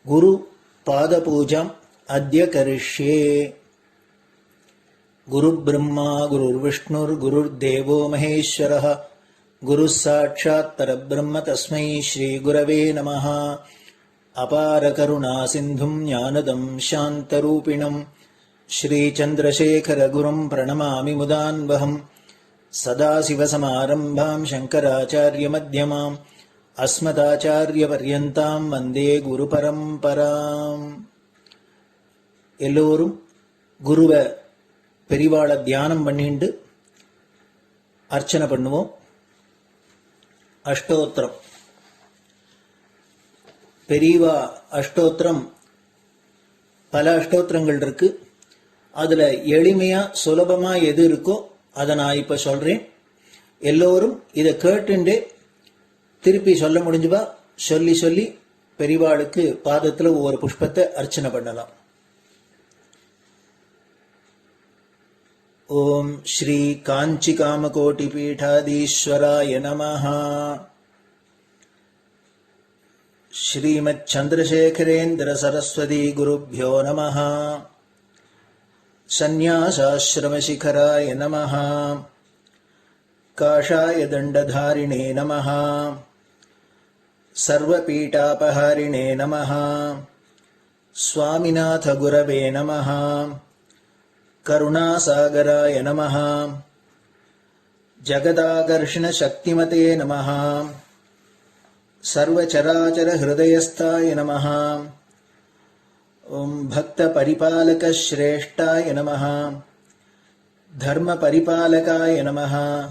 गुरुपादपूजाम् अद्य करिष्ये। गुरुब्रह्मा गुरुर्विष्णुर्गुरुर्देवो महेश्वरः गुरुः साक्षात् परब्रह्म तस्मै श्रीगुरवे नमः। अपारकरुणासिन्धुं ज्ञानदं शान्तरूपिणं श्रीचन्द्रशेखरगुरुं प्रणमामि मुदान्वहम्। सदाशिवसमारम्भां शङ्कराचार्यमध्यमाम् अस्मदाचार्यपर्यन्तां वन्दे குருபரம்பராம். எல்லோரும் குருவை பெரிவாள தியானம் பண்ணிண்டு அர்ச்சனை பண்ணுவோம். அஷ்டோத்திரம். பெரியவா அஷ்டோத்திரம் பல அஷ்டோத்திரங்கள் இருக்கு. அதுல எளிமையா சுலபமா எது இருக்கோ அதை நான் இப்ப சொல்றேன். எல்லோரும் இதை கேட்டுண்டே திருப்பி சொல்ல முடிஞ்சுபா சொல்லி சொல்லி பெரிவாளுக்கு பாதத்துல ஒவ்வொரு புஷ்பத்தை அர்ச்சனை பண்ணலாம். ஓம் ஸ்ரீ காஞ்சி காமகோட்டி பீடாதீஸ்வராய நமஹ. ஸ்ரீமத் சந்திரசேகரேந்திர சரஸ்வதி குருப்யோ நமஹ. சந்நியாசாஸ்ரமசிகராய நமஹ. காஷாய தண்டதாரிணே நமஹ. सर्वपीठापहारिणे नमः. स्वामिनाथ गुरवे नमः. करुणासागराय नमः. जगदाकर्षण शक्तिमते नमः. सर्वचराचर हृदयस्थाय नमः. ओम भक्त परिपालक श्रेष्ठाय नमः. धर्म परिपालकाय नमः.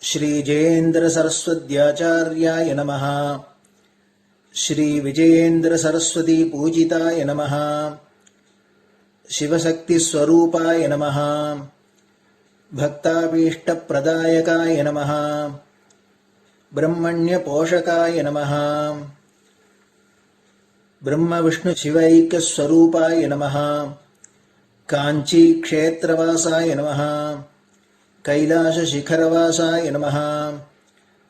श्री जयेन्द्र सरस्वत्याचार्याय नमः. श्री विजयेन्द्र सरस्वती पूजिताय नमः. शिवशक्ति स्वरूपाय नमः. भक्ताभीष्ट प्रदायकाय नमः. ब्रह्मण्य पोषकाय नमः. ब्रह्म विष्णु शिवैक स्वरूपाय नमः. कांची क्षेत्रवासाय नमः. कैलाश शिखरवासाय नमः.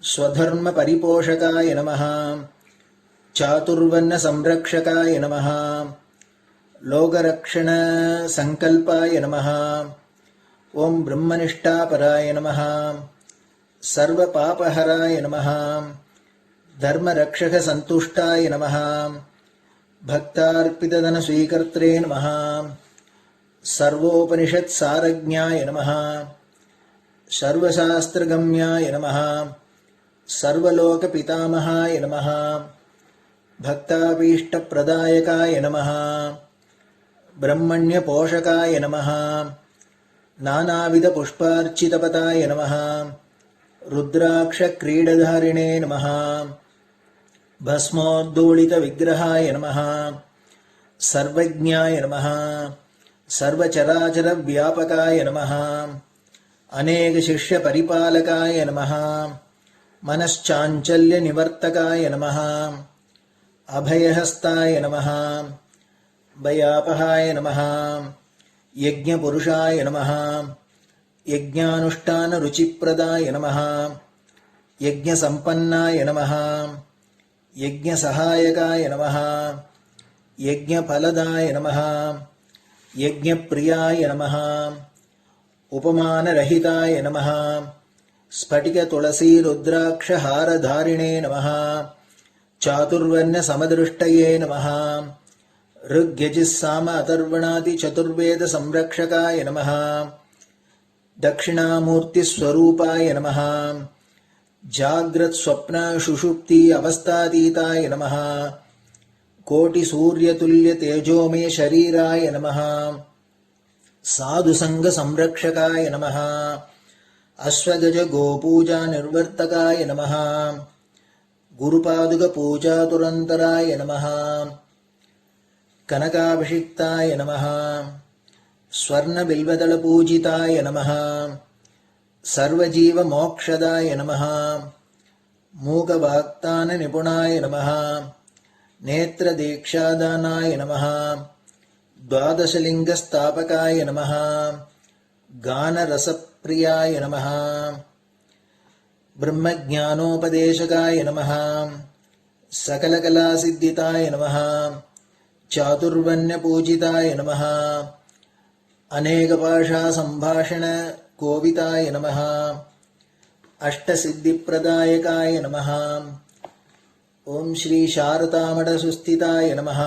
स्वधर्म परिपोषकाय नमः. चातुर्वर्ण संरक्षकाय नमः. लोकरक्षण संकल्पाय नमः. ओम ब्रह्मनिष्ठापराय नमः. सर्वपापहराय नमः. धर्मरक्षक संतुष्टाय नमः. भक्तार्पितधन स्वीकर्त्रे नमः. सर्वोपनिषत् सारज्ञाय नमः. सर्वशास्त्रगम्याय नमः. सर्वलोकपितामहाय नमः. भक्ताभीष्टप्रदायकाय नमः. ब्रह्मण्यपोषकाय नमः. नानाविधपुष्पार्चितपताय नमः. रुद्राक्षक्रीडधारिणे नमः. भस्मोद्धूलितविग्रहाय नमः. सर्वज्ञाय नमः. सर्वचराचरव्यापकाय नमः. अनेक शिष्य परिपालकाय नमः. मनश्चाञ्चल्य निवर्तकाय नमः. अभयहस्ताय नमः. भयापहाय नमः. यज्ञपुरुषाय नमः. यज्ञानुष्ठान रुचिप्रदाय नमः. यज्ञसम्पन्नाय नमः. यज्ञसहायकाय नमः. यज्ञफलदाय नमः. यज्ञप्रियाय नमः. उपमानरहिताय नमः. स्फटिक तुलसी रुद्राक्ष हारधारिणे नमः. चातुर्वर्ण समदृष्टये नमः. ऋग्यजुस्साम अथर्वणादि चतुर्वेद संरक्षकाय नमः. दक्षिणामूर्ति स्वरूपाय नमः. जाग्रत स्वप्न सुषुप्ति अवस्थातीताय नमः. कोटि सूर्यतुल्य तेजोमय शरीराय नमः. साधुसंग संरक्षकाय नमः. अश्वगज गोपूजा निर्वर्तकाय नमः. गुरुपादुक पूजातुरन्तराय नमः. कनकाभिषिक्ताय नमः. स्वर्ण बिल्वदल पूजिताय नमः. सर्वजीव मोक्षदाय नमः. மூகவாக்தான நிபுணாய நமः நேத்ரதீக்ஷாதானாய நமः द्वादशलिङ्गस्थापकाय नमः गानरसप्रियाय नमः ब्रह्मज्ञानोपदेशकाय नमः सकलकलासिद्धिताय नमः चातुर्वर्ण्यपूजिताय नमः अनेकभाषासम्भाषणकोविताय नमः अष्टसिद्धिप्रदायकाय नमः ॐ श्री शारदामठसुस्थिताय नमः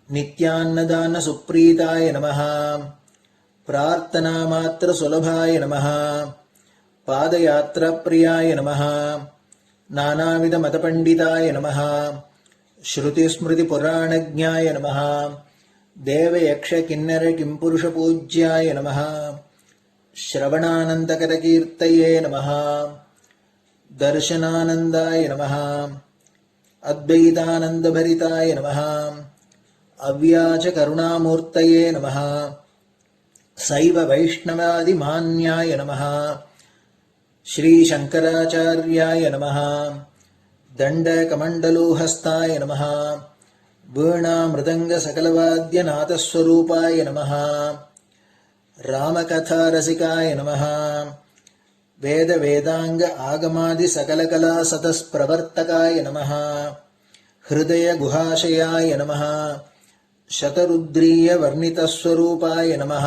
नित्यान्नदानसुप्रीताय नमः प्रार्थनामात्रसुलभाय नमः पादयात्राप्रियाय नमः नानाविधमतपण्डिताय नमः श्रुतिस्मृतिपुराणज्ञाय नमः देवयक्षकिन्नरकिम्पुरुषपूज्याय नमः श्रवणानन्दकरकीर्तये नमः दर्शनानन्दाय नमः अद्वैतानन्दभरिताय नमः अव्याजकरुणामूर्तये नमः शैव वैष्णवादिमान्याय नमः श्रीशङ्कराचार्याय नमः दण्डकमण्डलोहस्ताय नमः वीणामृदङ्गसकलवाद्यनाथस्वरूपाय नमः रामकथारसिकाय नमः वेदवेदाङ्ग आगमादिसकलकलासतस्प्रवर्तकाय नमः हृदयगुहाशयाय नमः शतरुद्रीयवर्णितस्वरूपाय नमः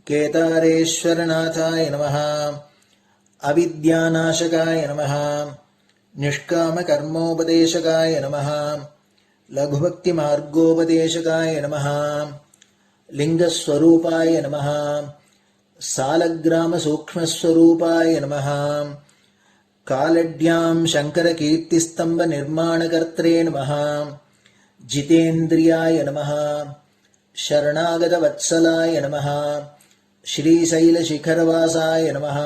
केदारेश्वरनाथाय नमः अविद्यानाशकाय नमः निष्कामकर्मोपदेशकाय नमः लघुभक्तिमार्गोपदेशकाय नमः लिङ्गस्वरूपाय नमः सालग्रामसूक्ष्मस्वरूपाय नमः कालड्यां शङ्करकीर्तिस्तम्भनिर्माणकर्त्रे नमः जितेन्द्रियाय नमः शरणागतवत्सलाय नमः श्रीशैलशिखरवासाय नमः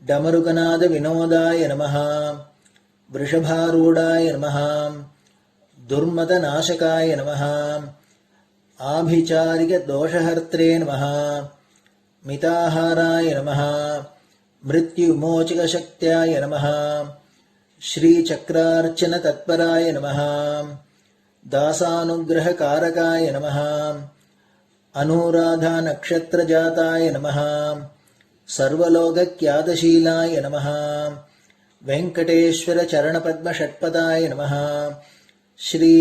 डमरुकनादविनोदाय नमः वृषभारूढाय नमः दुर्मदनाशकाय नमः आभिचारिकदोषहर्त्रे नमः मिताहाराय नमः मृत्युविमोचकशक्त्याय नमः श्रीचक्रार्चनतत्पराय नमः दासानुग्रहकारकाय नमः अनुराधानक्षत्रजाताय नमः सर्वलोकख्यातशीलाय नमः वेङ्कटेश्वरचरणपद्मषट्पदाय नमः श्री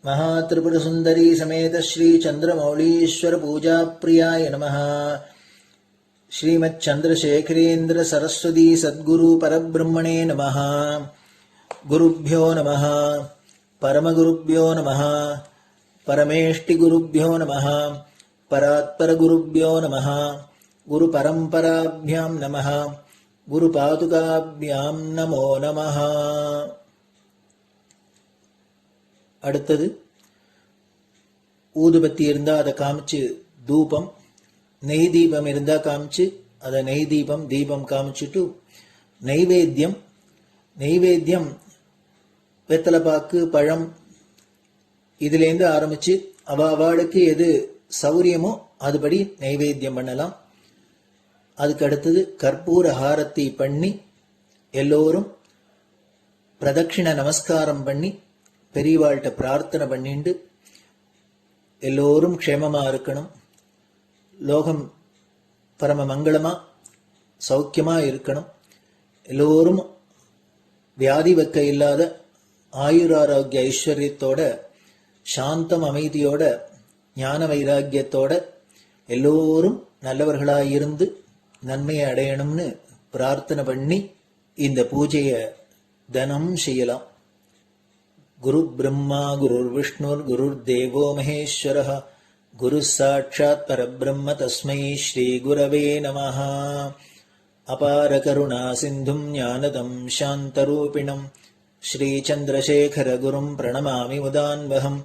महात्रिपुरसुन्दरी समेत श्रीचन्द्रमौलीश्वरपूजाप्रियाय नमः श्रीमच्चन्द्रशेखरेन्द्र सरस्वती सद्गुरु परब्रह्मणे नमः गुरुभ्यो नमः परमगुरुभ्यो नमः परमेष्टिगुरुभ्यो नमः परात्परगुरुभ्यो नमः गुरुपरम्पराभ्यां नमः गुरुपादुकाभ्यां नमो नमः. அடுத்தது ஊதுபத்தி இருந்தா அதை காமிச்சு தூபம், நெய் தீபம் இருந்தா காமிச்சு அதை நெய் தீபம் தீபம் காமிச்சுட்டு நைவேத்தியம் வெத்தலைப்பாக்கு பழம் இதுலேருந்து ஆரம்பிச்சு அவாளுக்கு எது சௌரியமோ அதுபடி நைவேத்தியம் பண்ணலாம். அதுக்கு அடுத்தது கற்பூர ஹாரத்தி பண்ணி எல்லோரும் பிரதட்சிண நமஸ்காரம் பண்ணி பெரியவாள்கிட்ட பிரார்த்தனை பண்ணிண்டு எல்லோரும் க்ஷேமமா இருக்கணும், லோகம் பரம மங்களமா சௌக்கியமா இருக்கணும், எல்லோரும் வியாதி வெக்க இல்லாத ஆயுராரோக்கிய ஐஸ்வர்யத்தோட சாந்தம் அமைதியோட ஞான வைராக்கியத்தோட எல்லோரும் நல்லவர்களாயிருந்து நன்மையை அடையணும்னு பிரார்த்தனை பண்ணி இந்த பூஜையை தினம் செய்யலாம். குரு பிரம்மா குருர் விஷ்ணுர் குருர் தேவோ மகேஸ்வரः குரு சாட்சாத் பரபிரம்ம தஸ்மை ஸ்ரீ குரவே நமः. அபார கருணா சிந்தும் ஞானதம் சாந்தரூபிணம் ஸ்ரீச்சந்திரசேகர குரும் பிரணமாமி முதான்வகம்.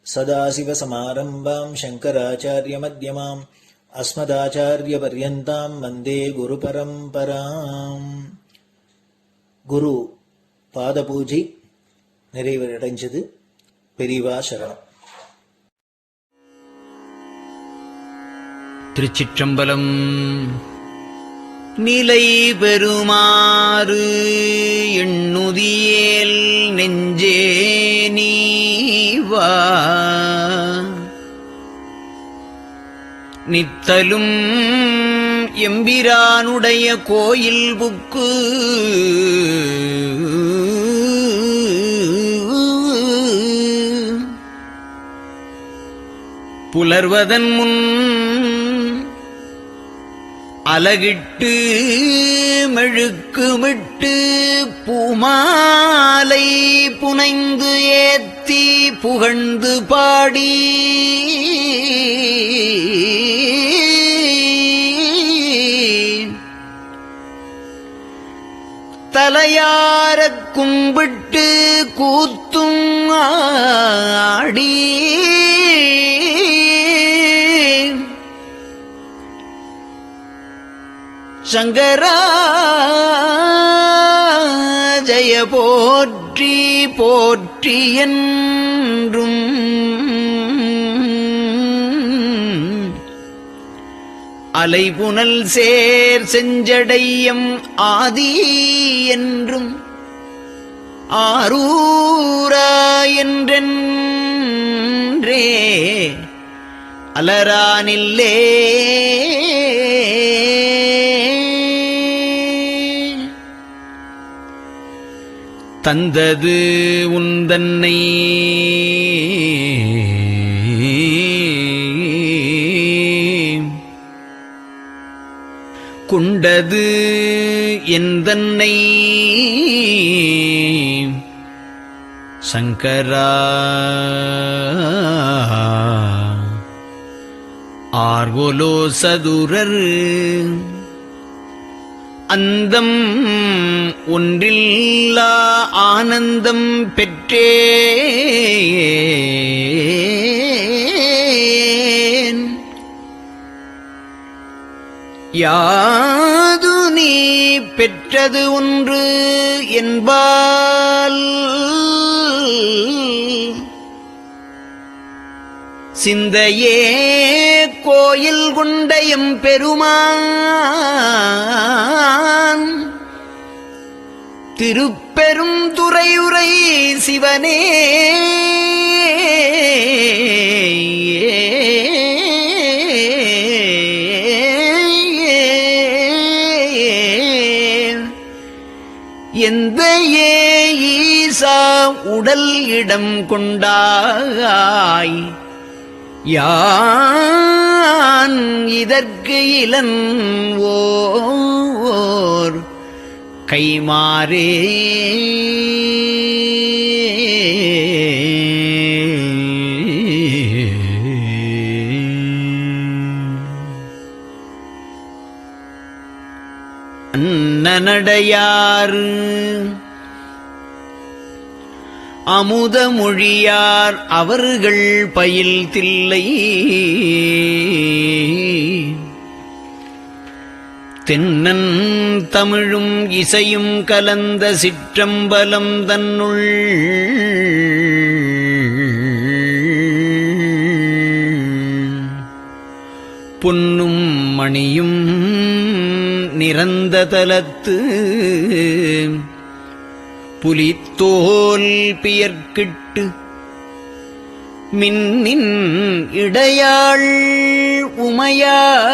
சதாசிவசமாரம்பாம் சங்கராச்சாரிய மத்யமாம் அஸ்மதாச்சாரிய பர்யந்தாம் வந்தே குரு பரம்பராம். குரு பாத பூஜை நிறைவடைஞ்சது. பெரியவா சரணம். திருச்சிற்றம்பலம். நிலை பெறுமாறு எண்ணுதியேல் நெஞ்சே நீவா நித்தலும் எம்பிரானுடைய கோயில் புக்கு புலர்வதன் முன் அலகிட்டு மெழுக்குமிட்டு பூமாலை புனைந்து ஏத்தி புகழ்ந்து பாடி தலையாரக் கும்பிட்டு கூத்தும் ஆடி சங்கரா ஜய போற்றி போற்றி என்றும் அலைபுனல் சேர் செஞ்சடையம் ஆதி என்றும் ஆரூரா என்றென்றே அலரானில்லே தந்தது உந்தன்னை கொண்டது எந்தன்னை சங்கரா ஆர்கோலோ சதுரர் அந்தம் ஒன்றில்லா ஆனந்தம் பெற்றேன் யாது நீ பெற்றது ஒன்று என்பால் சிந்தையே கோயில் கொண்டயம் பெருமான் திருப்பெரும் துறையுரை சிவனே எந்த ஈசா உடல் இடம் கொண்டாய் யான் இதற்கு இளன்வோர் கைமாறே அன்னநடையார் அமுதமொழியார் அவர்கள் பயில் தில்லை தென்னன் தமிழும் இசையும் கலந்த சிற்றம்பலம் தன்னுள் பொன்னும் மணியும் நிறந்த தலத்து புலித்தோல் பியர்க்கிட்டு மின்னின் இடையாள் உமையாள்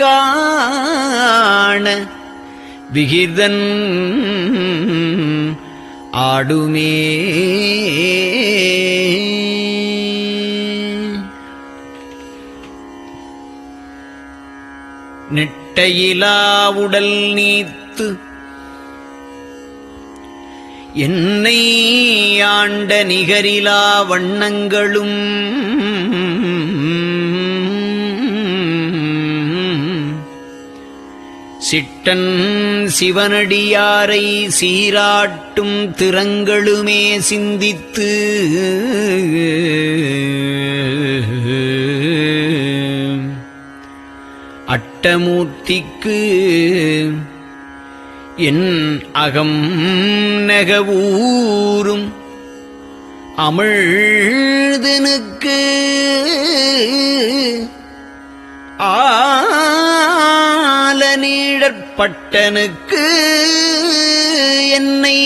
காண விகிதன் ஆடுமே நெட்டையிலா உடல் நீத்து என்னை ஆண்ட நிகரிலா வண்ணங்களும் சிட்டன் சிவனடியாரை சீராட்டும் திறங்களுமே சிந்தித்து அட்டமூர்த்திக்கு என் அகம் நெகவூரும் அமிழ்தனுக்கு ஆலநீழற்பட்டனுக்கு என்னை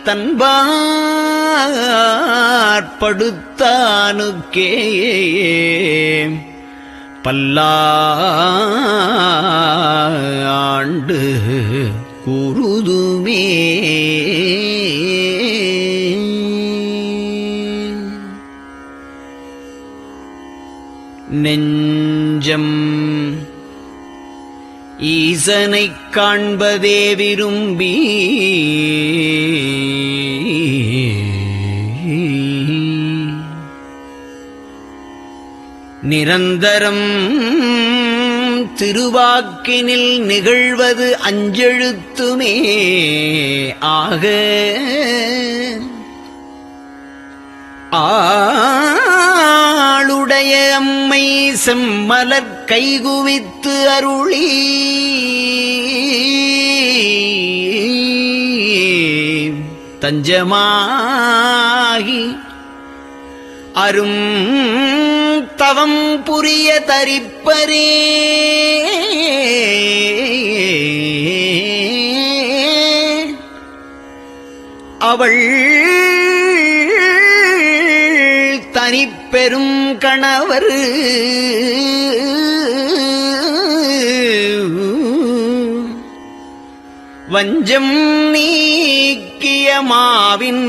தன்பாற்படுத்தானுக்கே பல்லாண்டு குருதுமே. நெஞ்சம் ஈசனைக் காண்பதே விரும்பி நிரந்தரம் திருவாக்கினில் நிகழ்வது அஞ்செழுத்துமே ஆக ஆளுடைய அம்மை செம்மலர் கைகுவித்து அருளி தஞ்சமாகி அரும் தவம் புரிய தரிப்பரே. அவள் தனிப்பெரும் கணவர் வஞ்சம் நீக்கிய மாவின்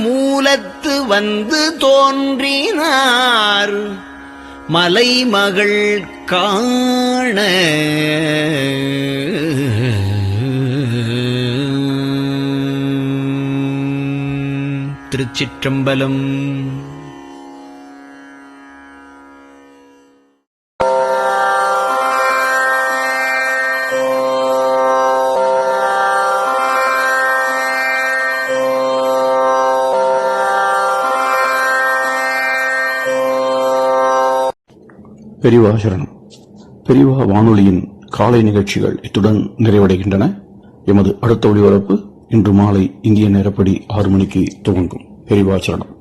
மூலத்து வந்து தோன்றினார் மலைமகள் காண. திருச்சிற்றம்பலம். பெரியவா சரணம். பெரியவா வானொலியின் காலை நிகழ்ச்சிகள் இத்துடன் நிறைவடைகின்றன. எமது அடுத்த ஒளிபரப்பு இன்று மாலை இந்திய நேரப்படி 6 மணிக்கு துவங்கும். பெரியவா சரணம்.